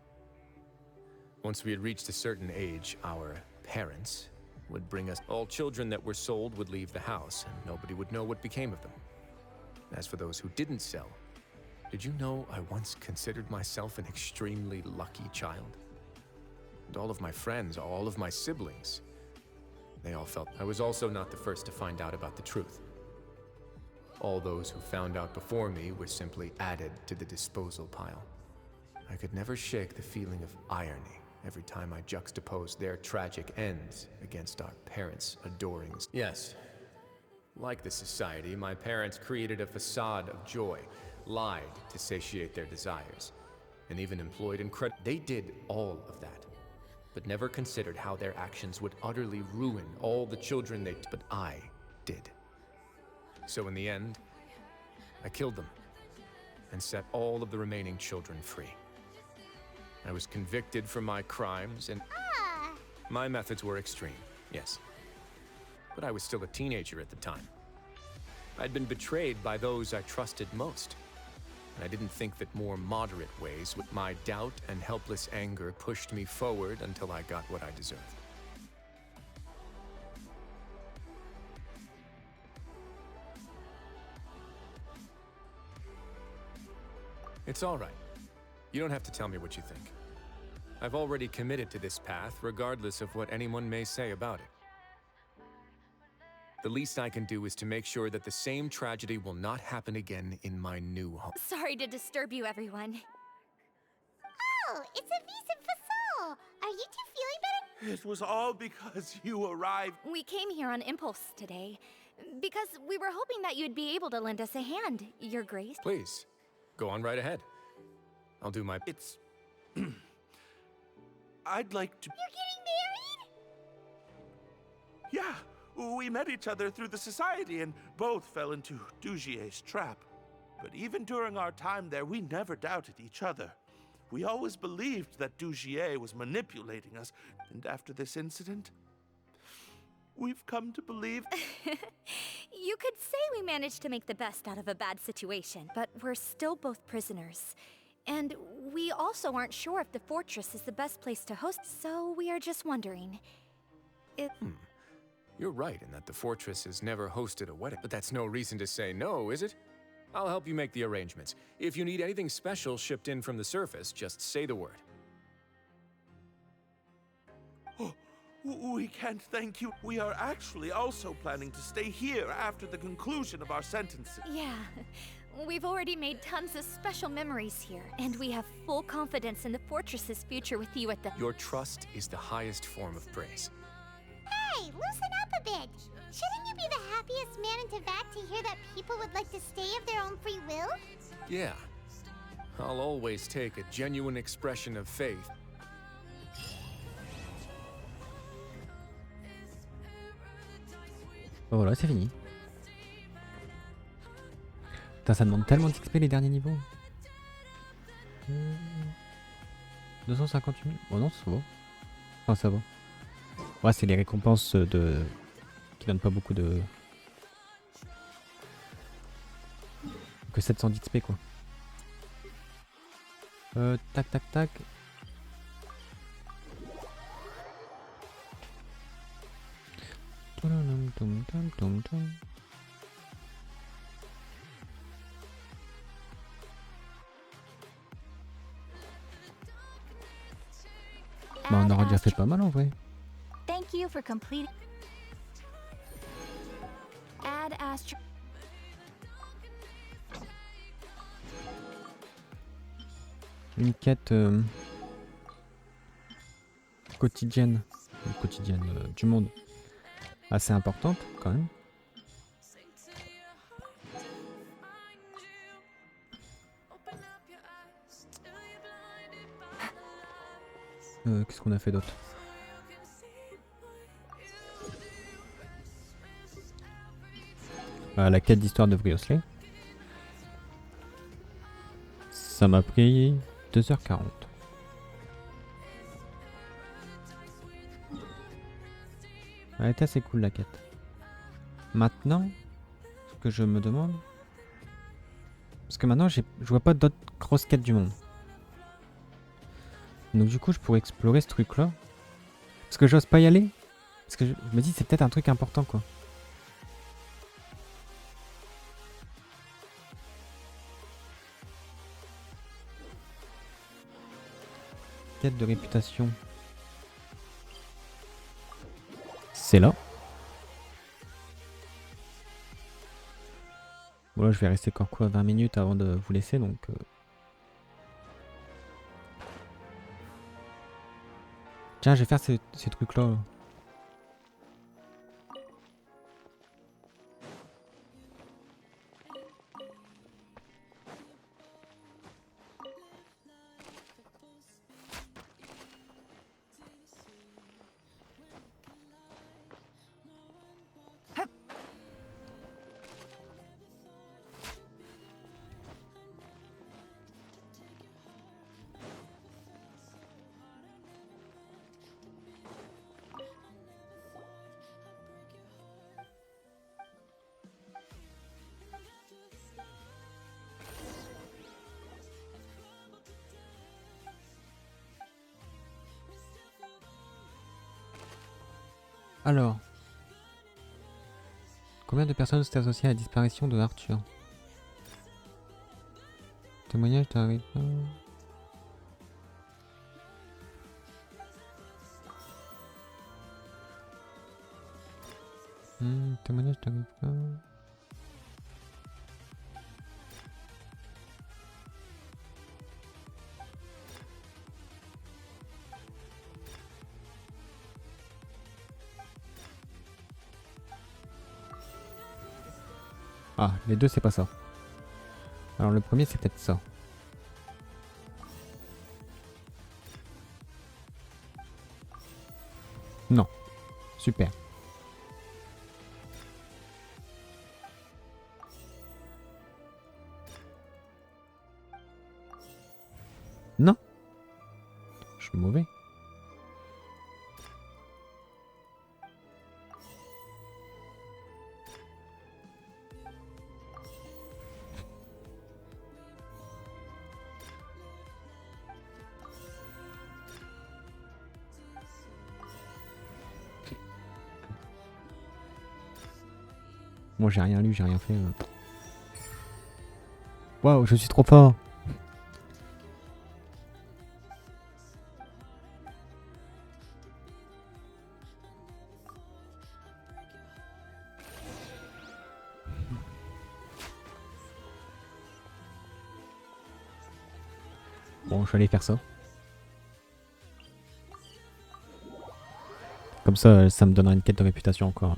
Once we had reached a certain age, our parents would bring us. All children that were sold would leave the house, and nobody would know what became of them. As for those who didn't sell, did you know I once considered myself an extremely lucky child? And all of my friends, all of my siblings, they all felt. I was also not the first to find out about the truth. All those who found out before me were simply added to the disposal pile. I could never shake the feeling of irony every time I juxtaposed their tragic ends against our parents' adoring. Yes, like the society, my parents created a facade of joy, lied to satiate their desires, and even employed They did all of that, but never considered how their actions would utterly ruin all the children they. But I did. So in the end, I killed them and set all of the remaining children free. I was convicted for my crimes, and my methods were extreme, yes. But I was still a teenager at the time. I'd been betrayed by those I trusted most. and I didn't think that more moderate ways with my doubt and helpless anger pushed me forward until I got what I deserved. It's all right. You don't have to tell me what you think. I've already committed to this path, regardless of what anyone may say about it. The least I can do is to make sure that the same tragedy will not happen again in my new home. Sorry to disturb you, everyone. Oh, it's a vis façon. Are you two feeling better? It was all because you arrived. We came here on impulse today, because we were hoping that you'd be able to lend us a hand, Your Grace. Please, go on right ahead. I'll do my... It's... I'd like to... You're getting married? Yeah, we met each other through the society and both fell into Dugier's trap. But even during our time there, we never doubted each other. We always believed that Dugier was manipulating us, and after this incident, we've come to believe... You could say we managed to make the best out of a bad situation, but we're still both prisoners. And we also aren't sure if the fortress is the best place to host, so we are just wondering if... You're right in that the fortress has never hosted a wedding, but that's no reason to say no, is it? I'll help you make the arrangements. If you need anything special shipped in from the surface, just say the word. Oh, we can't thank you. We are actually also planning to stay here after the conclusion of our sentences. Yeah, we've already made tons of special memories here, and we have full confidence in the fortress's future with you at the... Your trust is the highest form of praise. Hey, loosen up a bit. Shouldn't you be the happiest man in Teyvat to hear that people would like to stay of their own free will? Yeah. I'll always take a genuine expression of faith. Bon voilà, c'est fini. Putain, ça demande tellement d'XP les derniers niveaux. 258 000. Oh non, ça va. Enfin, ça va. Ouais, c'est les récompenses de... qui donnent pas beaucoup de... que 700 d'XP quoi. Tac tac tac. Bah, on aura déjà fait pas mal en vrai. Thank you for completing. Add Astro... Une quête quotidienne du monde assez importante quand même. Qu'est-ce qu'on a fait d'autre? La quête d'histoire de Wriosthley. Ça m'a pris 2h40. Elle était assez cool la quête. Maintenant, ce que je me demande... Parce que maintenant je vois pas d'autres grosses quêtes du monde. Donc du coup je pourrais explorer ce truc là. Parce que j'ose pas y aller. Parce que je me dis c'est peut-être un truc important quoi. Quête de réputation. C'est là. Bon là je vais rester encore quoi 20 minutes avant de vous laisser donc... Tiens je vais faire ces trucs là. Alors. Combien de personnes sont associées à la disparition de Arthur? Témoignage t'arrive pas. Témoignage t'arrive pas. Ah, les deux c'est pas ça. Alors le premier c'est peut-être ça. Non. Super. Non. Je suis mauvais. Moi j'ai rien lu, j'ai rien fait. Waouh, je suis trop fort. Bon, je vais aller faire ça. Comme ça me donnera une quête de réputation encore.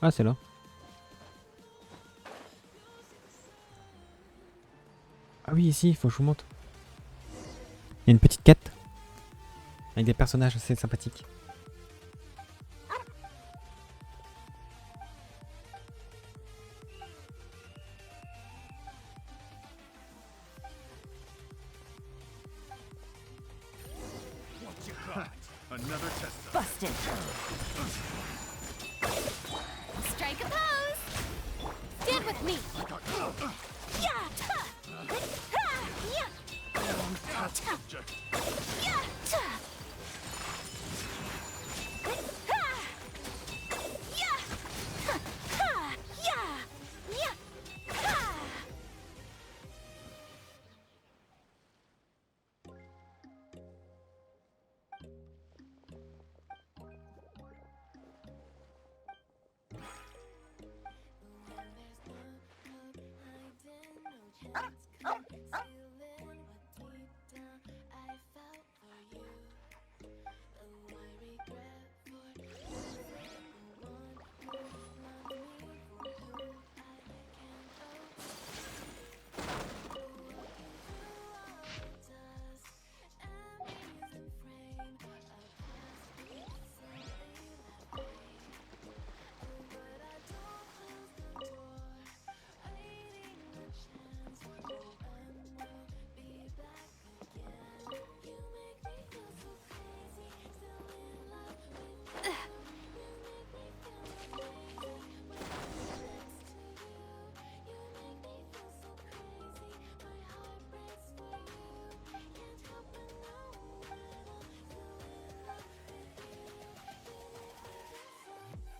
Ah, c'est là. Ah oui, ici, il faut que je vous montre. Il y a une petite quête. Avec des personnages assez sympathiques. Busted. Strike a pose. Stand with me. Yeah.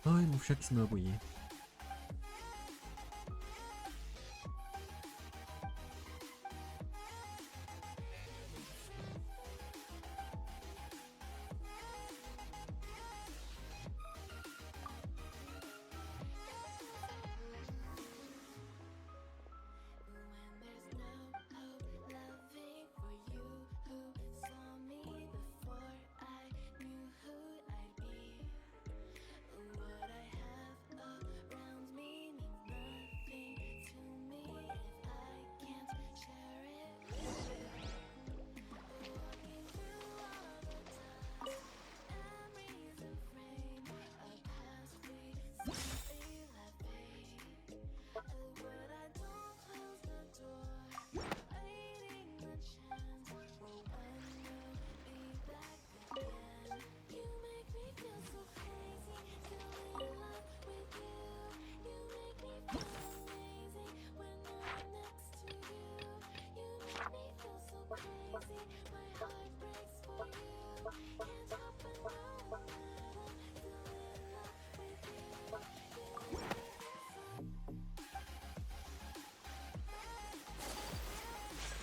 Oh, et mon chat qui se met à aboyer.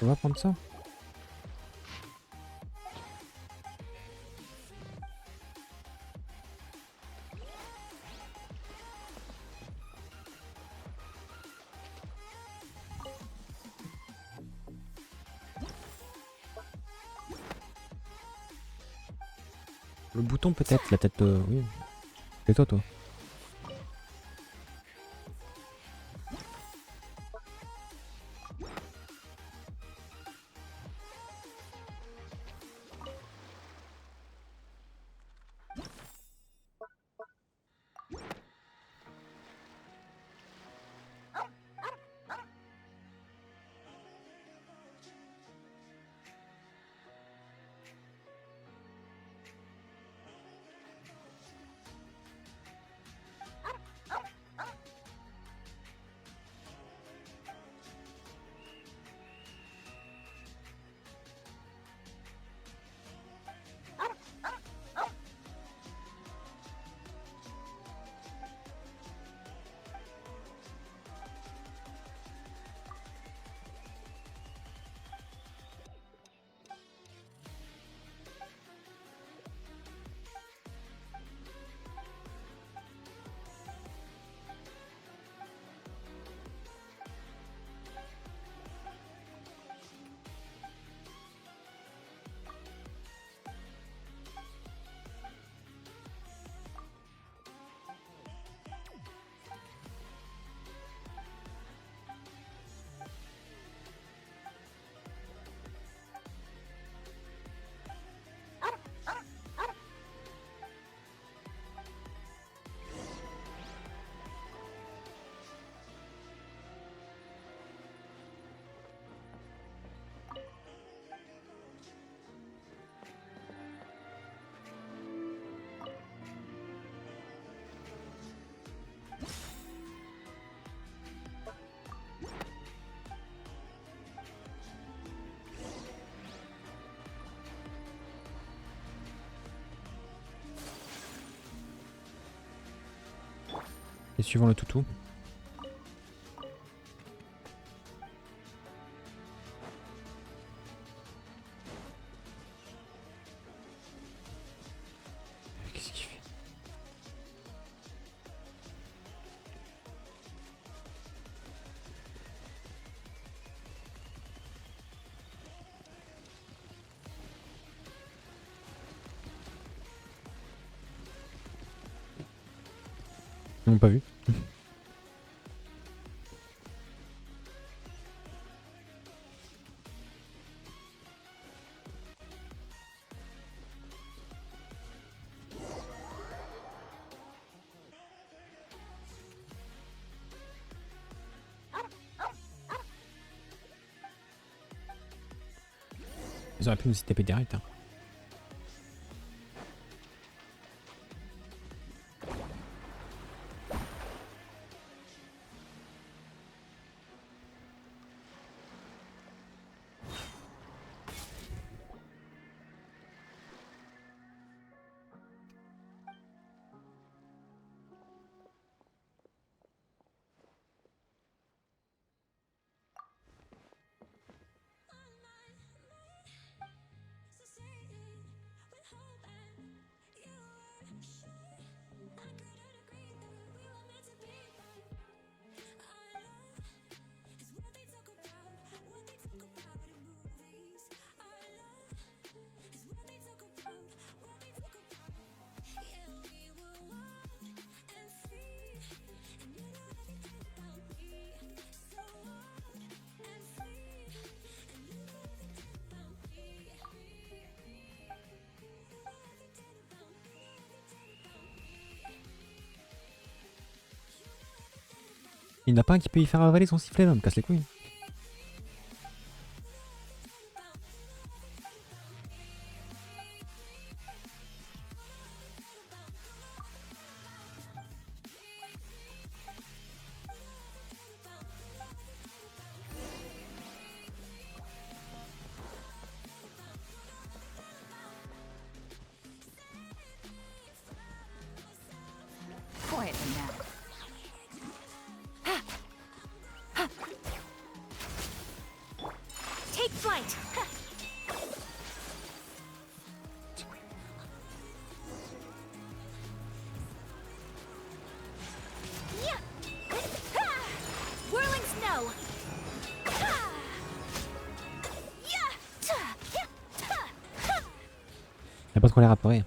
On va prendre ça. Le bouton peut-être, la tête... oui. C'est toi. Et suivant le toutou. Qu'est-ce qu'il fait? Ils n'ont pas vu. Ils auraient pu nous y taper direct. Hein. Il n'y en a pas un qui peut y faire avaler son sifflet là, me casse les couilles. right. Whirling snow. Il a pas trop l'air apeuré.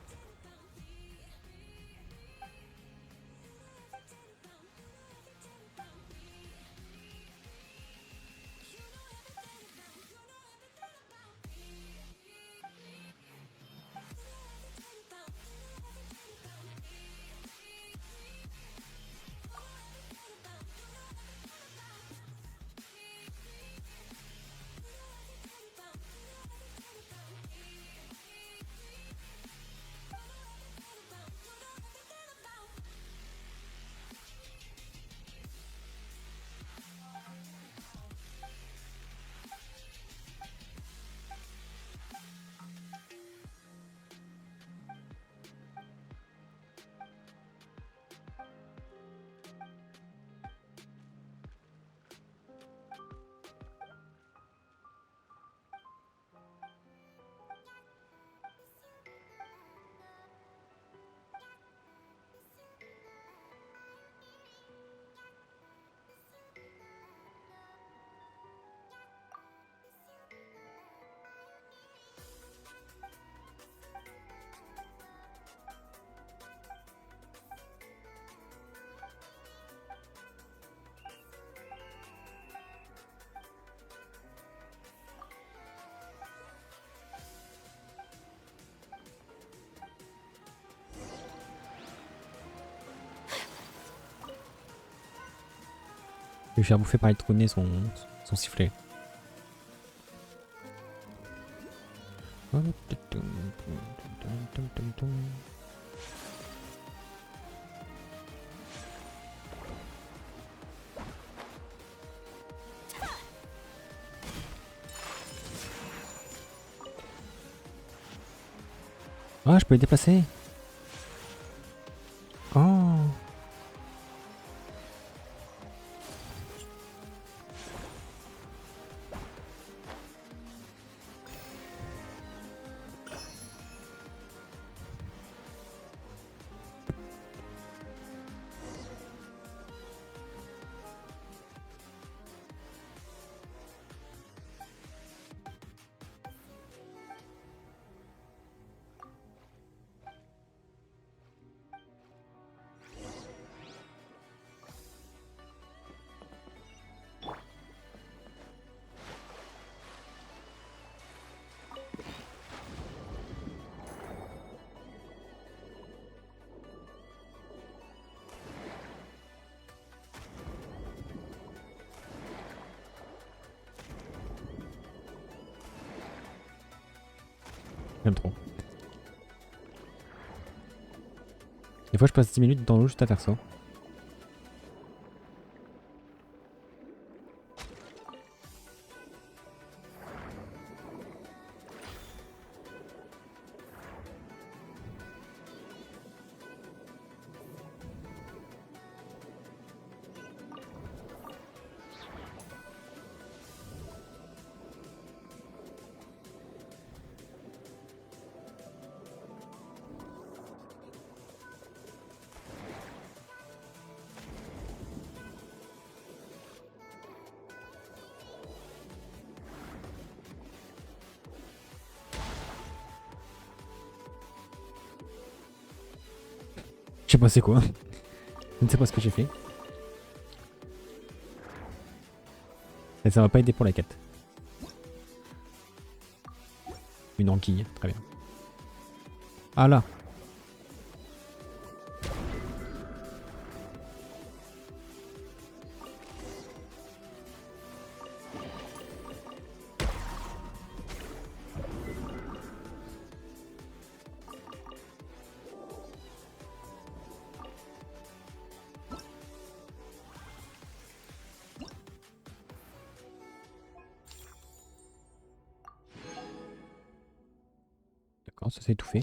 Je vais lui faire bouffer par les trous de nez son sifflet. Ah, je peux les déplacer. Oh. J'aime trop. Des fois je passe 10 minutes dans l'eau juste à faire ça. Je sais pas c'est quoi. Je ne sais pas ce que j'ai fait. Et ça va pas aider pour la quête. Une anguille, très bien. Ah là. D'accord, ça s'est tout fait.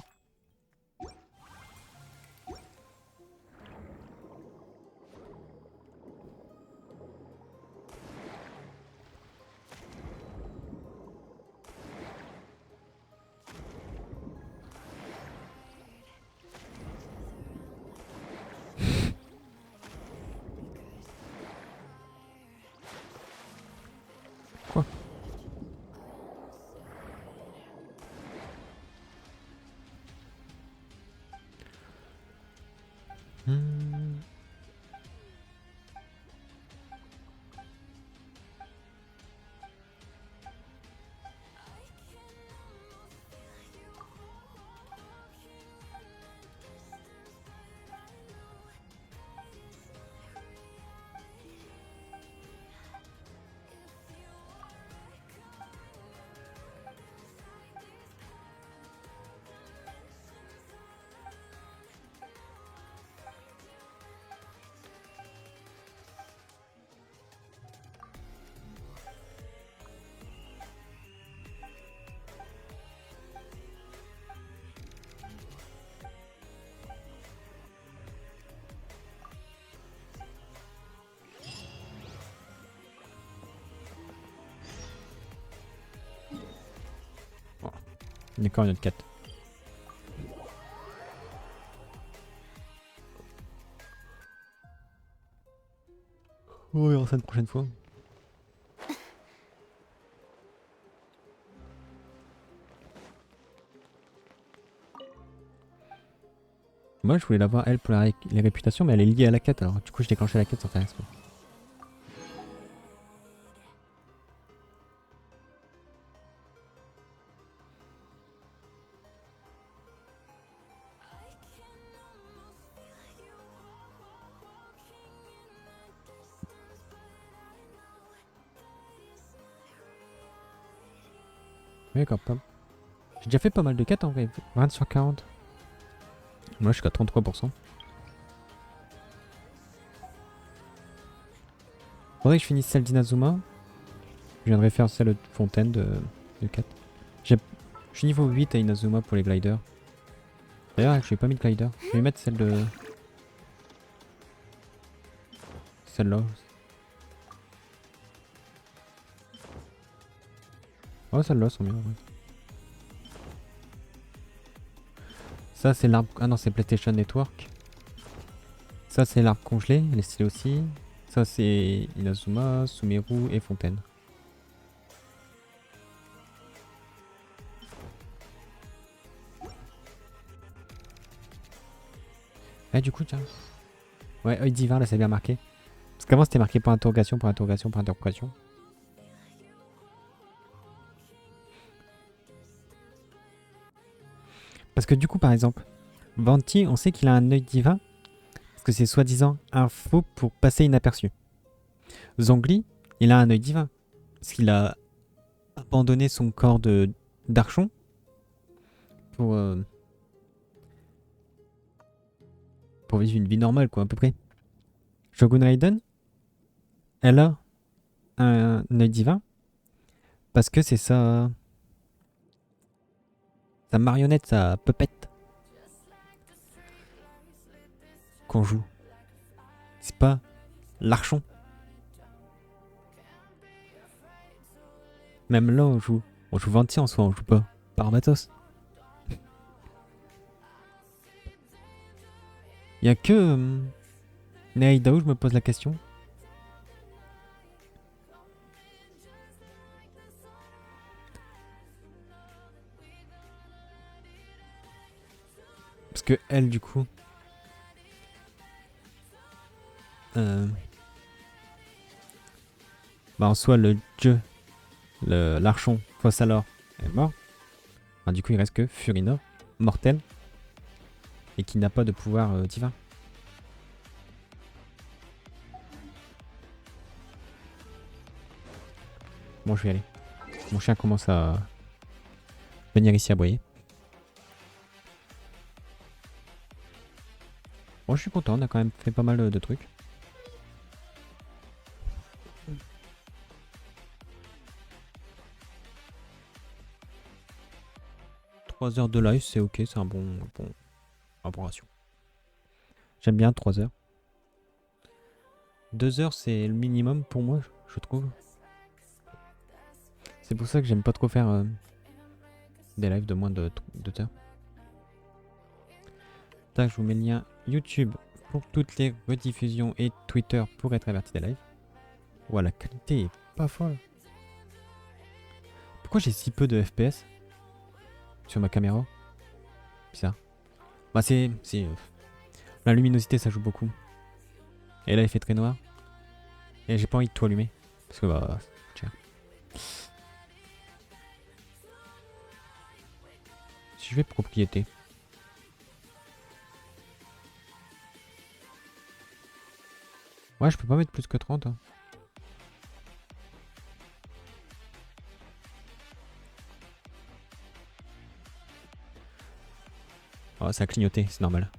D'accord, une autre quête. On verra ça une prochaine fois. Moi je voulais la voir elle pour les réputations, mais elle est liée à la quête, alors du coup je déclenchais la quête sans faire exprès. Oui, d'accord, pas. J'ai déjà fait pas mal de quêtes en vrai, 20 sur 40. Moi je suis à 33%. Faudrait que je finisse celle d'Inazuma. Je viendrai faire celle de fontaine de quête. Je suis niveau 8 à Inazuma pour les gliders. D'ailleurs je n'ai pas mis de glider. Je vais mettre celle de... Celle-là. Oh celles-là sont bien. Ouais. Ça c'est l'arbre... Ah non c'est PlayStation Network. Ça c'est l'arbre congelé, elle est stylée aussi. Ça c'est Inazuma, Sumeru et Fontaine. Ah du coup tiens. Ouais œil divin là c'est bien marqué. Parce qu'avant c'était marqué point interrogation, point interrogation, point interrogation. Parce que du coup par exemple, Venti on sait qu'il a un œil divin. Parce que c'est soi-disant un faux pour passer inaperçu. Zhongli, il a un œil divin. Parce qu'il a abandonné son corps d'archon pour vivre une vie normale quoi à peu près. Shogun Raiden, elle a un œil divin parce que c'est sa marionnette, sa puppette qu'on joue. C'est pas l'archon. Même là on joue Venti en soi, on joue pas par Matos. Il y a que Neida où je me pose la question. Parce que elle du coup bah en soi le dieu, l'archon Fossalor est mort. Enfin, du coup il reste que Furina, mortel. Et qui n'a pas de pouvoir divin. Bon je vais y aller. Mon chien commence à venir ici aboyer. Bon je suis content, on a quand même fait pas mal de trucs. Trois heures de live c'est ok, c'est un bon ratio. J'aime bien 3 heures. 2 heures c'est le minimum pour moi je trouve. C'est pour ça que j'aime pas trop faire des lives de moins de 2 heures. Tac, je vous mets le lien YouTube pour toutes les rediffusions et Twitter pour être averti des lives. Ouah, la qualité est pas folle. Pourquoi j'ai si peu de FPS sur ma caméra? Bizarre. Bah c'est... la luminosité ça joue beaucoup. Et là il fait très noir. Et j'ai pas envie de tout allumer. Parce que bah... tiens. Si je vais propriété. Ouais je peux pas mettre plus que 30 hein. Oh, ça a clignoté, c'est normal.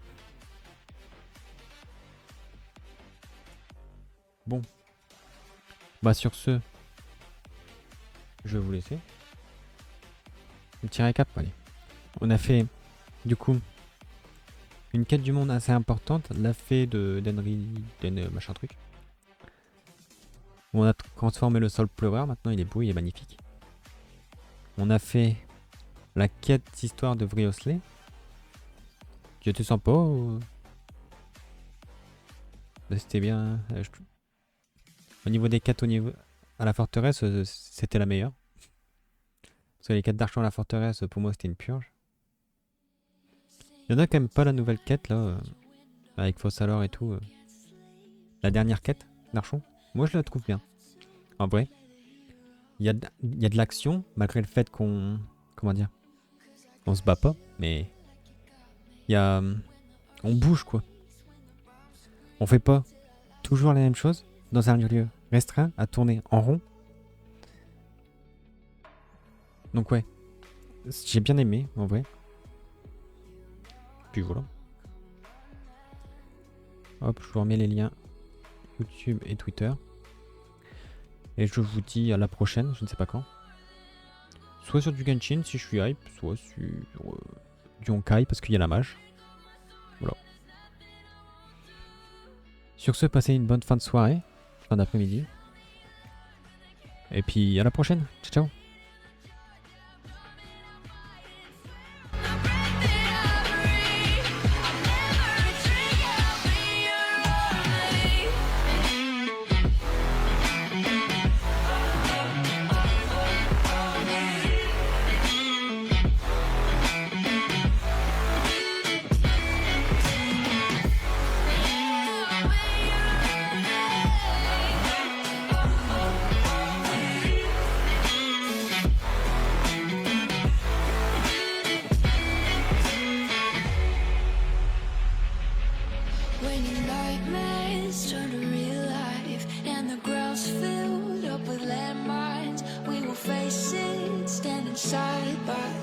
Bon. Bah sur ce, je vais vous laisser. Un petit récap, allez. On a fait, du coup, une quête du monde assez importante, la fée d'Henry, machin truc. On a transformé le sol pleureur, maintenant il est beau, il est magnifique. On a fait la quête Histoire de Wriosthley, qui était sympa. C'était bien. Au niveau des quêtes à la forteresse, c'était la meilleure. Parce que les quêtes d'archon à la forteresse, pour moi, c'était une purge. Il y en a quand même pas la nouvelle quête là, avec Fossalor et tout. La dernière quête d'archon, moi je la trouve bien. En vrai, il y a de l'action, malgré le fait qu'on... Comment dire? On se bat pas, mais... Il y a... On bouge quoi. On fait pas toujours la même chose dans un lieu restreint à tourner en rond. Donc ouais, j'ai bien aimé en vrai. Puis voilà. Hop, je vous remets les liens YouTube et Twitter. Et je vous dis à la prochaine, je ne sais pas quand. Soit sur du Genshin si je suis hype, soit sur du Honkai parce qu'il y a la mage. Voilà. Sur ce, passez une bonne fin de soirée, fin d'après-midi. Et puis à la prochaine. Ciao, ciao. When your nightmares turn to real life and the ground's filled up with landmines, we will face it standing side by